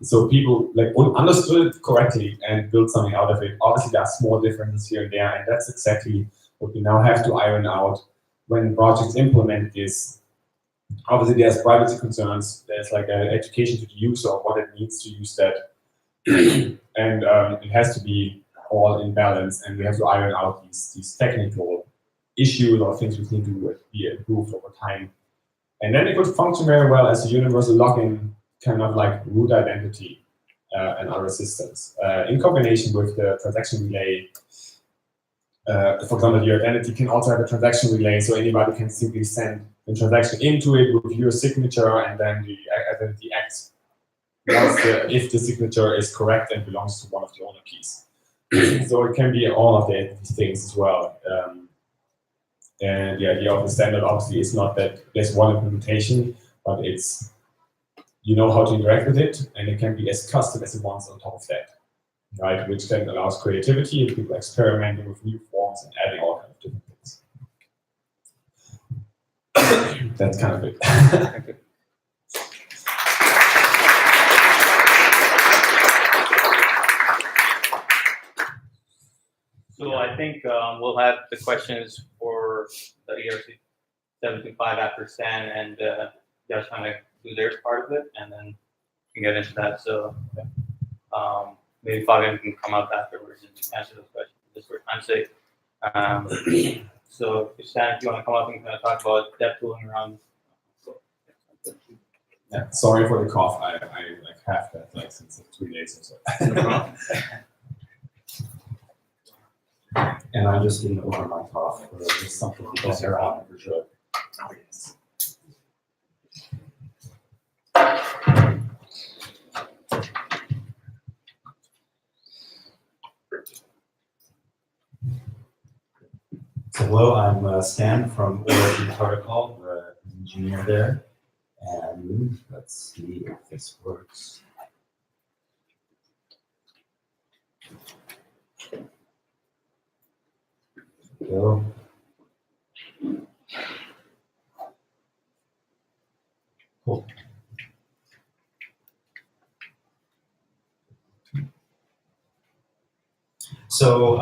So people like understood it correctly and built something out of it. Obviously, there are small differences here and there, and that's exactly what we now have to iron out when projects implement this. Obviously, there's privacy concerns. There's like an education to the user of what it needs to use that, and it has to be all in balance. And we have to iron out these technical issues or things we need to be improved over time. And then it could function very well as a universal login, kind of like root identity and other systems. In combination with the transaction relay, for example, your identity can also have a transaction relay, so anybody can simply send the transaction into it with your signature, and then the identity acts if the signature is correct and belongs to one of the owner keys. So it can be all of these things as well. And the idea of the standard obviously is not that there's one implementation, but it's you know how to interact with it, and it can be as custom as it wants on top of that, right? Which then allows creativity and people experimenting with new forms and adding all kinds of different things. That's kind of it. So I think we'll have the questions for the ERC 725 after Stan and Josh kind of do their part of it, and then we can get into that. So maybe Fabian can come up afterwards and answer those questions just for time's sake. So Stan, if you want to come up and kind of talk about depth tooling around. Yeah, sorry for the cough. I like have that like since 3 days or so. No problem. And I just didn't order my cough. There's something going around for sure. Oh, yes. So hello, I'm Stan from Origin Protocol, the engineer there. And let's see if this works. Go. Cool. So,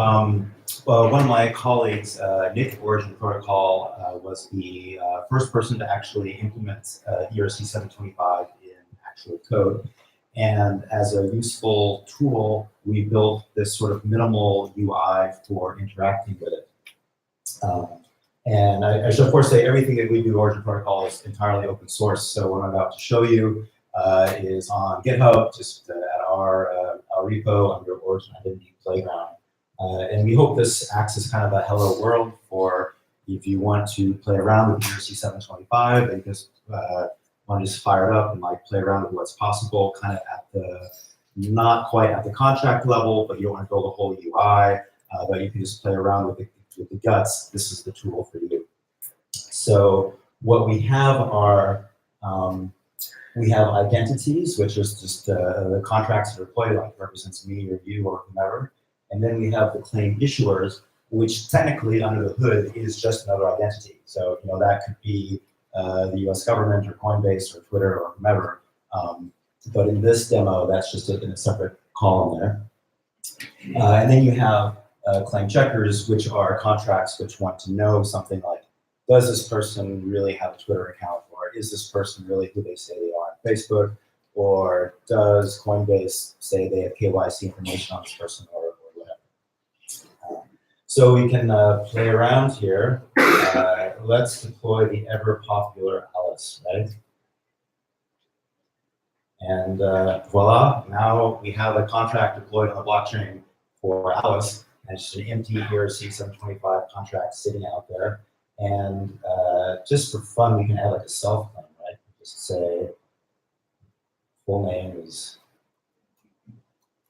well, one of my colleagues, Nick at Origin Protocol, was the first person to actually implement ERC 725 in actual code. And as a useful tool, we built this sort of minimal UI for interacting with it. And I should, of course, say everything that we do at Origin Protocol is entirely open source. So what I'm about to show you is on GitHub, just at our repo under Origin Identity Playground. And we hope this acts as kind of a hello world for if you want to play around with ERC 725 and just want to just fire it up and like play around with what's possible, kind of at the, not quite at the contract level, but you don't want to build a whole UI, but you can just play around with the guts. This is the tool for you. So what we have are, we have identities, which is just the contracts that are played, like represents me or you or whomever. And then we have the claim issuers, which technically under the hood is just another identity. So, you know, that could be the US government or Coinbase or Twitter or whomever. But in this demo, that's just in a separate column there. And then you have claim checkers, which are contracts which want to know something like, does this person really have a Twitter account? Or is this person really who they say they are on Facebook? Or does Coinbase say they have KYC information on this person or whatever? So we can play around here. Let's deploy the ever popular Alice, right? And voila, now we have a contract deployed on the blockchain for Alice. And it's an empty ERC-725 contract sitting out there. And just for fun, we can add like a self-claim, right? Just say, full name is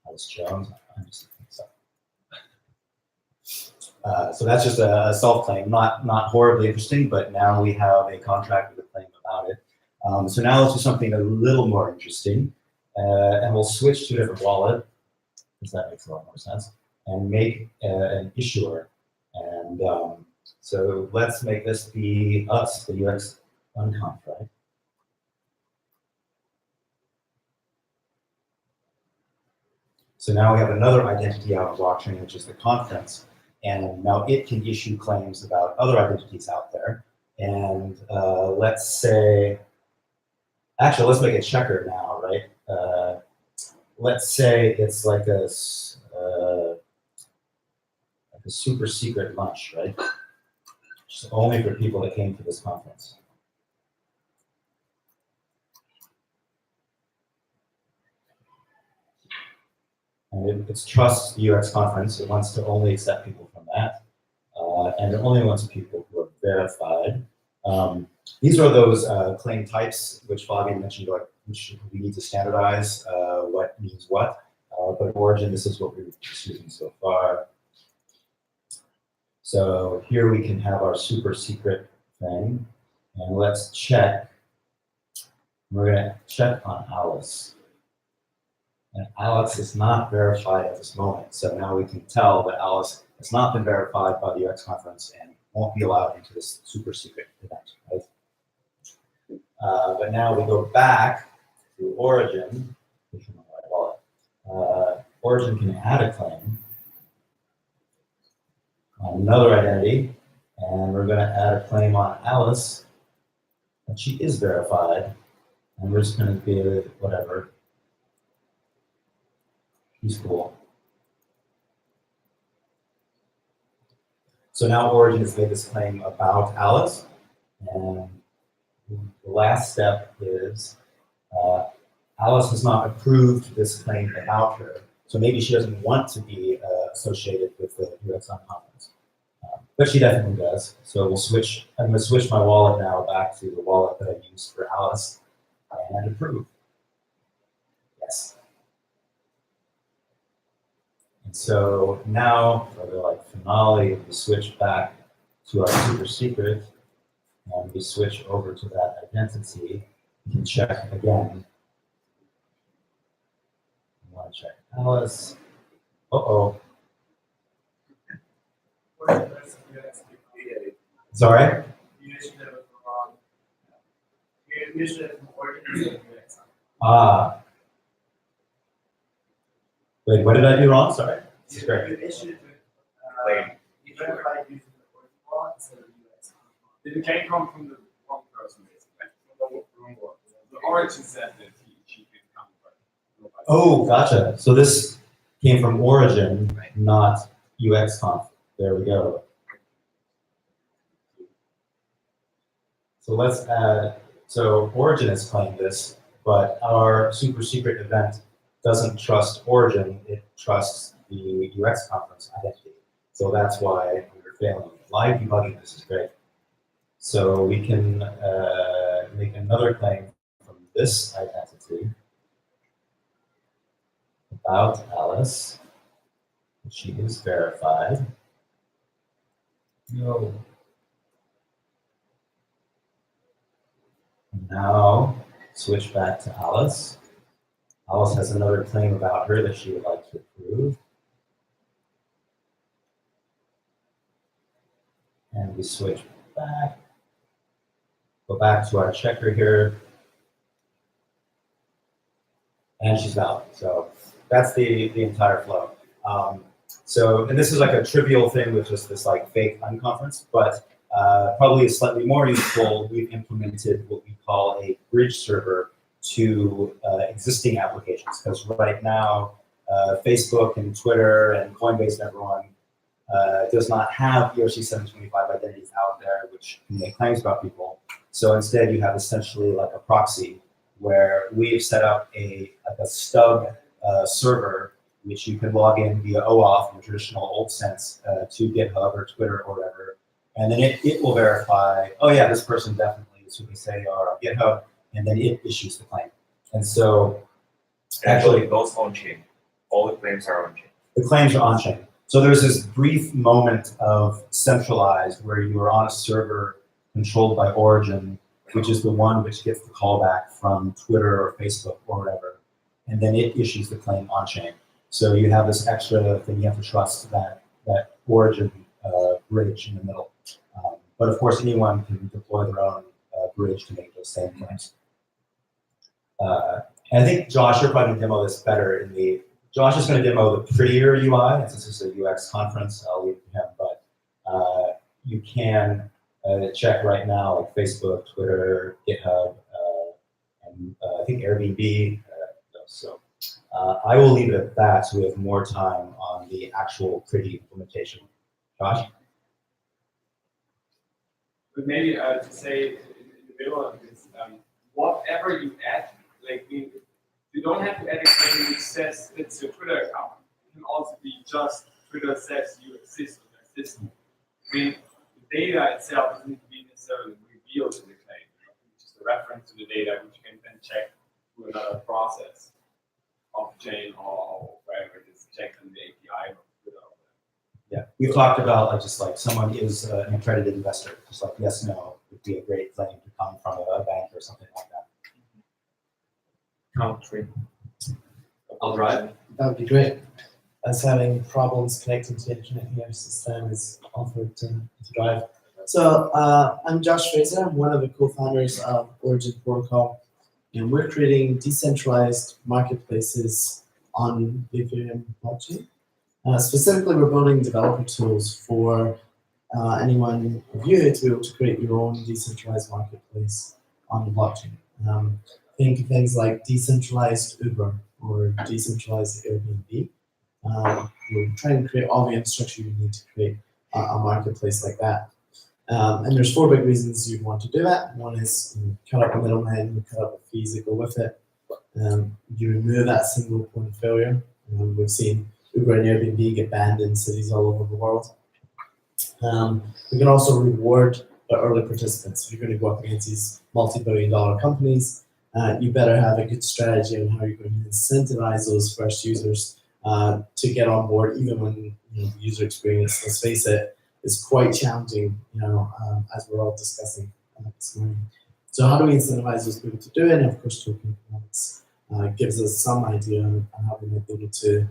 Alice Jones. I'm just so. So that's just a self-claim, not horribly interesting, but now we have a contract with a claim about it. So now let's do something a little more interesting, and we'll switch to a different wallet, because that makes a lot more sense, and make an issuer. And so let's make this be us, the UX Unconf, right? So now we have another identity out of blockchain, which is the conference. And now it can issue claims about other identities out there. And let's say, actually, let's make a checker now, right? Let's say it's like a super secret lunch, right? Just only for people that came to this conference. And it's Trust UX Conference. It wants to only accept people from that. And it only wants people who are verified. These are those claim types which Fabian mentioned, like, which we need to standardize what means what. But in Origin, this is what we're using so far. So here we can have our super secret thing. And let's check. We're going to check on Alice. And Alice is not verified at this moment. So now we can tell that Alice has not been verified by the UX conference and won't be allowed into this super secret event, right? But now we go back to Origin. Origin can add a claim on another identity, and we're going to add a claim on Alice, and she is verified, and we're just going to be whatever. She's cool. So now Origin has made this claim about Alice, and the last step is Alice has not approved this claim about her, so maybe she doesn't want to be associated with the UX Unconference. But she definitely does. So we'll switch. I'm going to switch my wallet now back to the wallet that I used for Alice and approve. Yes. And so now for the finale, we switch back to our super secret, and we switch over to that identity. We can check again. We want to check Alice. Uh-oh. Sorry? Ah. Wait, what did I do wrong? Sorry. This is great. It came from the wrong person, basically. The origin said that she could come from. Oh, gotcha. So this came from Origin, not UXConf. There we go. So let's add, so Origin has claimed this, but our super secret event doesn't trust Origin, it trusts the UX conference identity. So that's why we're failing. Live debugging this is great. So we can make another claim from this identity about Alice. She is verified. No. Now switch back to Alice. Alice has another claim about her that she would like to approve. And we switch back. Go back to our checker here. and she's valid. So that's the entire flow. And this is like a trivial thing with just this like fake unconference, but probably is slightly more useful. We've implemented what we call a bridge server to existing applications, because right now Facebook and Twitter and Coinbase and everyone does not have ERC 725 identities out there, which can make claims about people. So instead, you have essentially like a proxy where we've set up a stub server, which you can log in via OAuth in the traditional old sense to GitHub or Twitter or whatever. And then it will verify, oh yeah, this person definitely is who they say are on GitHub, and then it issues the claim. And so actually those on-chain, all the claims are on-chain. the claims are on-chain. So there's this brief moment of centralized where you are on a server controlled by Origin, which is the one which gets the callback from Twitter or Facebook or whatever, and then it issues the claim on-chain. So you have this extra thing, you have to trust that Origin bridge in the middle. But of course, anyone can deploy their own bridge to make those same claims. And I think Josh, you're probably going to demo this better in the. Josh is going to demo the prettier UI, since this is a UX conference. I'll leave it to him, but you can check right now like Facebook, Twitter, GitHub, and I think Airbnb. So I will leave it at that, so we have more time on the actual pretty implementation. Josh? But maybe to say in the middle of this, whatever you add, like you don't have to add a claim which says it's your Twitter account. It can also be just Twitter says you exist on their system. I mean, the data itself doesn't need to be necessarily revealed in the claim. It's just a reference to the data which you can then check through another process, off-chain or wherever it is, check on the API or Twitter. Yeah, we've talked about like just like someone is an accredited investor, just like yes, no would be a great claim to come from a bank or something like that. Country. I'll drive. That would be great. As having problems connecting to the internet here since then is offered to drive. So I'm Josh Fraser. I'm one of the co-founders of Origin Protocol, and we're creating decentralized marketplaces on the Ethereum blockchain. Specifically, we're building developer tools for anyone of you to be able to create your own decentralized marketplace on the blockchain. Think of things like decentralized Uber or decentralized Airbnb. We're trying to create all the infrastructure you need to create a marketplace like that. And there's 4 big reasons you want to do that. One is you cut out the middleman, you cut out the fees that go with it. You remove that single point of failure. We've seen Uber and Airbnb get banned in cities all over the world. We can also reward the early participants. If you're going to go up against these multi-billion-dollar companies, you better have a good strategy on how you're going to incentivize those first users to get on board, even when the user experience, let's face it, is quite challenging, as we're all discussing this morning. So how do we incentivize those people to do it? And of course, token economics gives us some idea on how we might be able to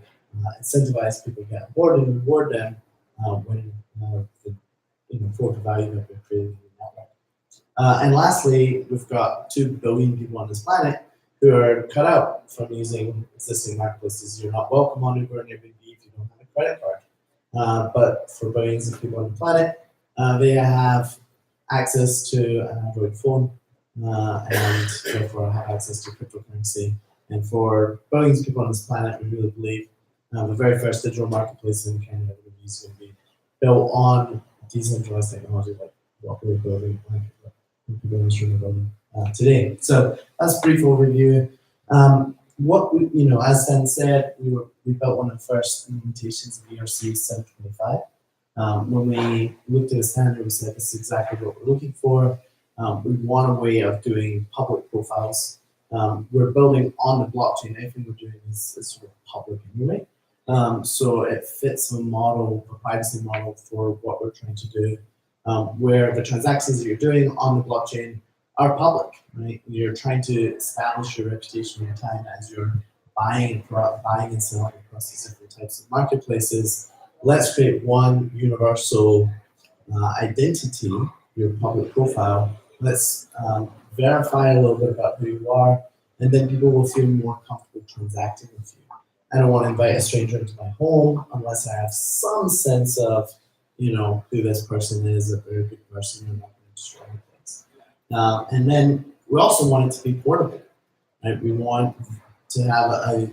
incentivize people to get on board and reward them when for the value that we're creating in the network. And lastly, we've got 2 billion people on this planet who are cut out from using existing marketplaces. You're not welcome on Uber and Airbnb if you don't have a credit card. But for billions of people on the planet, they have access to an Android phone and therefore have access to cryptocurrency. And for billions of people on this planet, we really believe the very first digital marketplace in Canada is going to be built on decentralized technology like what we're building, like people in this room are building today. So that's a brief overview. What we, as Stan said, we built one of the first implementations of ERC 725. When we looked at a standard, we said this is exactly what we're looking for. We want a way of doing public profiles. We're building on the blockchain. Everything we're doing is sort of public anyway. So it fits a model, a privacy model for what we're trying to do, where the transactions that you're doing on the blockchain are public, right? You're trying to establish your reputation over time as you're buying and selling across these different types of marketplaces. Let's create one universal identity, your public profile. Let's verify a little bit about who you are, and then people will feel more comfortable transacting with you. I don't want to invite a stranger into my home unless I have some sense of, you know, who this person is, a very good person, and not going to destroy things. And then we also want it to be portable, right? We want to have a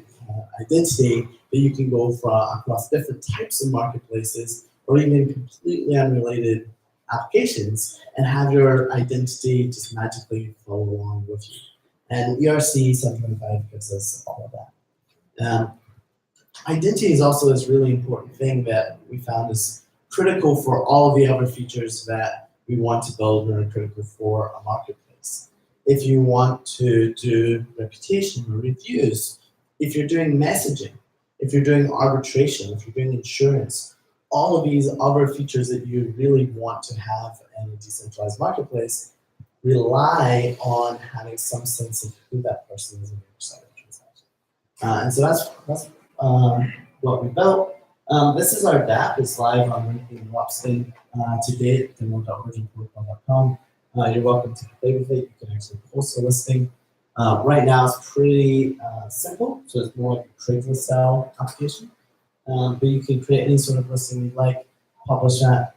identity that you can go across different types of marketplaces or even completely unrelated applications and have your identity just magically follow along with you. And ERC 725 gives us all of that. Identity is also this really important thing that we found is critical for all of the other features that we want to build and are critical for a marketplace. If you want to do reputation or reviews, if you're doing messaging, if you're doing arbitration, if you're doing insurance, all of these other features that you really want to have in a decentralized marketplace rely on having some sense of who that person is on the other side of the transaction. And so that's what we built. This is our DApp. It's live on Linkedin Wapston to date, demo.originprotocol.com. You're welcome to play with it. You can actually post a listing. Right now it's pretty simple, so it's more like a Craigslist style application. But you can create any sort of listing you'd like, publish that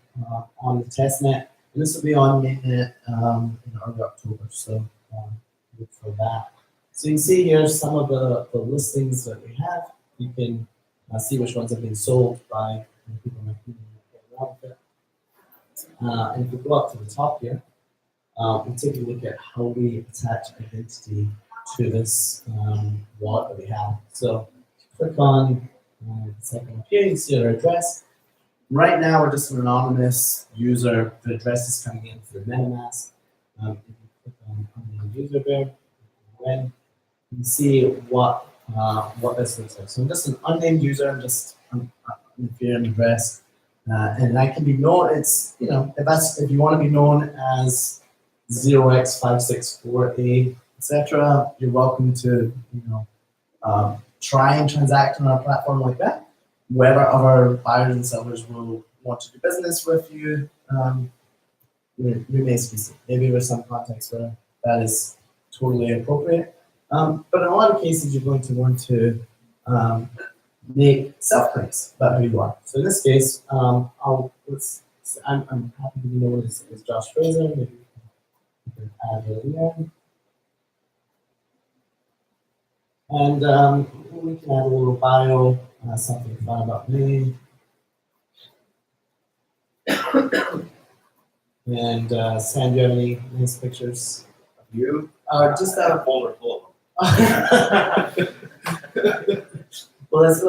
on the testnet, and this will be on mainnet in early October, so look for that. So you can see here some of the listings that we have. You can see which ones have been sold by people in the community. And if we go up to the top here, we'll take a look at how we attach identity to this wallet that we have. So click on the second up here, you can see our address. Right now, we're just an anonymous user. The address is coming in through MetaMask. If you click on the user there, when you can see what this looks like. So I'm just an unnamed user. I'm just an Ethereum address, and I can be known. It's, you know, if you want to be known as 0x564A, etc., you're welcome to, you know, try and transact on our platform like that. Whether other buyers and sellers will want to do business with you remains to be seen. Maybe there's some context where that is totally appropriate. But in a lot of cases, you're going to want to make self-claims about who you are. So in this case, I'm happy to be known as Josh Fraser. Maybe you can add it in there. And we can add a little bio, something fun about me. And Sam, do you have any nice pictures of you? Just a folder full of them. Well, let's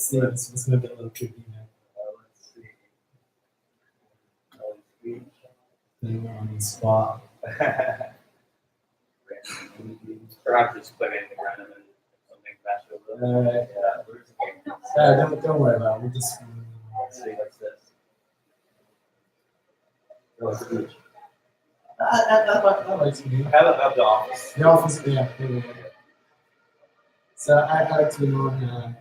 see. Let's make it a little tricky now. Let's see. On the spot. Perhaps just put anything random and something flash over. Don't worry about it. We'll just see what's this. What's the beach? I like to be. I love the office. The office, yeah. So I like to be known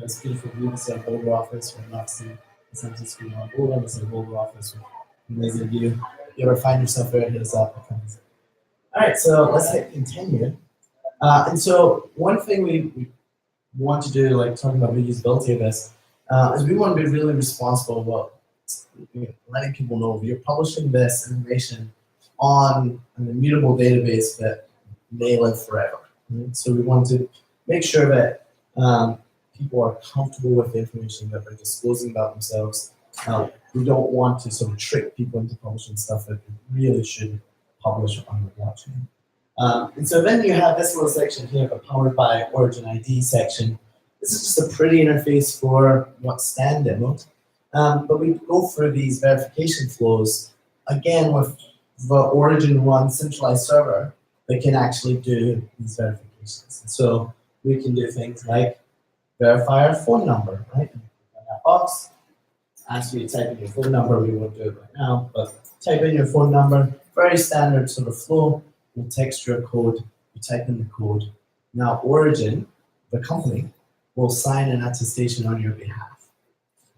as beautiful view. This is our Boulder office. We're not seeing the San Francisco Boulder. This is our Boulder office with amazing view. If you ever find yourself there, hit us up. All right, so let's hit continue. And so one thing we want to do, like talking about reusability of this, is we want to be really responsible about letting people know you're publishing this information on an immutable database that may live forever. Right? So we want to make sure that people are comfortable with the information that they're disclosing about themselves. We don't want to sort of trick people into publishing stuff that they really shouldn't publish on the blockchain. And so then you have this little section here, the powered by Origin ID section. This is just a pretty interface for what Stan demoed. But we go through these verification flows, again, with the Origin One centralized server that can actually do these verifications. And so we can do things like verify our phone number, right? In that box, ask you to type in your phone number. We won't do it right now, but type in your phone number. Very standard sort of flow. We'll text your code. You type in the code. Now Origin, the company, will sign an attestation on your behalf.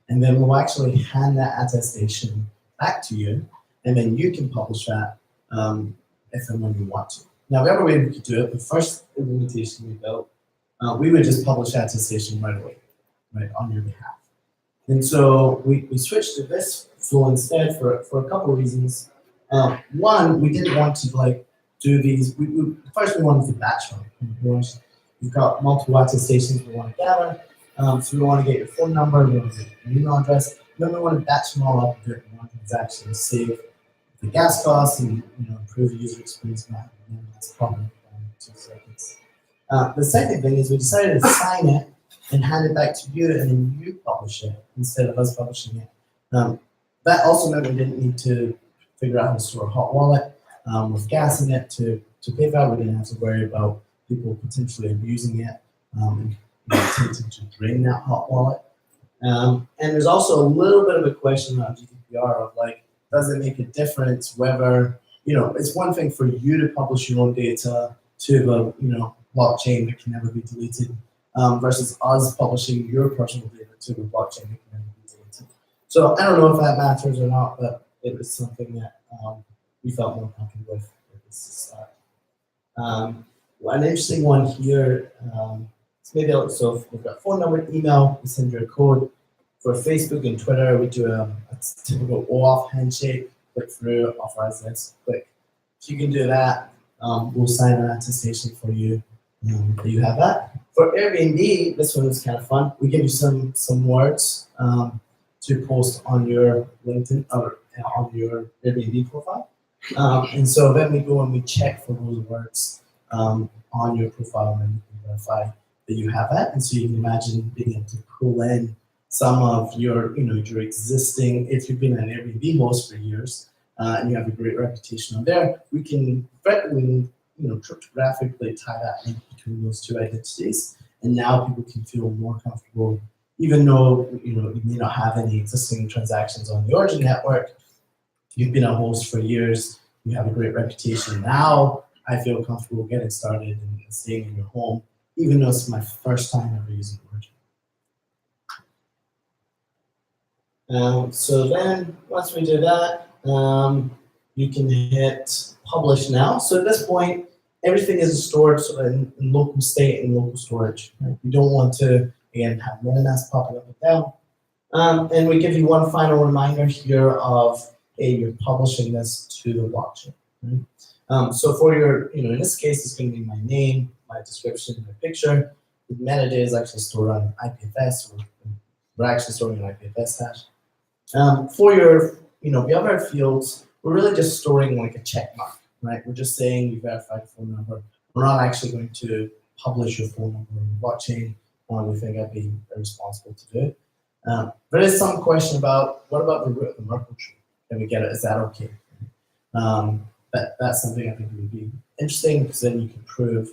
And then we'll actually hand that attestation back to you, and then you can publish that if and when you want to. Now, the other way we could do it, the first implementation we built, we would just publish attestation right away, right, on your behalf. And so we switched to this flow instead for a couple of reasons. One, we didn't want to like do these. First, we wanted to batch them. We've got multiple attestations we want to gather. So we want to get your phone number, we want to get your email address, then we want to batch them all up and do it in one transaction, save the gas costs and improve the user experience. That's probably 2 seconds. The second thing is we decided to sign it and hand it back to you, and then you publish it instead of us publishing it. That also meant we didn't need to figure out how to store a hot wallet with gas in it to pay for that. We didn't have to worry about people potentially abusing it and attempting to drain that hot wallet. And there's also a little bit of a question about GDPR of like, does it make a difference whether, it's one thing for you to publish your own data to the, blockchain that can never be deleted versus us publishing your personal data to the blockchain that can never be deleted. So I don't know if that matters or not, but it was something that we felt more comfortable with this to start. An interesting one here, so we've got phone number, email, we send you a code. For Facebook and Twitter, we do a typical OAuth handshake, click through, authorize this, click. If you can do that, we'll sign an attestation for you. You have that. For Airbnb, this one is kind of fun. We give you some words to post on your LinkedIn or on your Airbnb profile. And so then we go and we check for those words on your profile and you can verify that you have that. And so you can imagine being able to pull in some of your, your existing, if you've been an Airbnb host for years and you have a great reputation on there, we can effectively, cryptographically tie that link between those two identities. And now people can feel more comfortable, even though, you may not have any existing transactions on the origin network. You've been a host for years, you have a great reputation. Now I feel comfortable getting started and staying in your home, even though it's my first time ever using origin. So then, once we do that, you can hit publish now. So at this point, everything is stored in local state and local storage. Right? We don't want to, again, have metamask popping up and down. And we give you one final reminder here of, hey, you're publishing this to the blockchain. Right? So for your, in this case, it's going to be my name, my description, my picture. The metadata is actually stored on IPFS, or we're actually storing an IPFS hash. For your, the other fields, we're really just storing like a check mark, right? We're just saying you verified the phone number. We're not actually going to publish your phone number on the blockchain. We think that'd be irresponsible to do it. There is some question about what about the root of the Merkle tree? Can we get it? Is that okay? That's something I think would be interesting because then you can prove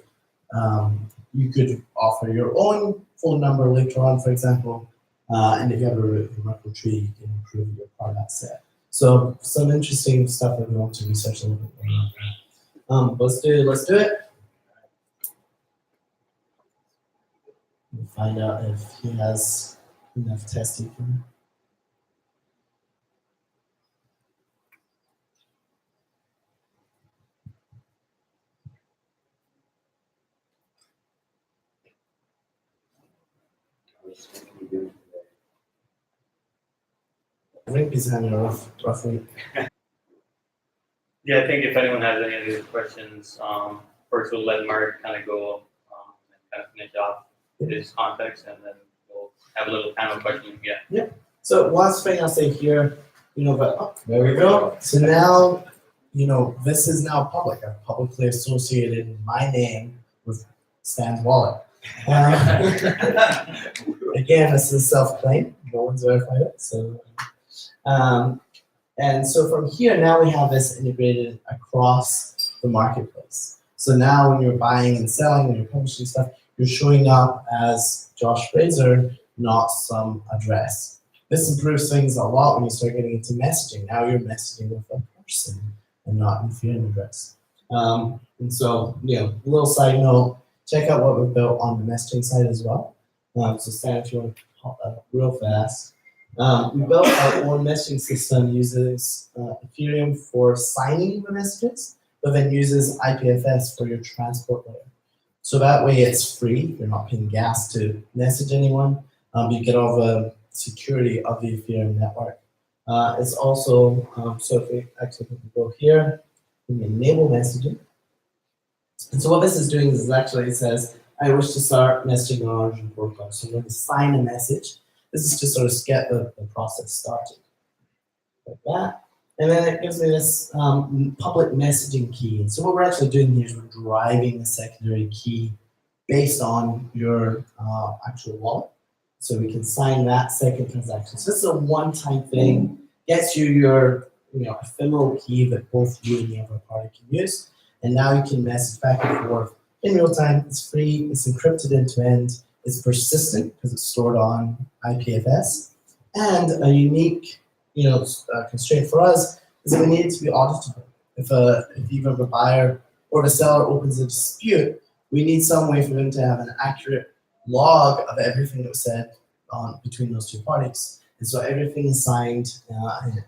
you could offer your own phone number later on, for example. And if you have a root of the Merkle tree, you can improve your part of that set. So some interesting stuff that we want to research a little bit more. Let's do it. We'll find out if he has enough testing for me. I think he's having a rough week. Yeah, I think if anyone has any other questions, first we'll let Mark kind of go and kind of finish off his context, and then we'll have a little panel question. Yeah. So last thing I'll say here, there we go. So now, this is now public. I've publicly associated my name with Stan's wallet. Again, this is self-claimed. No one's verified it. So. And so from here, now we have this integrated across the marketplace. So now when you're buying and selling, when you're publishing stuff, you're showing up as Josh Fraser, not some address. This improves things a lot when you start getting into messaging. Now you're messaging with a person and not with your address. And so, a little side note, check out what we built on the messaging side as well. So Stan, if you want to pop that up real fast. We built our own messaging system uses Ethereum for signing the messages, but then uses IPFS for your transport layer. So that way it's free, you're not paying gas to message anyone, you get all the security of the Ethereum network. It's also, so if we actually go here, we can enable messaging. And so what this is doing is actually it says, I wish to start messaging on Origin protocol. So I'm going to sign a message. This is to sort of get the process started. Like that. And then it gives me this public messaging key. And so what we're actually doing here is we're driving a secondary key based on your actual wallet. So we can sign that second transaction. So this is a one-time thing, gets you your ephemeral key that both you and the other party can use. And now you can message back and forth in real time. It's free, it's encrypted end to end, it's persistent because it's stored on IPFS. And a unique constraint for us is that we need it to be auditable. If either the buyer or the seller opens a dispute, we need some way for them to have an accurate log of everything that was said between those two parties. And so everything is signed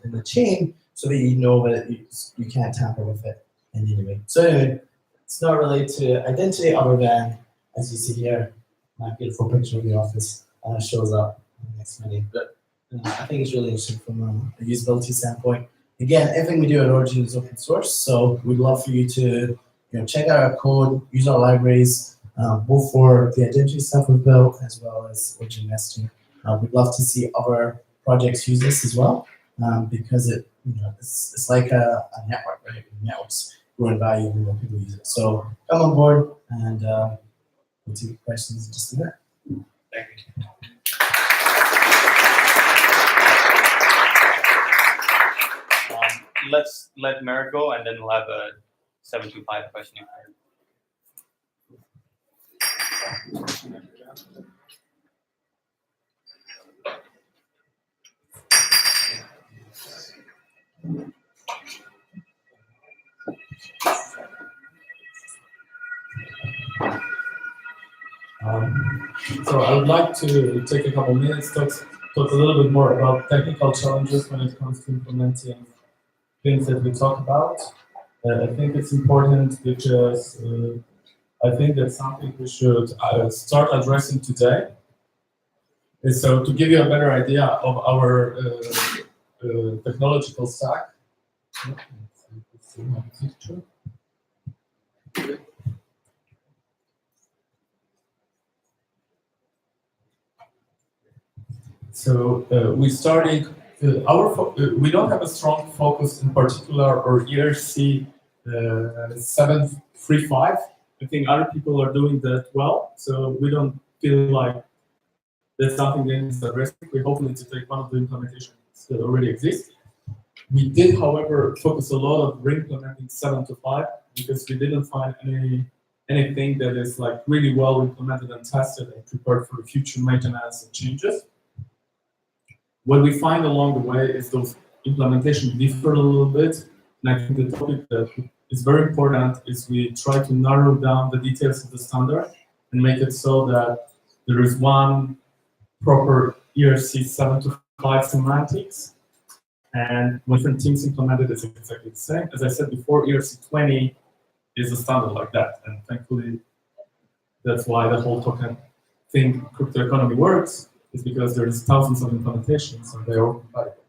in the chain so that you know that you can't tamper with it in any way. So anyway, it's not related to identity other than, as you see here, my beautiful picture of the office shows up in the next minute. But I think it's really interesting from a usability standpoint. Again, everything we do at Origin is open source, so we'd love for you to check out our code, use our libraries, both for the identity stuff we've built as well as Origin messaging. We'd love to see other projects use this as well, because it's like a network, right? Networks grow in value when more people use it. So come on board, and we'll take questions in just a minute. Thank you. Let's let Merrick go, and then we'll have a 725 question. So I would like to take a couple minutes to talk a little bit more about technical challenges when it comes to implementing things that we talk about. I think it's important because I think that's something we should start addressing today. And so to give you a better idea of our technological stack. So we started, we don't have a strong focus in particular or ERC 735. I think other people are doing that well, so we don't feel like that's something that is addressed. We hopefully to take one of the implementations that already exist. We did, however, focus a lot on re-implementing 725 because we didn't find anything that is like really well implemented and tested and prepared for future maintenance and changes. What we find along the way is those implementations differ a little bit, and I think the topic that is very important is we try to narrow down the details of the standard and make it so that there is one proper ERC 725 semantics, and when different teams implement it, it's exactly the same. As I said before, ERC 20 is a standard like that, and thankfully that's why the whole token thing, crypto economy works, is because there's thousands of implementations and they're all compatible.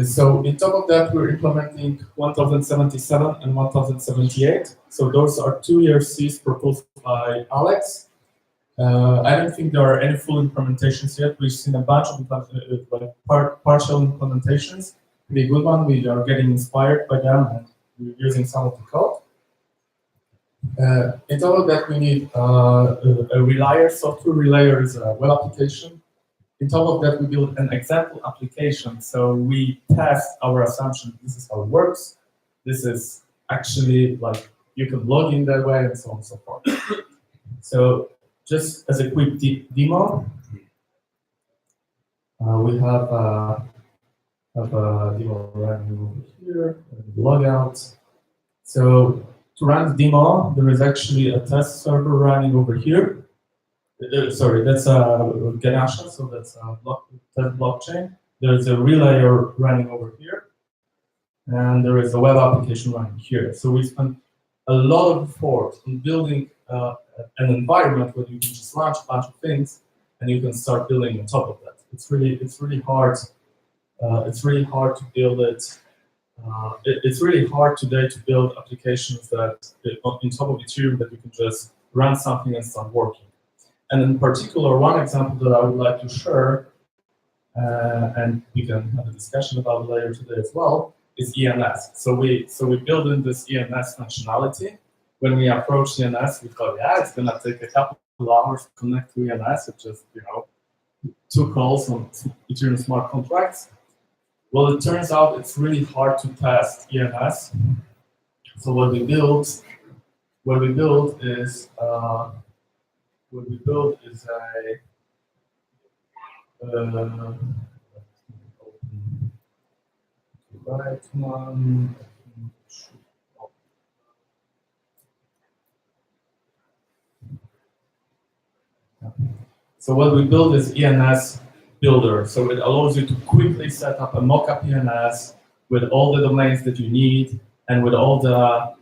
So on top of that, we're implementing 1077 and 1078. So those are two ERCs proposed by Alex. I don't think there are any full implementations yet. We've seen a bunch of partial implementations. The good one, we are getting inspired by them and we're using some of the code. On top of that, we need a relayer. Software relayer is a web application. On top of that, we build an example application. So we test our assumption. This is how it works. This is actually like you can log in that way and so on and so forth. So just as a quick demo, we have a demo running over here, logout. So to run the demo, there is actually a test server running over here. Sorry, that's a Ganesha, so that's a blockchain. There's a relayer running over here. and there is a web application running here. So we spent a lot of effort in building an environment where you can just launch a bunch of things and you can start building on top of that. It's really hard. It's really hard to build it. It's really hard today to build applications that on top of Ethereum that you can just run something and start working. And in particular, one example that I would like to share, and we can have a discussion about it later today as well, is ENS. So we build in this ENS functionality. When we approach ENS, we thought, yeah, it's gonna take a couple of hours to connect to ENS. It's just 2 calls on Ethereum smart contracts. Well, it turns out it's really hard to test ENS. So what we build is a right one. So what we build is ENS Builder. So it allows you to quickly set up a mock-up ENS with all the domains that you need and with all the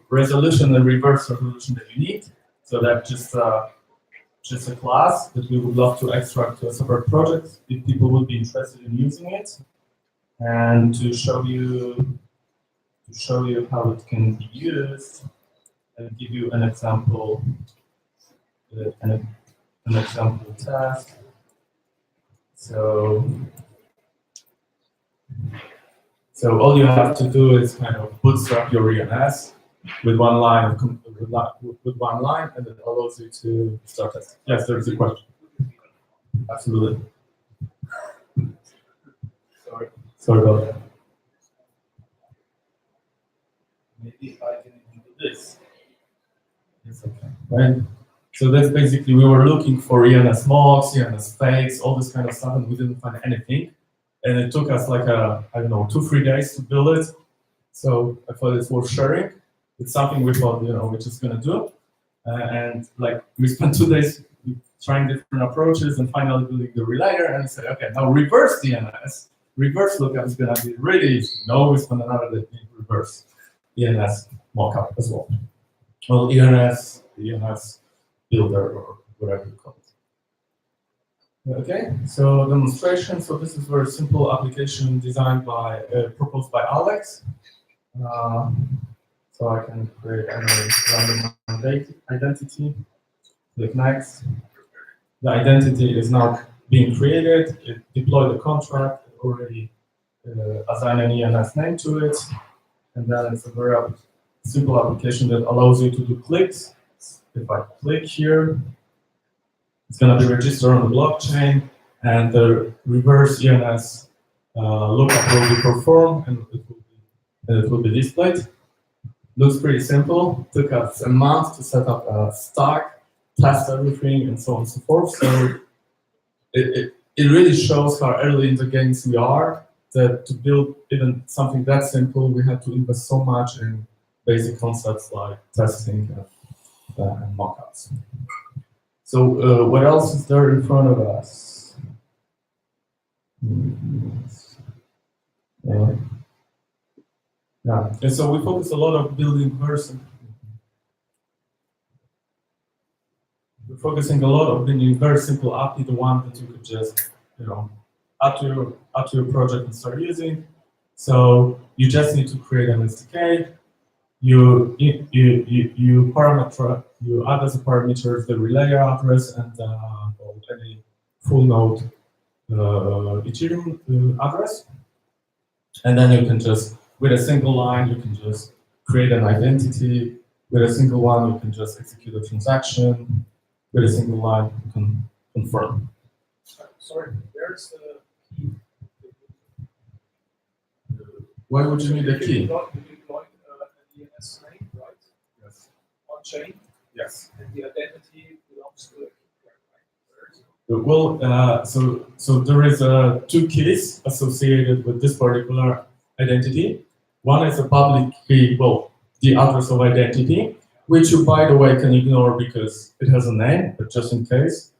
resolution and reverse resolution that you need. So that's just a class that we would love to extract to a separate project if people would be interested in using it. And to show you how it can be used, and give you an example, an example task. So all you have to do is kind of bootstrap your ENS with one line, and it allows you to start testing. Yes, there is a question. Absolutely. Sorry about that. Maybe I can do this. It's okay, right? So that's basically, we were looking for ENS mocks, ENS fakes, all this kind of stuff, and we didn't find anything. And it took us like I don't know, 2-3 days to build it. So I thought it's worth sharing. It's something we thought, we're just gonna do. And like we spent 2 days trying different approaches and finally building the relayer, and we said, okay, now reverse DNS. Reverse lookup is gonna be really easy. No, we spent another day in reverse ENS mockup as well. Well, ENS Builder or whatever you call it. Okay, so demonstration. So this is a very simple application designed proposed by Alex. So I can create a random identity. Click next. The identity is now being created. It deployed the contract. It already assigned an ENS name to it, and then it's a very simple application that allows you to do clicks. If I click here, it's going to be registered on the blockchain, and the reverse ENS lookup will be performed, and it will be displayed. Looks pretty simple. Took us a month to set up a stack, test everything, and so on and so forth. So it really shows how early in the games we are, that to build even something that simple, we had to invest so much in basic concepts like testing and mockups. So what else is there in front of us? Yeah, and so we focus a lot on building version. We're focusing a lot on building very simple API, the one that you could just, add to your project and start using. So you just need to create an SDK. You add as a parameter the relayer address and any full node Ethereum address, and then you can just, with a single line, you can just create an identity. With a single one, you can just execute a transaction. With a single line, you can confirm. Sorry, there's the key. Why would you need a key? You deployed a DNS name, right? Yes. On chain? Yes. And the identity belongs to the key, right? Well, so there is 2 keys associated with this particular identity. One is a public key, the address of identity, which you, by the way, can ignore because it has a name, but just in case.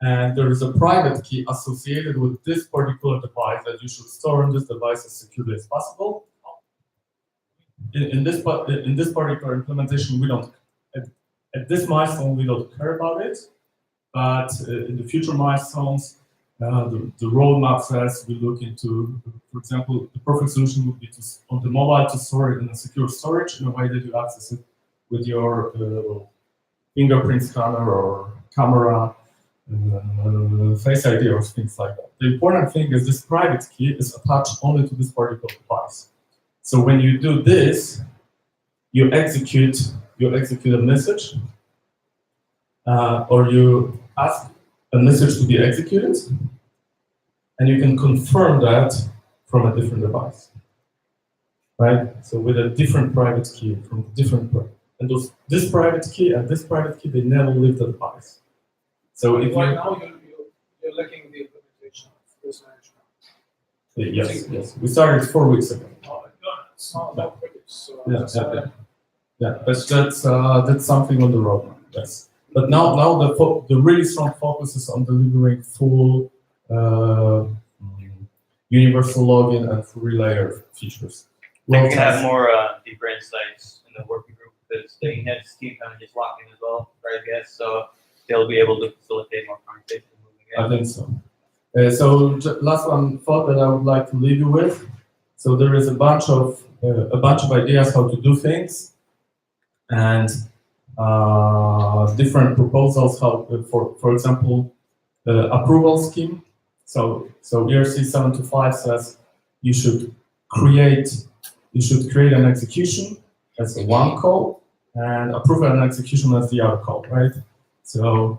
and there is a private key associated with this particular device that you should store on this device as securely as possible. In this particular implementation, we don't, at this milestone, we don't care about it, but in the future milestones, the roadmap says we look into, for example, the perfect solution would be to, on the mobile to store it in a secure storage in a way that you access it with your fingerprint scanner or camera, Face ID or things like that. The important thing is this private key is attached only to this particular device. So when you do this, you execute a message, or you ask a message to be executed, and you can confirm that from a different device, right? So with a different private key from a different, and this private key and this private key, they never leave the device. So if right now you're looking at the implementation of this management. yes, we started 4 weeks ago. It's not that quick, so Yeah, that's something on the roadmap. Yes, but now the really strong focus is on delivering full universal login and free layer features. We can have more deeper insights in the working group because the next team kind of just locked in as well, right? I guess so they'll be able to facilitate more conversation moving in. I think so. So last one thought that I would like to leave you with. So there is a bunch of ideas how to do things, and different proposals how, for example, the approval scheme. So ERC 725 says you should create an execution as one call and approval and execution as the other call, right? So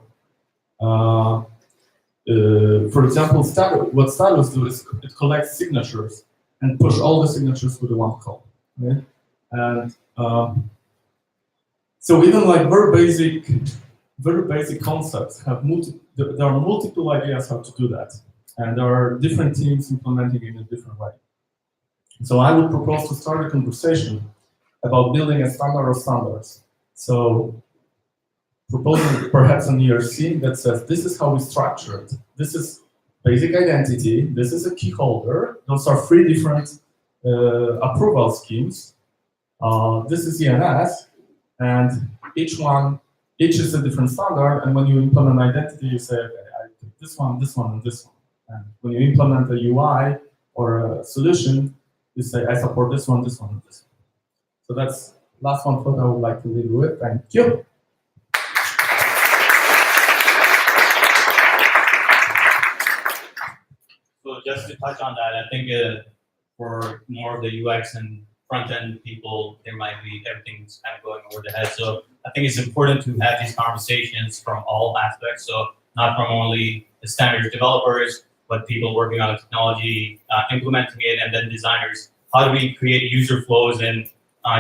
for example, what Stylus do is it collects signatures and push all the signatures with the one call, right? And so even like very basic concepts have there are multiple ideas how to do that, and there are different teams implementing it in a different way. So I would propose to start a conversation about building a standard of standards. So proposing perhaps an ERC that says this is how we structure it. This is basic identity. This is a key holder. Those are 3 different approval schemes. This is ENS, and each is a different standard. And when you implement identity, you say, okay, I take this one, and this one. And when you implement a UI or a solution, you say, I support this one, and this one. So that's last one thought I would like to leave you with. Thank you. So just to touch on that, I think for more of the UX and front-end people, there might be everything's kind of going over the head. So I think it's important to have these conversations from all aspects. So not from only the standards developers, but people working on the technology, implementing it, and then designers. How do we create user flows and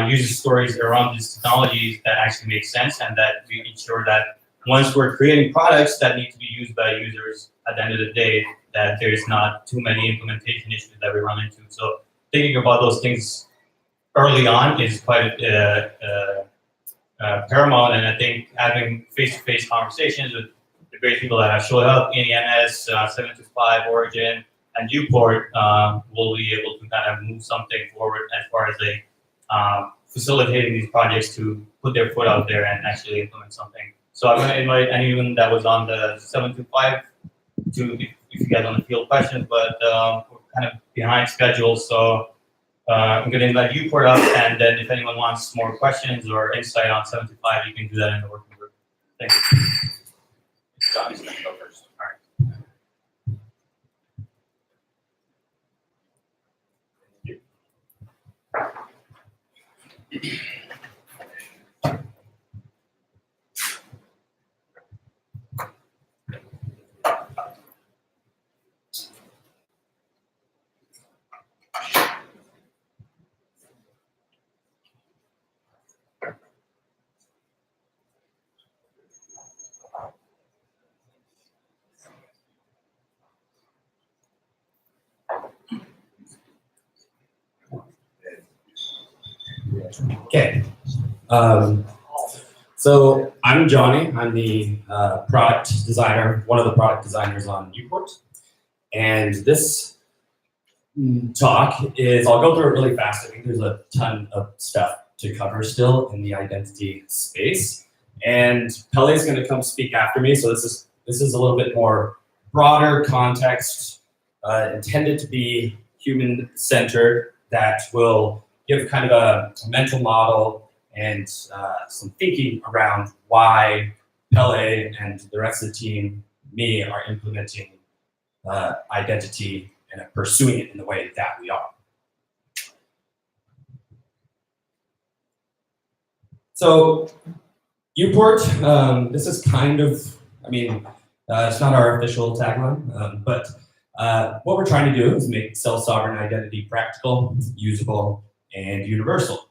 user stories around these technologies that actually make sense, and that we ensure that once we're creating products that need to be used by users at the end of the day, that there's not too many implementation issues that we run into. So thinking about those things early on is quite paramount, and I think having face-to-face conversations with the great people that have showed up in ENS, 725, Origin, and Uport will be able to kind of move something forward as far as facilitating these projects to put their foot out there and actually implement something. So I'm going to invite anyone that was on the 725 to, if you guys want to field questions, but we're kind of behind schedule, so I'm going to invite Uport up, and then if anyone wants more questions or insight on 725, you can do that in the working group. Thank you. Johnny's going to go first. All right. Okay. So I'm Johnny. I'm the product designer, one of the product designers on Uport. And this talk is, I'll go through it really fast. I think there's a ton of stuff to cover still in the identity space. And Pele is going to come speak after me. So this is a little bit more broader context, intended to be human-centered, that will give kind of a mental model and some thinking around why Pele and the rest of the team, me, are implementing identity and pursuing it in the way that we are. So Uport, this is kind of, I mean, it's not our official tagline, but what we're trying to do is make self-sovereign identity practical, usable, and universal.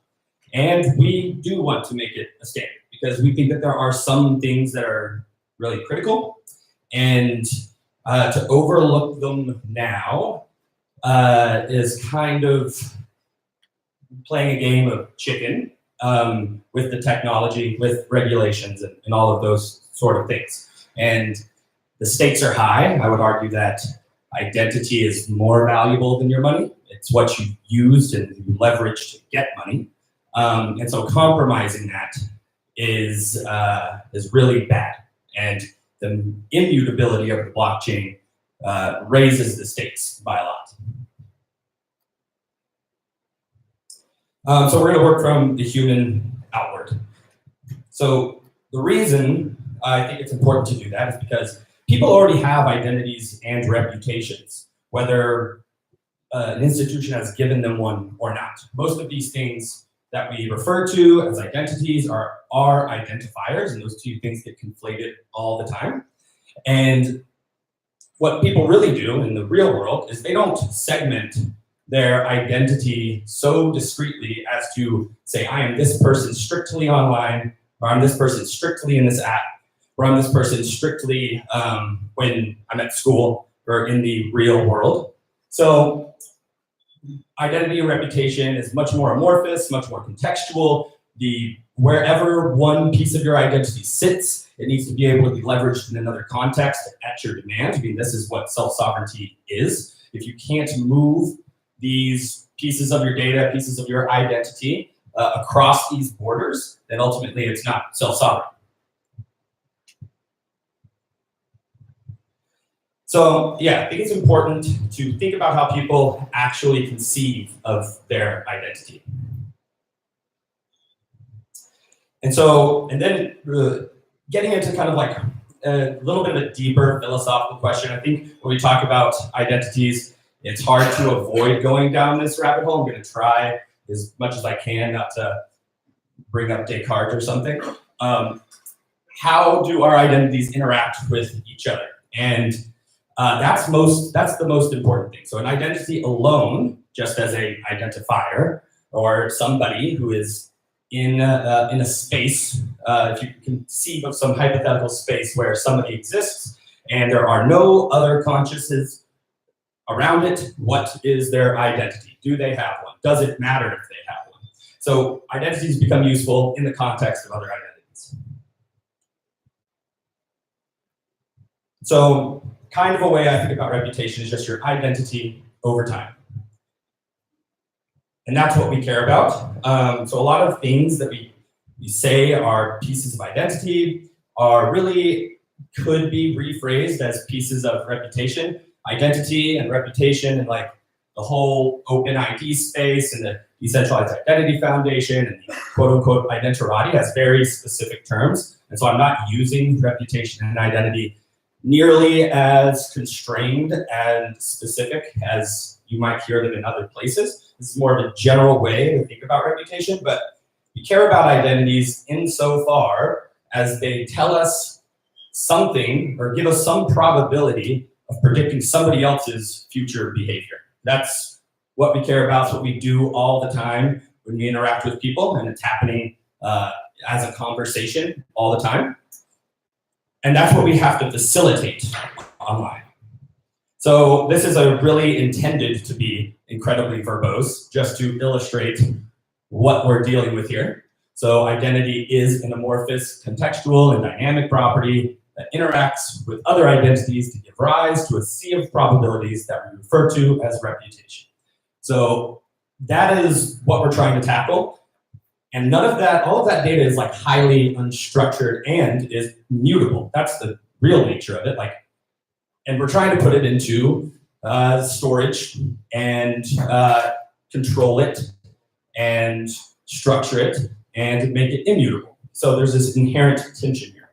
And we do want to make it a standard because we think that there are some things that are really critical, and to overlook them now is kind of playing a game of chicken with the technology, with regulations, and all of those sort of things. And the stakes are high. I would argue that identity is more valuable than your money. It's what you used and you leveraged to get money. And so compromising that is really bad. And the immutability of the blockchain raises the stakes by a lot. So we're going to work from the human outward. So the reason I think it's important to do that is because people already have identities and reputations, whether an institution has given them one or not. Most of these things that we refer to as identities are identifiers, and those two things get conflated all the time. And what people really do in the real world is they don't segment their identity so discreetly as to say, I am this person strictly online, or I'm this person strictly in this app, or I'm this person strictly when I'm at school or in the real world. So identity and reputation is much more amorphous, much more contextual. Wherever one piece of your identity sits, it needs to be able to be leveraged in another context at your demand. I mean, this is what self-sovereignty is. If you can't move these pieces of your data, pieces of your identity across these borders, then ultimately it's not self-sovereign. So yeah, I think it's important to think about how people actually conceive of their identity. And then getting into kind of like a little bit of a deeper philosophical question. I think when we talk about identities, it's hard to avoid going down this rabbit hole. I'm going to try as much as I can not to bring up Descartes or something. How do our identities interact with each other? And that's the most important thing. So an identity alone, just as an identifier, or somebody who is in a space, if you conceive of some hypothetical space where somebody exists and there are no other consciousnesses around it, what is their identity? Do they have one? Does it matter if they have one? So identities become useful in the context of other identities. So kind of a way I think about reputation is just your identity over time. And that's what we care about. So a lot of things that we say are pieces of identity are really could be rephrased as pieces of reputation. Identity and reputation and like the whole open ID space and the Decentralized Identity Foundation and the quote-unquote identirati has very specific terms. And so I'm not using reputation and identity nearly as constrained and specific as you might hear them in other places. This is more of a general way to think about reputation, but we care about identities insofar as they tell us something or give us some probability of predicting somebody else's future behavior. That's what we care about. It's what we do all the time when we interact with people, and it's happening as a conversation all the time. And that's what we have to facilitate online. So this is really intended to be incredibly verbose, just to illustrate what we're dealing with here. So identity is an amorphous, contextual, and dynamic property that interacts with other identities to give rise to a sea of probabilities that we refer to as reputation. So that is what we're trying to tackle. And none of that, all of that data is like highly unstructured and is mutable. That's the real nature of it. And we're trying to put it into storage and control it and structure it and make it immutable. So there's this inherent tension here.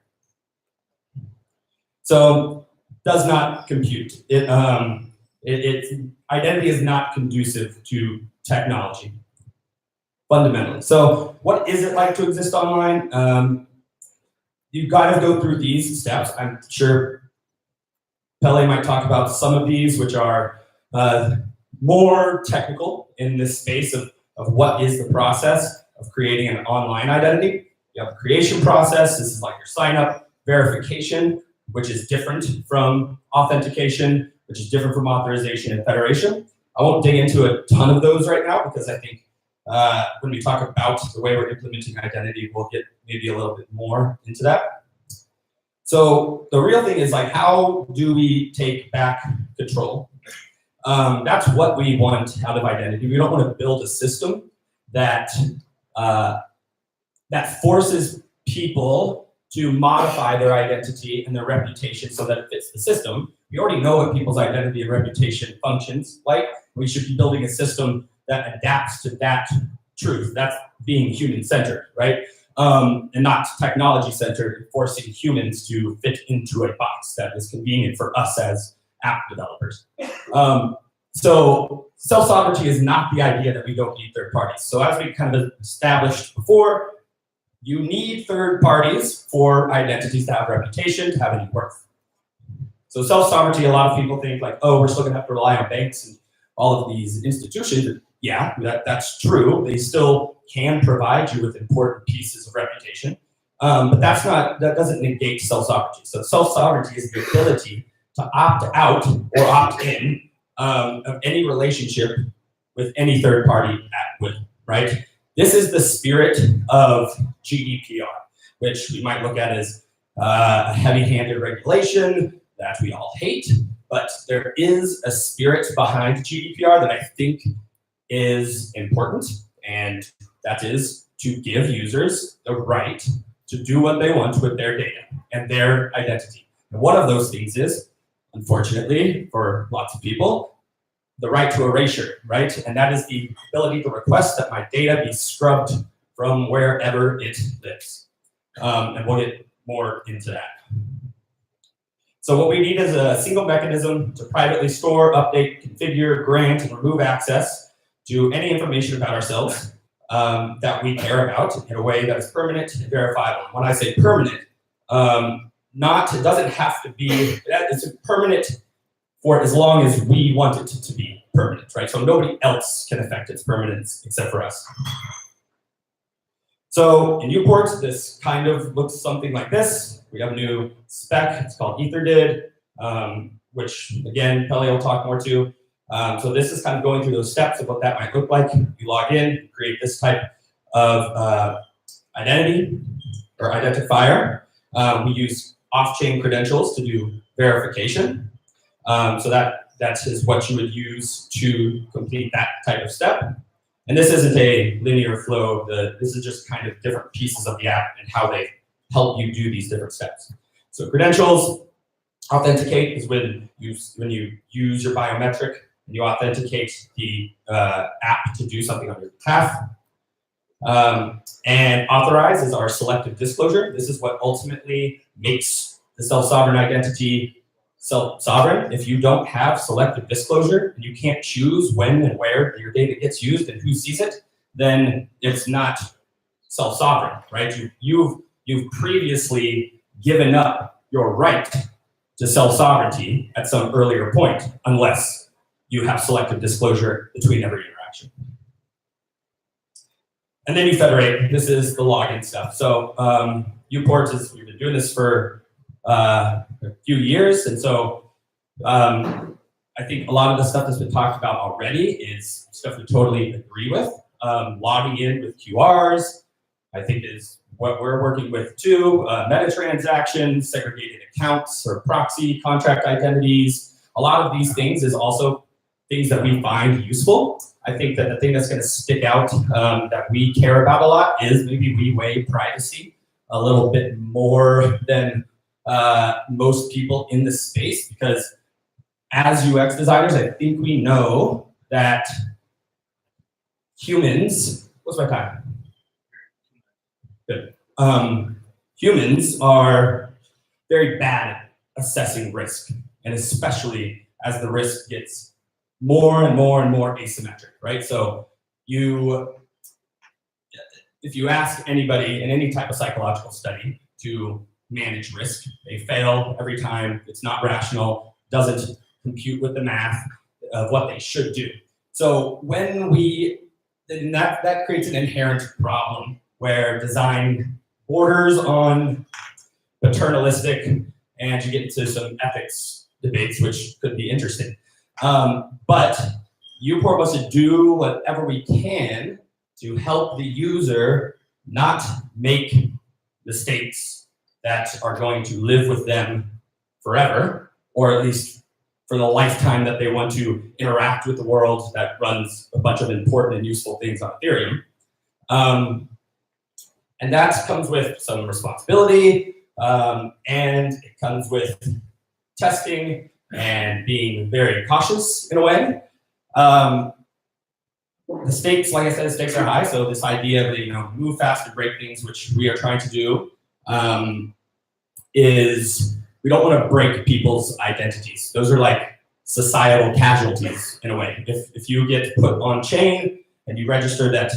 So does not compute. Identity is not conducive to technology, fundamentally. So what is it like to exist online? You've got to go through these steps. I'm sure Pele might talk about some of these, which are more technical in this space of what is the process of creating an online identity. You have a creation process. This is like your sign up, verification, which is different from authentication, which is different from authorization and federation. I won't dig into a ton of those right now because I think when we talk about the way we're implementing identity, we'll get maybe a little bit more into that. So the real thing is like, how do we take back control? That's what we want out of identity. We don't want to build a system that that forces people to modify their identity and their reputation so that it fits the system. We already know what people's identity and reputation functions like. We should be building a system that adapts to that truth. That's being human-centered, right? And not technology-centered, forcing humans to fit into a box that is convenient for us as app developers. So self-sovereignty is not the idea that we don't need third parties. So as we kind of established before, you need third parties for identities to have reputation, to have any worth. So self-sovereignty, a lot of people think like, oh, we're still gonna have to rely on banks and all of these institutions. Yeah, that's true. They still can provide you with important pieces of reputation, but that doesn't negate self-sovereignty. So self-sovereignty is the ability to opt out or opt in of any relationship with any third party at will, right? This is the spirit of GDPR, which we might look at as a heavy-handed regulation that we all hate, but there is a spirit behind GDPR that I think is important, and that is to give users the right to do what they want with their data and their identity. And one of those things is, unfortunately, for lots of people, the right to erasure, right? And that is the ability to request that my data be scrubbed from wherever it lives. And we'll get more into that. So what we need is a single mechanism to privately store, update, configure, grant, and remove access to any information about ourselves that we care about in a way that is permanent and verifiable. When I say permanent, it doesn't have to be, it's permanent for as long as we want it to be permanent, right? So nobody else can affect its permanence except for us. So in Newport, this kind of looks something like this. We have a new spec, it's called ETHBerlin, which again, Pele will talk more to. So this is kind of going through those steps of what that might look like. You log in, create this type of identity or identifier. We use off-chain credentials to do verification. So that is what you would use to complete that type of step. And this isn't a linear flow. This is just kind of different pieces of the app and how they help you do these different steps. So credentials, authenticate is when you use your biometric and you authenticate the app to do something on your behalf. And authorize is our selective disclosure. This is what ultimately makes the self-sovereign identity self-sovereign. If you don't have selective disclosure and you can't choose when and where your data gets used and who sees it, then it's not self-sovereign, right? You've previously given up your right to self-sovereignty at some earlier point, unless you have selective disclosure between every interaction. And then you federate. This is the login stuff. So Uport we've been doing this for a few years, and so I think a lot of the stuff that's been talked about already is stuff we totally agree with. Logging in with QRs, I think is what we're working with too. Meta transactions, segregated accounts or proxy contract identities. A lot of these things is also things that we find useful. I think that the thing that's going to stick out that we care about a lot is maybe we weigh privacy a little bit more than most people in the space, because as UX designers, I think we know that humans, what's my time? Good. Humans are very bad at assessing risk, and especially as the risk gets more and more and more asymmetric, right? So if you ask anybody in any type of psychological study to manage risk, they fail every time. It's not rational, doesn't compute with the math of what they should do. So when then that creates an inherent problem where design borders on paternalistic, and you get into some ethics debates, which could be interesting. But UPort wants to do whatever we can to help the user not make mistakes that are going to live with them forever, or at least for the lifetime that they want to interact with the world that runs a bunch of important and useful things on Ethereum. And that comes with some responsibility, and it comes with testing and being very cautious in a way. The stakes, like I said, the stakes are high. So this idea of move fast and break things, which we are trying to do, is we don't want to break people's identities. Those are like societal casualties in a way. If you get put on chain and you register that,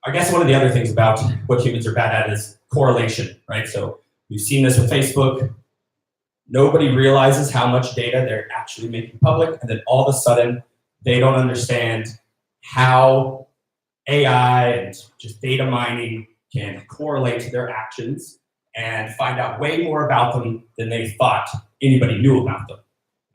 I guess one of the other things about what humans are bad at is correlation, right? So we've seen this with Facebook. Nobody realizes how much data they're actually making public, and then all of a sudden they don't understand how AI and just data mining can correlate their actions and find out way more about them than they thought anybody knew about them.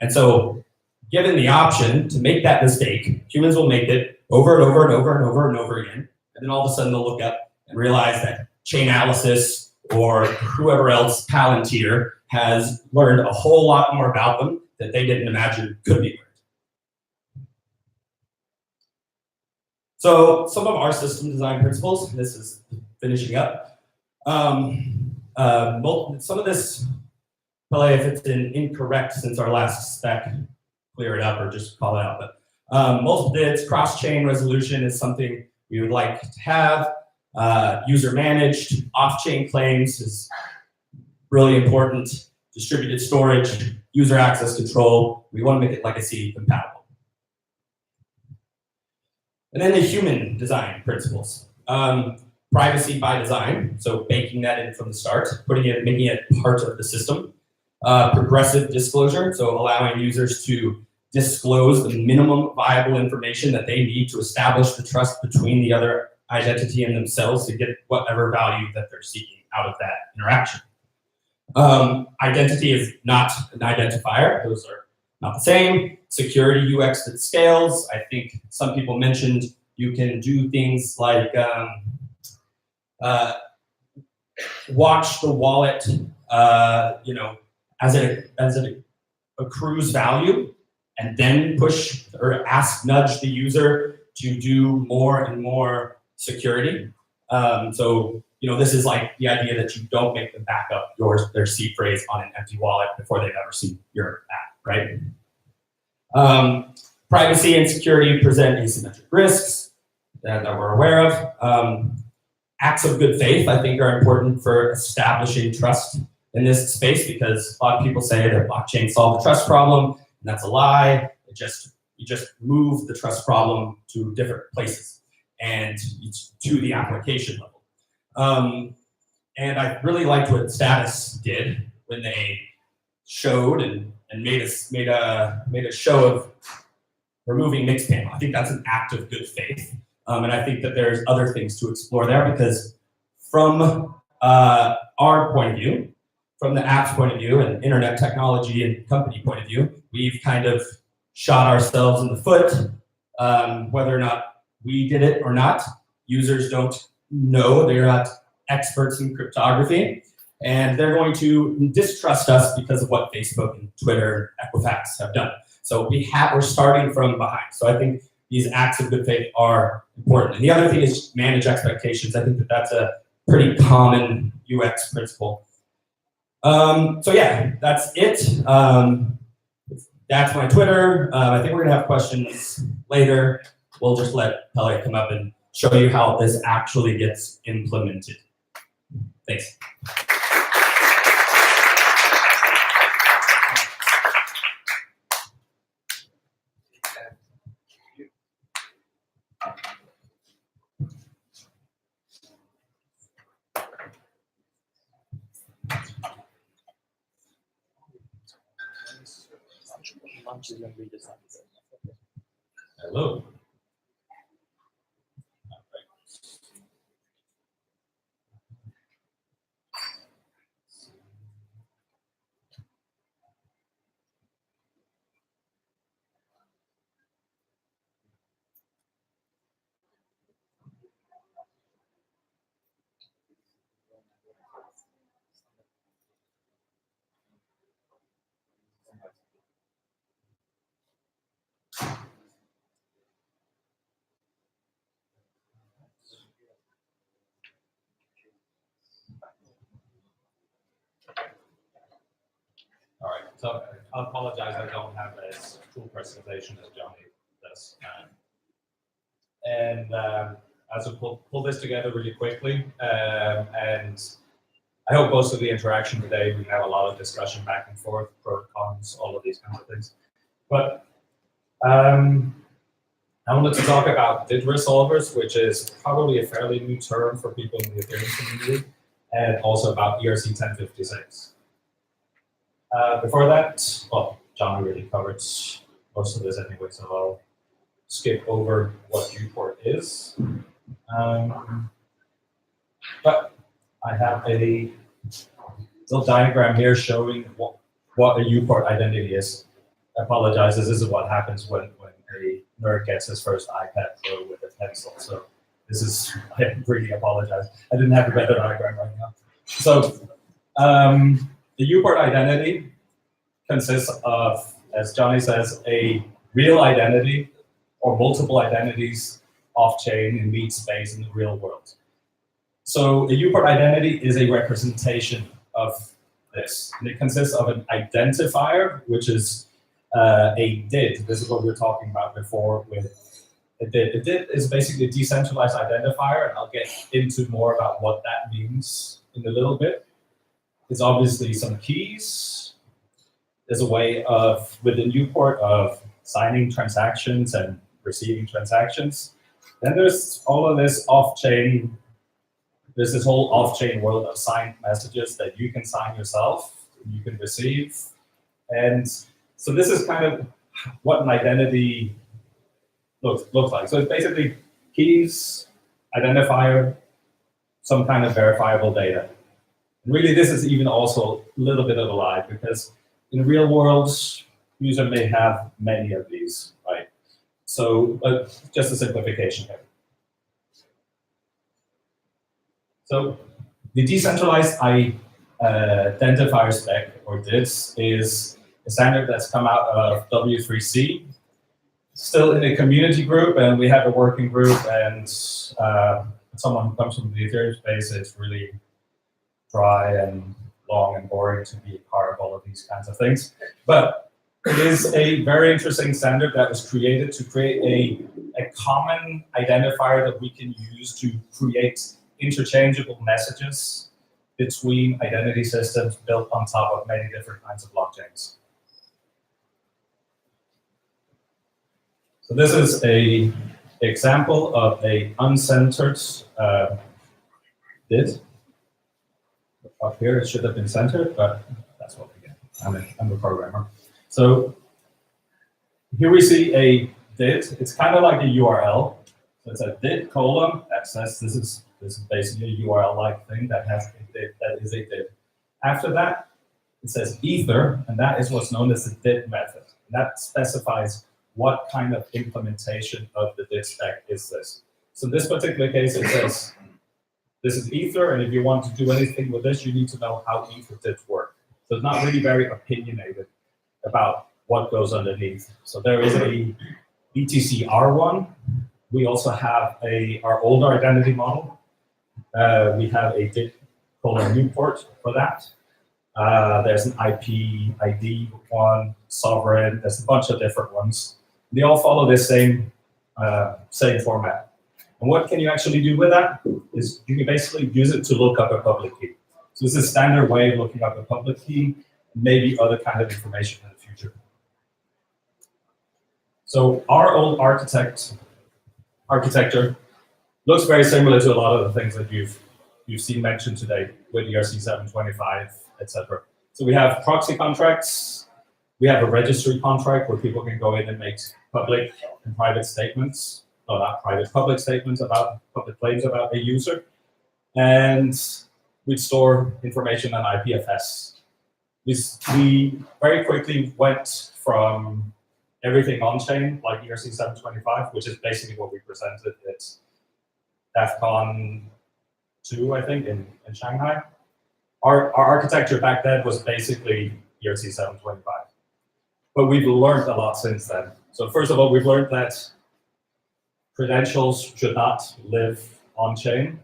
And so given the option to make that mistake, humans will make it over and over and over and over and over again. And then all of a sudden they'll look up and realize that Chainalysis or whoever else, Palantir, has learned a whole lot more about them that they didn't imagine could be learned. So some of our system design principles, this is finishing up. Some of this, probably if it's incorrect since our last spec, clear it up or just call it out. But multiple bids, cross-chain resolution is something we would like to have. User managed, off-chain claims is really important. Distributed storage, user access control. We want to make it legacy compatible. And then the human design principles. Privacy by design, so baking that in from the start, making it part of the system. Progressive disclosure, so allowing users to disclose the minimum viable information that they need to establish the trust between the other identity and themselves to get whatever value that they're seeking out of that interaction. Identity is not an identifier. Those are not the same. Security UX that scales. I think some people mentioned you can do things like watch the wallet, as it accrues value, and then push or nudge the user to do more and more security. So this is like the idea that you don't make them back up their seed phrase on an empty wallet before they've ever seen your app, right? Privacy and security present asymmetric risks that we're aware of. Acts of good faith, I think, are important for establishing trust in this space, because a lot of people say that blockchain solved the trust problem, and that's a lie. You just move the trust problem to different places and to the application level. And I really liked what Status did when they showed and made a show of removing Mixpanel. I think that's an act of good faith. And I think that there's other things to explore there, because from our point of view, from the app's point of view and internet technology and company point of view, we've kind of shot ourselves in the foot, whether or not we did it or not. users don't know, they're not experts in cryptography, and they're going to distrust us because of what Facebook and Twitter and Equifax have done. So we're starting from behind. So I think these acts of good faith are important. And the other thing is manage expectations. I think that that's a pretty common UX principle. So yeah, that's it. That's my Twitter. I think we're gonna have questions later. We'll just let Pele come up and show you how this actually gets implemented. Thanks. Hello. All right, so I apologize, I don't have as full presentation as Johnny does. As we pull this together really quickly, and I hope most of the interaction today, we have a lot of discussion back and forth, pros and cons, all of these kinds of things. But I wanted to talk about DID resolvers, which is probably a fairly new term for people in the Ethereum community, and also about ERC 1056. Before that, well, John really covered most of this anyway, so I'll skip over what UPort is. But I have a little diagram here showing what a UPort identity is. I apologize, this is what happens when a nerd gets his first iPad Pro with a pencil. So this is, I really apologize. I didn't have a better diagram right now. So the UPort identity consists of, as Johnny says, a real identity or multiple identities off-chain in mean space in the real world. So a UPort identity is a representation of this. And it consists of an identifier, which is a DID. This is what we were talking about before with a DID. A DID is basically a decentralized identifier, and I'll get into more about what that means in a little bit. It's obviously some keys. There's a way of, within UPort, of signing transactions and receiving transactions. Then there's all of this off-chain, there's this whole off-chain world of signed messages that you can sign yourself, you can receive. And so this is kind of what an identity looks like. So it's basically keys, identifier, some kind of verifiable data. And really, this is even also a little bit of a lie, because in the real world, user may have many of these, right? So just a simplification here. So the decentralized identifier spec, or DIDS, is a standard that's come out of W3C, still in a community group, and we have a working group, and someone who comes from the Ethereum space, it's really dry and long and boring to be a part of all of these kinds of things. But it is a very interesting standard that was created to create a common identifier that we can use to create interchangeable messages between identity systems built on top of many different kinds of blockchains. So this is an example of a uncentered DID. Up here, it should have been centered, but that's what we get. I'm a programmer. So here we see a DID. It's kind of like a URL. So it's a DID colon that says this is basically a URL-like thing that has a DID, that is a DID. After that, it says ether, and that is what's known as the DID method. And that specifies what kind of implementation of the DID spec is this. So in this particular case, it says, this is Ether, and if you want to do anything with this, you need to know how Ether did work. So it's not really very opinionated about what goes underneath. So there is a ETC R1. We also have our older identity model. We have a DIP new port for that. There's an IP ID one, sovereign. There's a bunch of different ones. They all follow the same format. And what can you actually do with that? Is you can basically use it to look up a public key. So this is a standard way of looking up a public key, maybe other kind of information in the future. So our old architecture looks very similar to a lot of the things that you've seen mentioned today with ERC 725, etc. So we have proxy contracts. We have a registry contract where people can go in and make public and private statements. No, not private, public statements about public claims about a user. And we'd store information on IPFS. We very quickly went from everything on-chain, like ERC 725, which is basically what we presented at DEF CON 2, I think, in Shanghai. Our architecture back then was basically ERC 725. But we've learned a lot since then. So first of all, we've learned that credentials should not live on-chain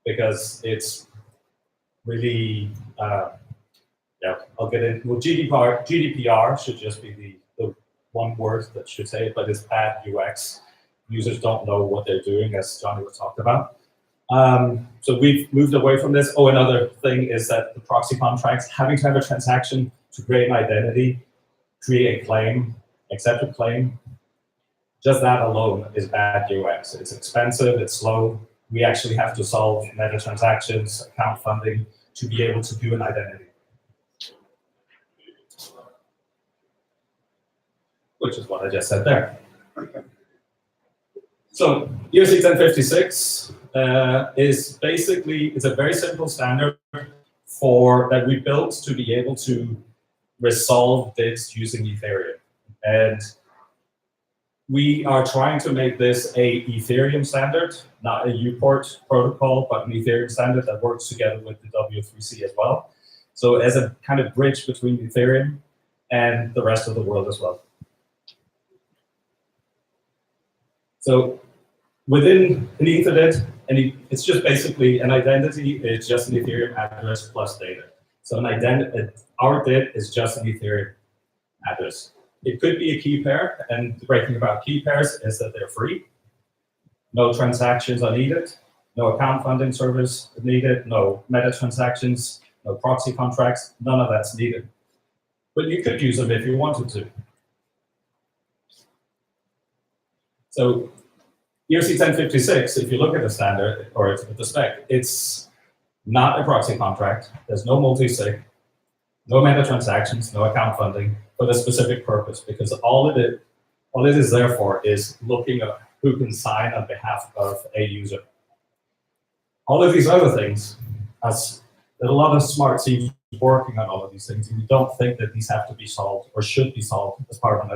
because it's really, I'll get in. Well, GDPR should just be the one word that should say it, but it's bad UX. Users don't know what they're doing, as Johnny was talked about. So we've moved away from this. Oh, another thing is that the proxy contracts, having to have a transaction to create an identity, create a claim, accept a claim, just that alone is bad UX. It's expensive, it's slow. We actually have to solve meta transactions, account funding to be able to do an identity. Which is what I just said there. So ERC 1056 is basically, it's a very simple standard that we built to be able to resolve this using Ethereum. And we are trying to make this a Ethereum standard, not a Uport protocol, but an Ethereum standard that works together with the W3C as well. So as a kind of bridge between Ethereum and the rest of the world as well. So within an Ethernet, it's just basically an identity, it's just an Ethereum address plus data. So our DIT is just an Ethereum address. It could be a key pair, and the great thing about key pairs is that they're free. No transactions are needed, no account funding service needed, no meta transactions, no proxy contracts, none of that's needed. But you could use them if you wanted to. So ERC 1056, if you look at the standard or at the spec, it's not a proxy contract. There's no multi-sig, no meta transactions, no account funding for the specific purpose, because all it is there for is looking at who can sign on behalf of a user. All of these other things, there's a lot of smart teams working on all of these things, and we don't think that these have to be solved or should be solved as part of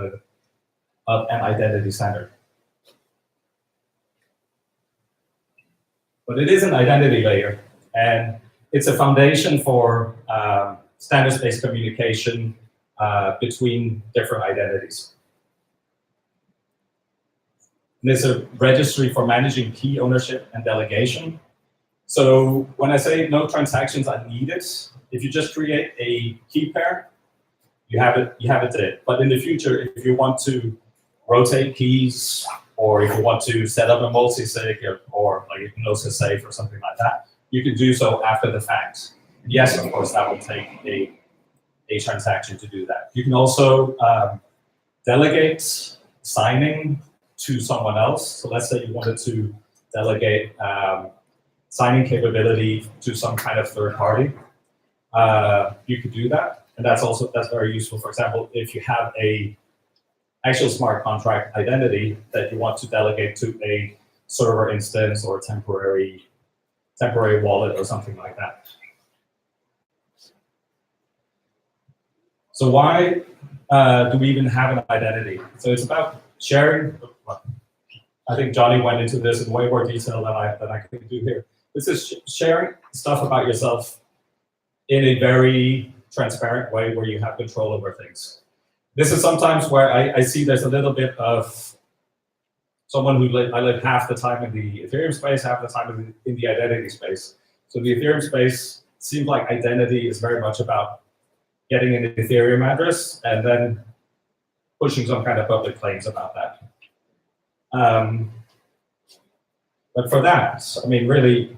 an identity standard. But it is an identity layer, and it's a foundation for standards-based communication between different identities. And there's a registry for managing key ownership and delegation. So when I say no transactions are needed, if you just create a key pair, you have it there. But in the future, if you want to rotate keys, or if you want to set up a multi-sig or like a Gnosis safe or something like that, you can do so after the fact. And yes, of course, that will take a transaction to do that. You can also delegate signing to someone else. So let's say you wanted to delegate signing capability to some kind of third party. You could do that, and that's very useful. For example, if you have a actual smart contract identity that you want to delegate to a server instance or temporary wallet or something like that. So why do we even have an identity? So it's about sharing. I think Johnny went into this in way more detail than I can do here. This is sharing stuff about yourself in a very transparent way where you have control over things. This is sometimes where I see there's a little bit of someone I live half the time in the Ethereum space, half the time in the identity space. So the Ethereum space seems like identity is very much about getting an Ethereum address and then pushing some kind of public claims about that. But for that, I mean, really,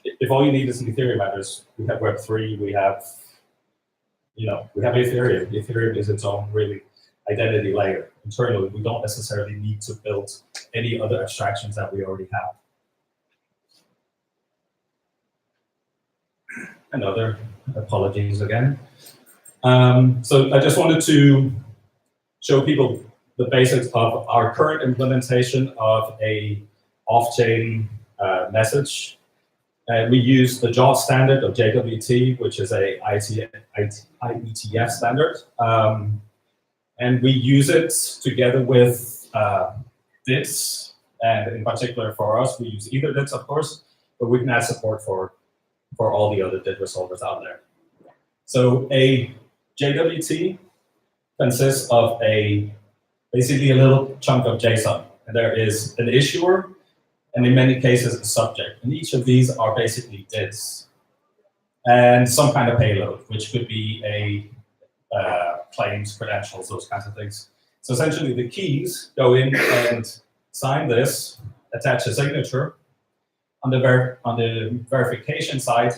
if all you need is an Ethereum address, we have Web3, we have Ethereum. Ethereum is its own really identity layer internally. We don't necessarily need to build any other abstractions that we already have. Another apologies again. So I just wanted to show people the basics of our current implementation of a off-chain message. We use the JAWS standard of JWT, which is a IETF standard. And we use it together with DITs, and in particular for us, we use EtherDITs, of course, but we can add support for all the other DIT resolvers out there. So a JWT consists of basically a little chunk of JSON. And there is an issuer, and in many cases, a subject. And each of these are basically DITs. And some kind of payload, which could be a claims, credentials, those kinds of things. So essentially, the keys go in and sign this, attach a signature. On the verification side,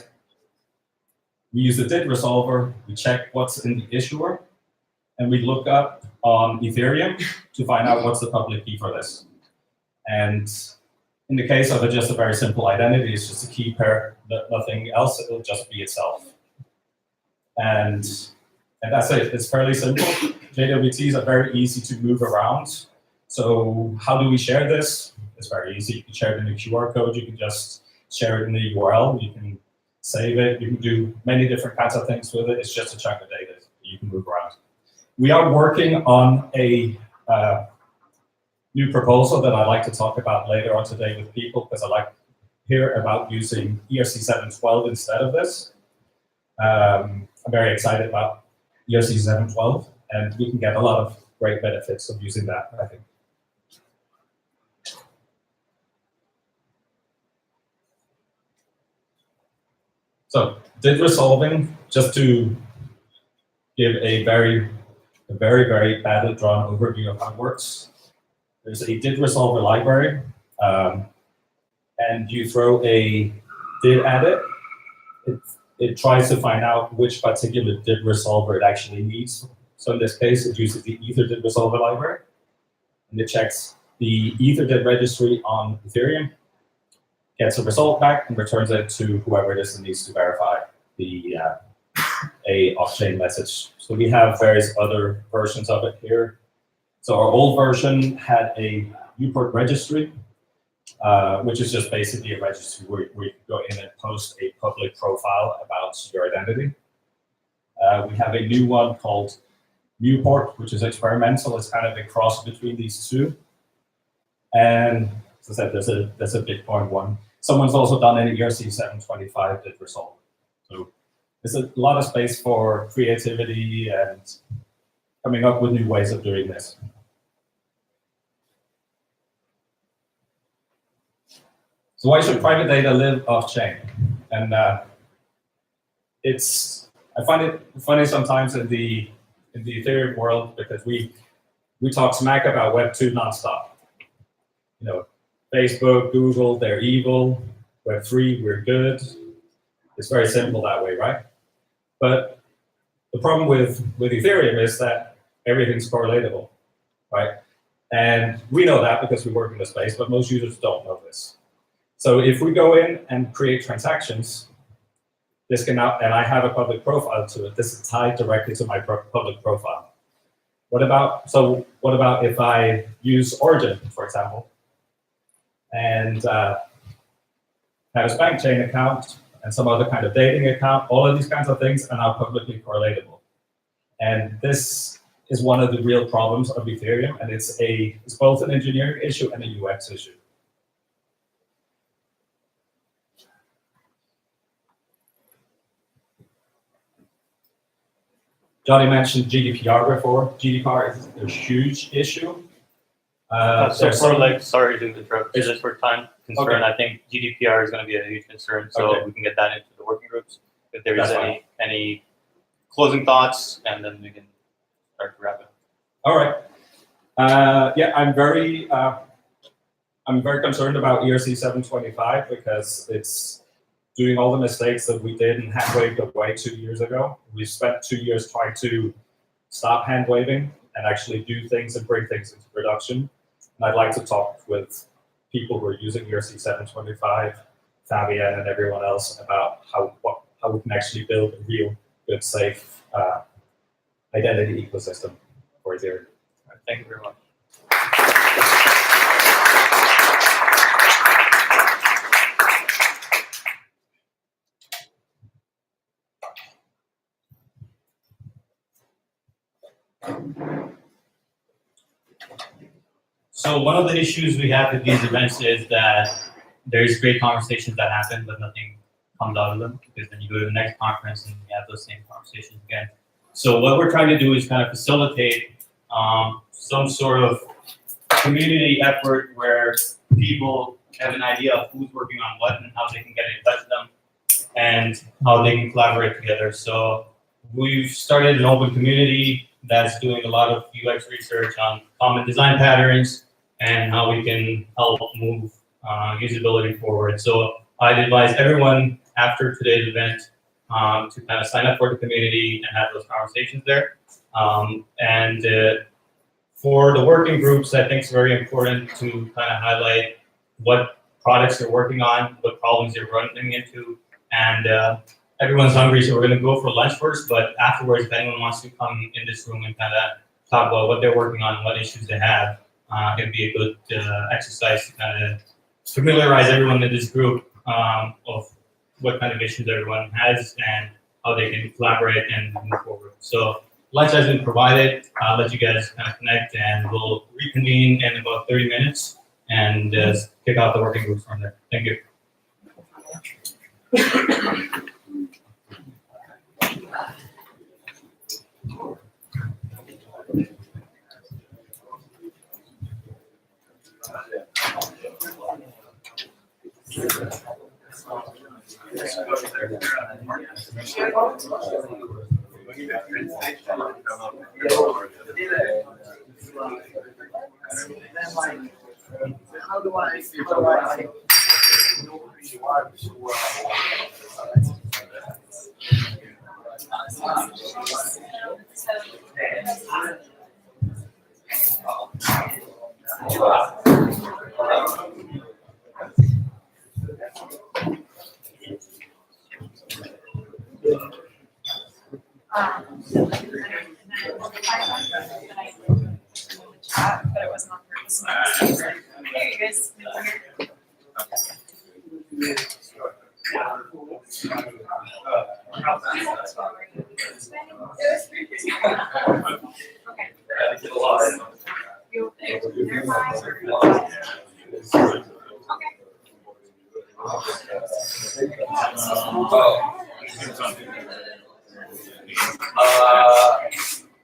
we use the DIT resolver, we check what's in the issuer, and we look up on Ethereum to find out what's the public key for this. And in the case of just a very simple identity, it's just a key pair, nothing else, it'll just be itself. And that's it, it's fairly simple. JWTs are very easy to move around. So how do we share this? It's very easy. You can share it in a QR code, you can just share it in the URL, you can save it, you can do many different kinds of things with it. It's just a chunk of data you can move around. We are working on a new proposal that I'd like to talk about later on today with people, because I like to hear about using ERC 712 instead of this. I'm very excited about ERC 712, and we can get a lot of great benefits of using that, I think. So, DIT resolving, just to give a very badly drawn overview of how it works. There's a DIT resolver library, and you throw a DIT at it. It tries to find out which particular DIT resolver it actually needs. So in this case, it uses the EtherDIT resolver library, and it checks the EtherDIT registry on Ethereum, gets a result back, and returns it to whoever it is that needs to verify the a off-chain message. So we have various other versions of it here. So our old version had a Uport registry, which is just basically a registry where you can go in and post a public profile about your identity. We have a new one called Newport, which is experimental. It's kind of a cross between these two. And as I said, there's a Bitcoin one. Someone's also done an ERC 725 DIT resolve. So there's a lot of space for creativity and coming up with new ways of doing this. So why should private data live off-chain? And I find it funny sometimes in the Ethereum world, because we talk smack about Web2 nonstop. You know, Facebook, Google, they're evil. Web3, we're good. It's very simple that way, right? But the problem with Ethereum is that everything's correlatable, right? And we know that because we work in the space, but most users don't know this. So if we go in and create transactions, this can now, and I have a public profile to it, this is tied directly to my public profile. What about if I use Origin, for example, and have a bank chain account and some other kind of dating account, all of these kinds of things are now publicly correlatable. And this is one of the real problems of Ethereum, and it's both an engineering issue and a UX issue. Johnny mentioned GDPR before. GDPR is a huge issue. So sorry to interrupt, just for time concern, Okay. I think GDPR is going to be a huge concern, so Okay. we can get that into the working groups. If there is That's any closing thoughts, and then we can start to wrap it. All right. Yeah, I'm very concerned about ERC 725 because it's doing all the mistakes that we did and hand waved away 2 years ago. We spent 2 years trying to stop hand waving and actually do things and bring things into production. And I'd like to talk with people who are using ERC 725, Fabian and everyone else about how we can actually build a real good, safe identity ecosystem for Ethereum. Thank you very much. So one of the issues we have with these events is that there's great conversations that happen, but nothing comes out of them, because then you go to the next conference and you have those same conversations again. So what we're trying to do is kind of facilitate some sort of community effort where people have an idea of who's working on what and how they can get in touch with them and how they can collaborate together. So we've started an open community that's doing a lot of UX research on common design patterns and how we can help move usability forward. So I'd advise everyone after today's event to kind of sign up for the community and have those conversations there. For the working groups, I think it's very important to kind of highlight what products you're working on, what problems you're running into, and everyone's hungry, so we're going to go for lunch first, but afterwards, if anyone wants to come in this room and kind of talk about what they're working on, what issues they have, it'd be a good exercise to kind of familiarize everyone in this group of what kind of issues everyone has and how they can collaborate and move forward. So lunch has been provided. I'll let you guys kind of connect, and we'll reconvene in about 30 minutes and kick off the working groups from there. Thank you. How do I but it wasn't on purpose. Hey, you guys.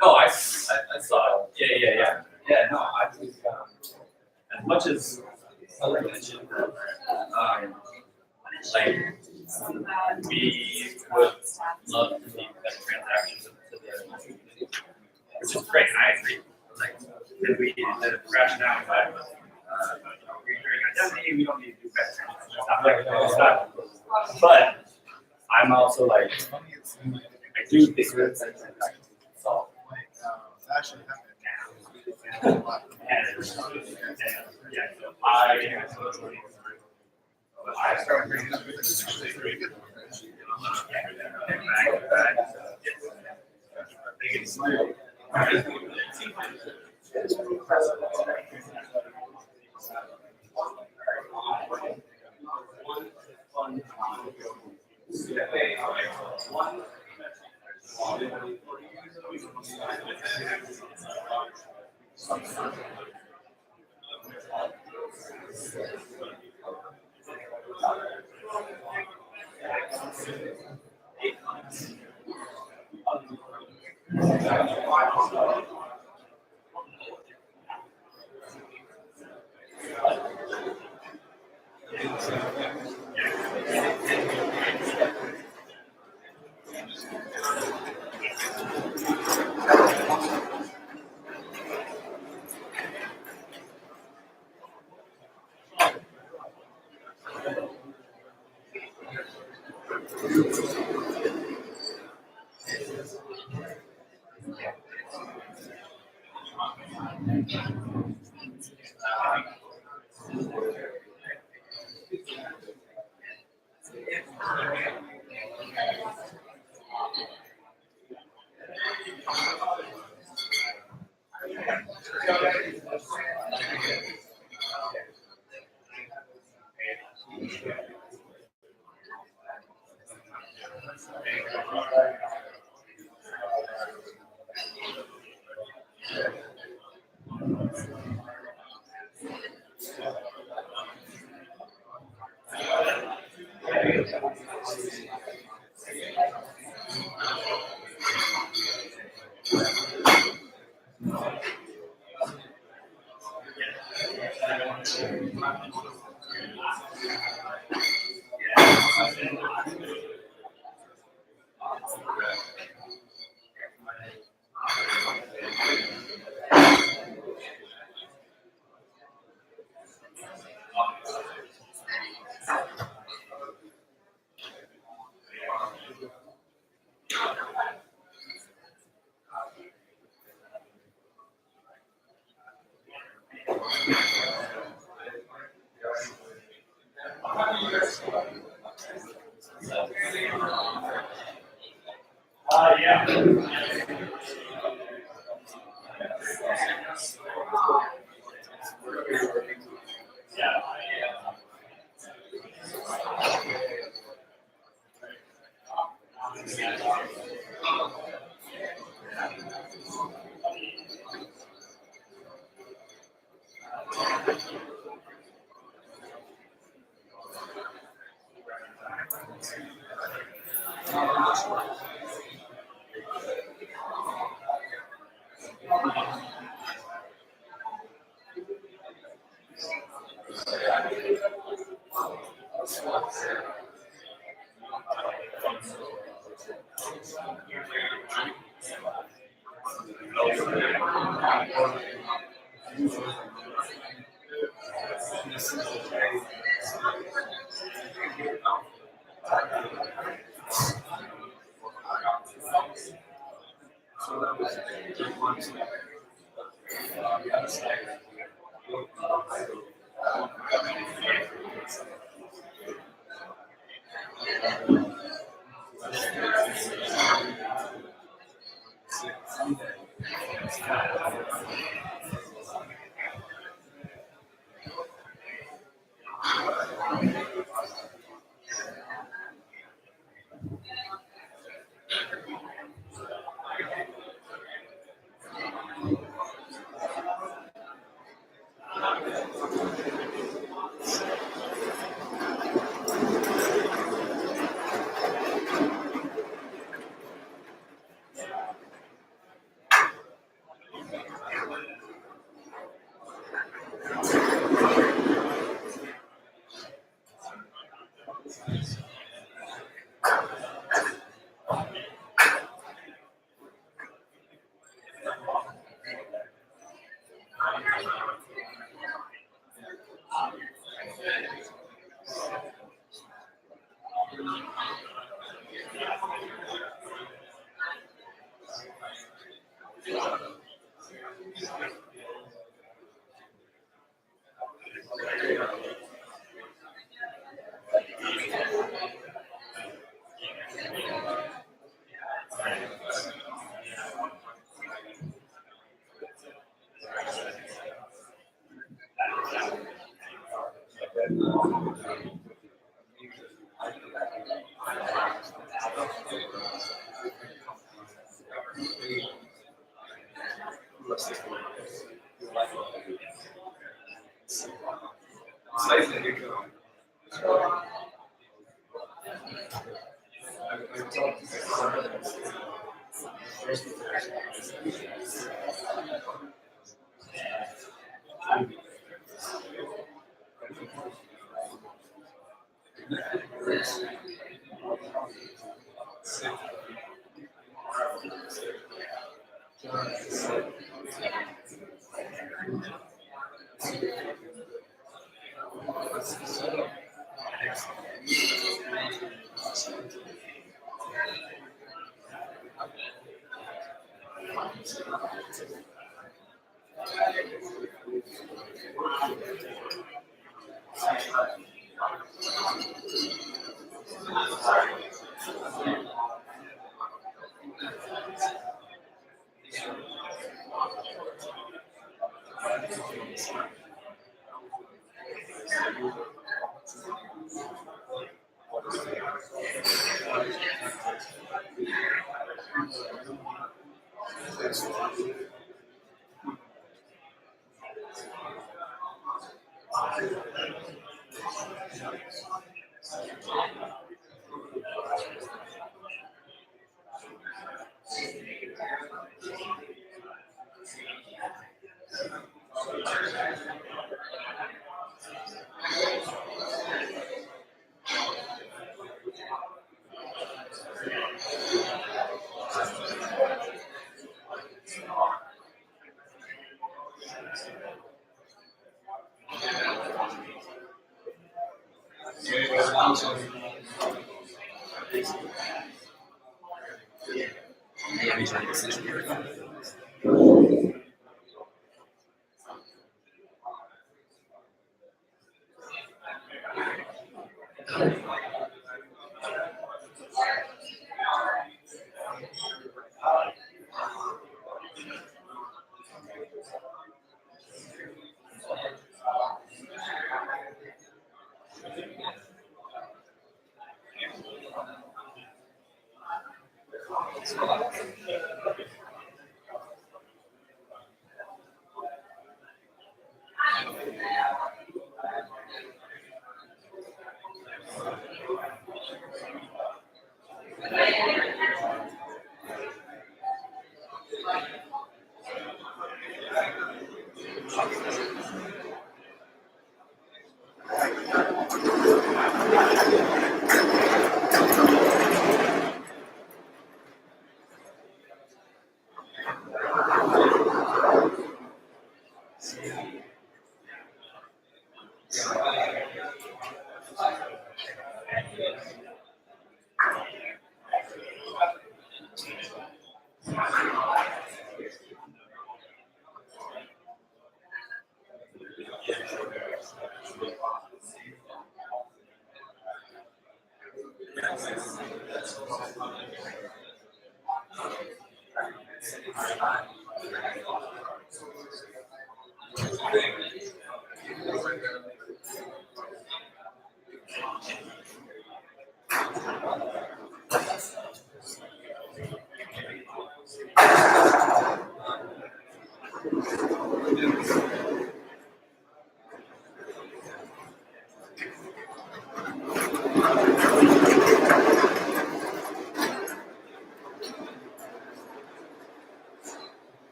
No, I saw it. Yeah, no, I think as much as I mentioned, we would love to see better transactions to the which is great, and I agree. The rationale behind identity, we don't need to do better. But I'm also I do think that solve. I start bringing up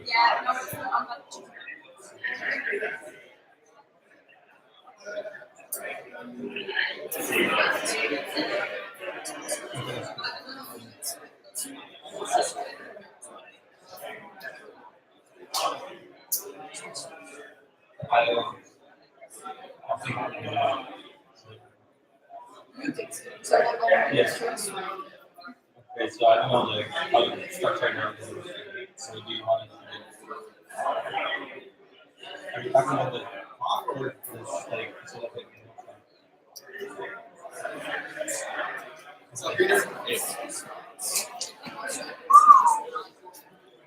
Yeah, no, it's not. Yes. Okay, so I don't know like how to structure now. So do you want to? Are you talking about the talk or this like so that Yes.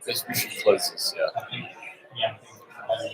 This we should close this, yeah. I think, yeah.